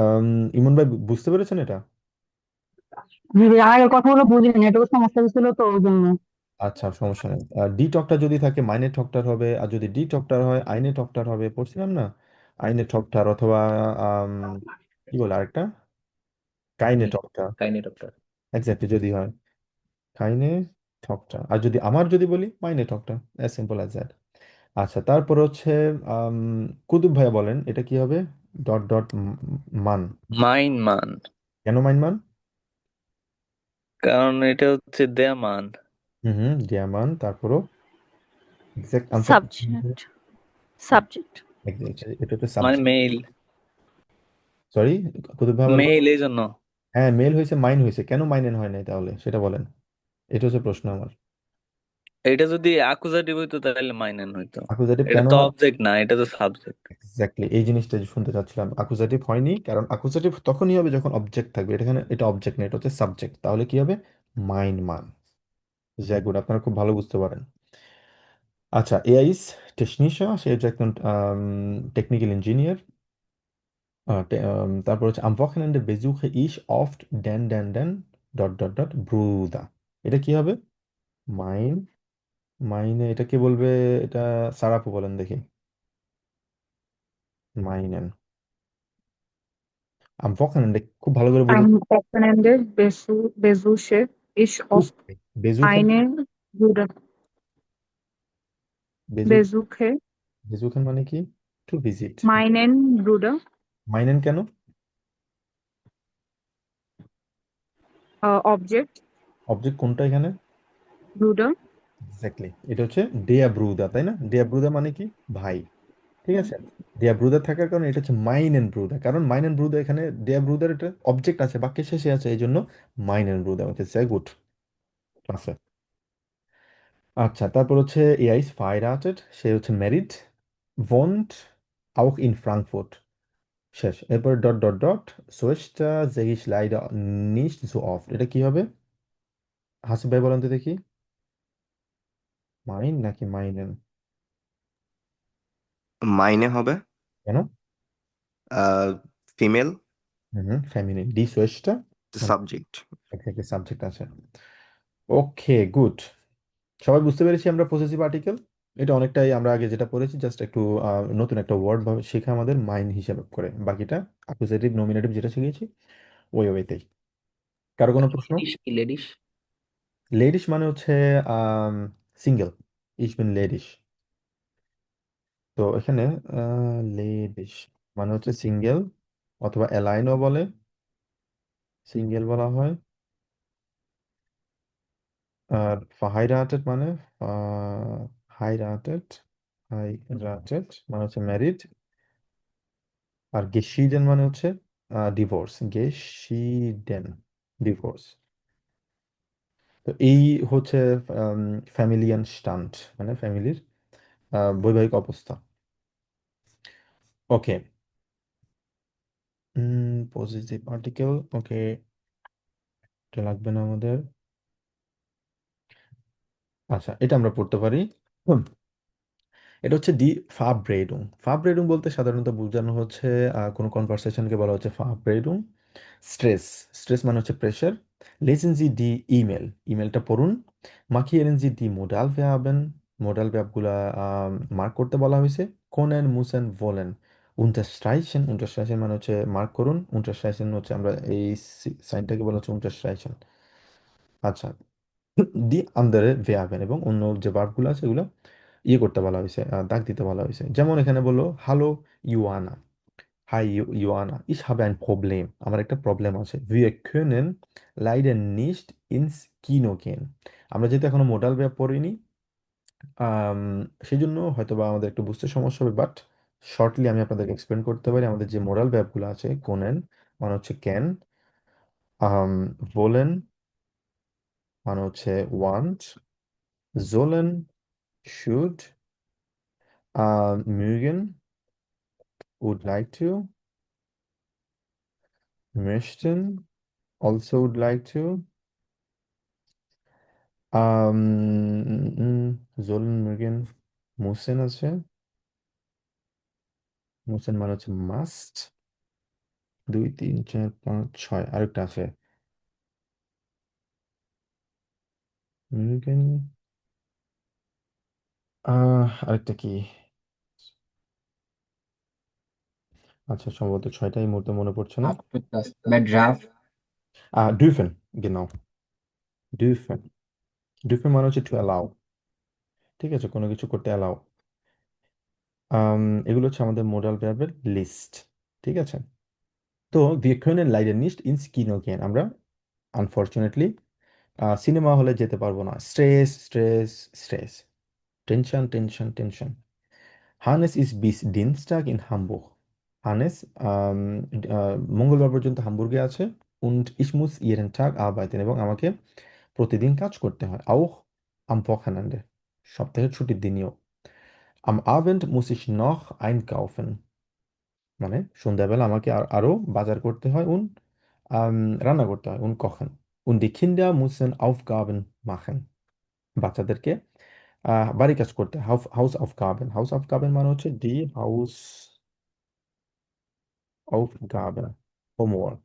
আম, ইমন ভাই বুঝতে পেরেছেন এটা? জি ভাই, আগের কথাগুলো বুঝিনি, নেটওয়ার্ক সমস্যা ছিল তো ওই জন্য। আচ্ছা, সমস্যা নেই। ডি টকটা যদি থাকে মাইনে ঠকটার হবে, আর যদি ডি টকটার হয় আইনে ঠকটার হবে, পড়ছিলাম না? আইনে ঠকটার অথবা আম, কি বলে আরেকটা, কাইনে ঠকটা। কাইনেটপটা। এক্স্যাক্টলি, যদি হয় কাইনে ঠকটা, আর যদি আমার যদি বলি মাইনে ঠকটা, অ্যাজ সিম্পল অ্যাজ দ্যাট। আচ্ছা, তারপর হচ্ছে আম, কুতুব ভাইয়া বলেন এটা কি হবে, ডট ডট মান। মাইন মান, কেন মাইন মান? কারণ এটা হচ্ছে দেয়া মান। হুম হুম, দেয়া মান, তারপরও এক্সাক্ট আনসার। সাবজেক্ট। সাবজেক্ট। এটা হচ্ছে মানে সাবজেক্ট। মেইল, সরি, কুতুব ভাই আবার বলেন। মেইল এই জন্য। হ্যাঁ, মেল হয়েছে, মাইন হয়েছে, কেন মাইনেন হয় নাই তাহলে সেটা বলেন। এটা হচ্ছে প্রশ্ন আমার। এটা যদি অ্যাকুজাটিভ হইতো তাহলে মাইনান হইতো। অ্যাকুজাটিভ এটা কেন তো হয়? অবজেক্ট না, এটা তো সাবজেক্ট। এক্স্যাক্টলি, এই জিনিসটা যে শুনতে চাচ্ছিলাম, অ্যাকুজাটিভ হয়নি কারণ অ্যাকুজাটিভ তখনই হবে যখন অবজেক্ট থাকবে। এটা এখানে এটা অবজেক্ট না, এটা হচ্ছে সাবজেক্ট, তাহলে কি হবে? মাইন মান। যাই গুড, আপনারা খুব ভালো বুঝতে পারেন। আচ্ছা, এআই ইজ টেকনিশিয়া, সে হচ্ছে একজন টেকনিক্যাল ইঞ্জিনিয়ার। তারপর হচ্ছে am Wochenende besuche ich oft den ডট ডট ডট ব্রুদা, এটা কি হবে? মাইন, মাইনে এটা কে বলবে? এটা সারাপু বলেন দেখি, মাইনেন। am Wochenende খুব ভালো করে বোঝা। Am Wochenende besuche ich oft বেজুখেন, einen Bruder. বেজু Besuche বেজুখেন মানে কি? To visit. meinen Bruder. মাইনেন কেন? Object অবজেক্ট কোনটা এখানে? Bruder. এক্স্যাক্টলি, এটা হচ্ছে ডেয়া ব্রুদা, তাই না? ডেয়া ব্রুদা মানে কি? ভাই। ঠিক আছে, ডেয়া ব্রুদা থাকার কারণে এটা হচ্ছে মাইন এন্ড ব্রুদা, কারণ মাইন এন্ড ব্রুদা এখানে ডেয়া ব্রুদার এটা অবজেক্ট আছে, বাক্যের শেষে আছে, এই জন্য মাইন এন্ড ব্রুদা হচ্ছে গুড ক্লাসে। আচ্ছা, তারপর হচ্ছে এআই ইজ verheiratet, সে হচ্ছে married, wohnt auch in Frankfurt, শেষ। এরপর ডট ডট ডট সোয়েস্টা sehe ich leider nicht so oft, এটা কি হবে? হাসিব ভাই বলেন তো দেখি, মাইন নাকি মাইনেন? মাইনে হবে, কেন? ফিমেল, হুম, ফেমিনিন, ডি সোয়েস্টা মানে সাবজেক্ট। এক্স্যাক্টলি সাবজেক্ট আছে। ওকে, গুড। সবাই বুঝতে পেরেছি আমরা পসেসিভ আর্টিকেল। এটা অনেকটাই আমরা আগে যেটা পড়েছি, জাস্ট একটু নতুন একটা ওয়ার্ড ভাবে শেখা আমাদের মাইন্ড হিসাবে করে, বাকিটা অ্যাকুজেটিভ নমিনেটিভ যেটা শিখেছি ওই ওয়েতেই। কারো কোনো প্রশ্ন? লেডিস কি লেডিস? লেডিস মানে হচ্ছে সিঙ্গেল, ইস বিন লেডিস। তো এখানে লেডিস মানে হচ্ছে সিঙ্গেল, অথবা অ্যালাইনও বলে, সিঙ্গেল বলা হয়। আর ফাহাইরাটেড মানে হাইরাটেড, হাইরাটেড মানে হচ্ছে ম্যারিড। আর গেশিডেন মানে হচ্ছে ডিভোর্স, গেশিডেন ডিভোর্স। তো এই হচ্ছে ফ্যামিলিয়ান স্টান্ট, মানে ফ্যামিলির বৈবাহিক অবস্থা। ওকে, পজিটিভ আর্টিকেল, ওকে, এটা লাগবে না আমাদের। আচ্ছা, এটা আমরা পড়তে পারি। এটা হচ্ছে ডি ফাব্রেডুং। ফাব্রেডুং বলতে সাধারণত বোঝানো হচ্ছে কোনো কনভারসেশনকে বলা হচ্ছে ফাব্রেডুং। স্ট্রেস, স্ট্রেস মানে হচ্ছে প্রেশার। লেসেন জি ডি ইমেল, ইমেলটা পড়ুন। মাখিয়েরেন জি ডি মোডাল ভ্যাবেন, মোডাল ভ্যাবগুলা মার্ক করতে বলা হয়েছে। কোনেন মুসেন ভোলেন unterstreichen, unterstreichen মানে হচ্ছে মার্ক করুন, unterstreichen হচ্ছে আমরা এই সাইনটাকে বলা হচ্ছে unterstreichen। আচ্ছা, দি আন্দারে ভ্যাবেন এবং অন্য যে ভার্বগুলো আছে এগুলো ইয়ে করতে বলা হয়েছে, দাগ দিতে বলা হয়েছে। যেমন এখানে বললো হ্যালো ইউয়ানা, হাই ইউয়ানা, ich habe ein Problem, আমার একটা প্রবলেম আছে। Wir können leider nicht ins Kino gehen। আমরা যেহেতু এখনো মোডাল ভার্ব পড়িনি, আম, সেই জন্য হয়তো বা আমাদের একটু বুঝতে সমস্যা হবে, বাট শর্টলি আমি আপনাদেরকে এক্সপ্লেন করতে পারি। আমাদের যে মোরাল ভার্বগুলো আছে, কোনেন মানে হচ্ছে ক্যান, বলেন মানে হচ্ছে ওয়ান্ট, জোলেন should, mögen would like to, möchten also would like to, sollen mögen müssen আছে, müssen মানে হচ্ছে মাস্ট, 2 3 4 5 6 আরেকটা আছে mögen, আরেকটা কি, আচ্ছা সম্ভবত 6টা এই মুহূর্তে মনে পড়ছে না। Bedarf, dürfen, genau, dürfen, dürfen মানে হচ্ছে টু অ্যালাউ, ঠিক আছে, কোনো কিছু করতে অ্যালাউ। এগুলো হচ্ছে আমাদের মোডাল ভার্বের লিস্ট, ঠিক আছে। তো wir können leider nicht ins Kino gehen, আমরা আনফরচুনেটলি সিনেমা হলে যেতে পারবো না। Stress stress stress, tension tension tension. Hannes ist bis Dienstag in Hamburg, Hannes মঙ্গলবার পর্যন্ত হামবুর্গে আছে। und ich muss jeden Tag arbeiten, এবং আমাকে প্রতিদিন কাজ করতে হয়। auch am Wochenende, সপ্তাহের ছুটির দিনেও। am Abend muss ich noch einkaufen, মানে সন্ধ্যাবেলা আমাকে আরো বাজার করতে হয়। und রান্না করতে হয় und kochen, und die Kinder müssen Aufgaben machen, বাচ্চাদেরকে বাড়ি কাজ করতে হয়। Hausaufgaben, Hausaufgaben মানে হচ্ছে die Hausaufgaben, হোমওয়ার্ক।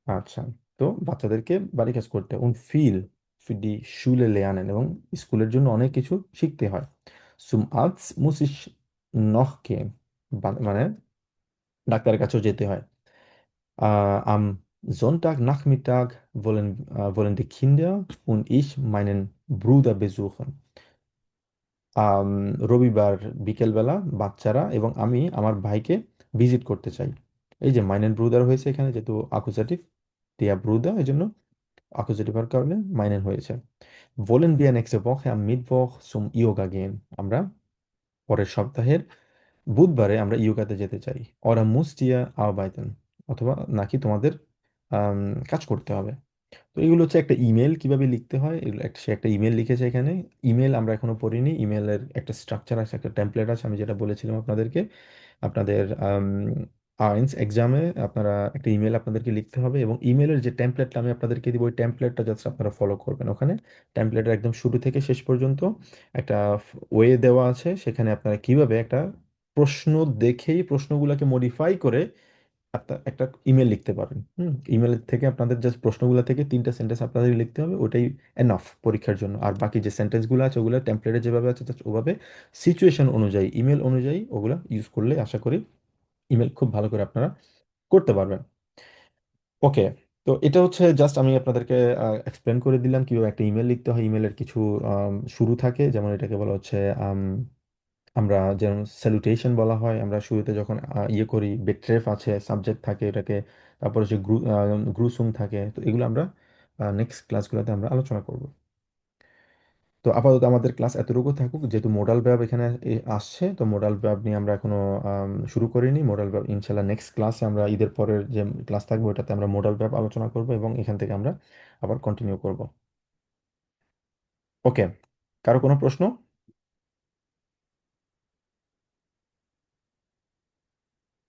আচ্ছা, তো বাচ্চাদেরকে বাড়ি কাজ করতে হয়। und viel für die Schule lernen, এবং স্কুলের জন্য অনেক কিছু শিখতে হয়। zum Arzt muss ich noch gehen, মানে ডাক্তারের কাছেও যেতে হয়। am Sonntagnachmittag wollen die Kinder und ich meinen Bruder besuchen, রবিবার বিকেলবেলা বাচ্চারা এবং আমি আমার ভাইকে ভিজিট করতে চাই। এই যে মাইনেন ব্রুদার হয়েছে এখানে, যেহেতু আকুজাটিভ দিয়া ব্রুদা, এই জন্য আকুজাটিভের কারণে মাইনেন হয়েছে। wollen wir nächste Woche am Mittwoch zum Yoga gehen, আমরা পরের সপ্তাহের বুধবারে আমরা ইয়োগাতে যেতে চাই। ওরা muss ihr arbeiten, অথবা নাকি তোমাদের কাজ করতে হবে। তো এগুলো হচ্ছে একটা ইমেল কিভাবে লিখতে হয়, সে একটা ইমেল লিখেছে এখানে। ইমেল আমরা এখনো পড়িনি, ইমেলের একটা স্ট্রাকচার আছে, একটা টেমপ্লেট আছে, আমি যেটা বলেছিলাম আপনাদেরকে। আপনাদের আইন্স এক্সামে আপনারা একটা ইমেল আপনাদেরকে লিখতে হবে, এবং ইমেলের যে টেমপ্লেটটা আমি আপনাদেরকে দিব, ওই টেমপ্লেটটা জাস্ট আপনারা ফলো করবেন। ওখানে টেমপ্লেটের একদম শুরু থেকে শেষ পর্যন্ত একটা ওয়ে দেওয়া আছে, সেখানে আপনারা কিভাবে একটা প্রশ্ন দেখেই প্রশ্নগুলোকে মডিফাই করে আপনার একটা ইমেল লিখতে পারেন। ইমেল থেকে আপনাদের জাস্ট প্রশ্নগুলো থেকে 3টা সেন্টেন্স আপনাদের লিখতে হবে, ওটাই এনাফ পরীক্ষার জন্য। আর বাকি যে সেন্টেন্সগুলো আছে ওগুলো টেমপ্লেটে যেভাবে আছে জাস্ট ওভাবে সিচুয়েশন অনুযায়ী, ইমেল অনুযায়ী ওগুলো ইউজ করলে আশা করি ইমেল খুব ভালো করে আপনারা করতে পারবেন। ওকে, তো এটা হচ্ছে জাস্ট আমি আপনাদেরকে এক্সপ্লেন করে দিলাম কিভাবে একটা ইমেল লিখতে হয়। ইমেলের কিছু শুরু থাকে, যেমন এটাকে বলা হচ্ছে আমরা যেমন স্যালুটেশন বলা হয়, আমরা শুরুতে যখন ইয়ে করি, বেট্রেফ আছে, সাবজেক্ট থাকে এটাকে, তারপর হচ্ছে গ্রুসুম থাকে। তো এগুলো আমরা নেক্সট ক্লাসগুলোতে আমরা আলোচনা করব। তো আপাতত আমাদের ক্লাস এতটুকু থাকুক, যেহেতু মোডাল ভার্ব এখানে আসছে, তো মোডাল ভার্ব নিয়ে আমরা এখনো শুরু করিনি। মোডাল ভার্ব ইনশাল্লাহ নেক্সট ক্লাসে, আমরা ঈদের পরের যে ক্লাস থাকবে ওটাতে আমরা মোডাল ভার্ব আলোচনা করব, এবং এখান থেকে আমরা আবার কন্টিনিউ করব। ওকে, কারো কোনো প্রশ্ন?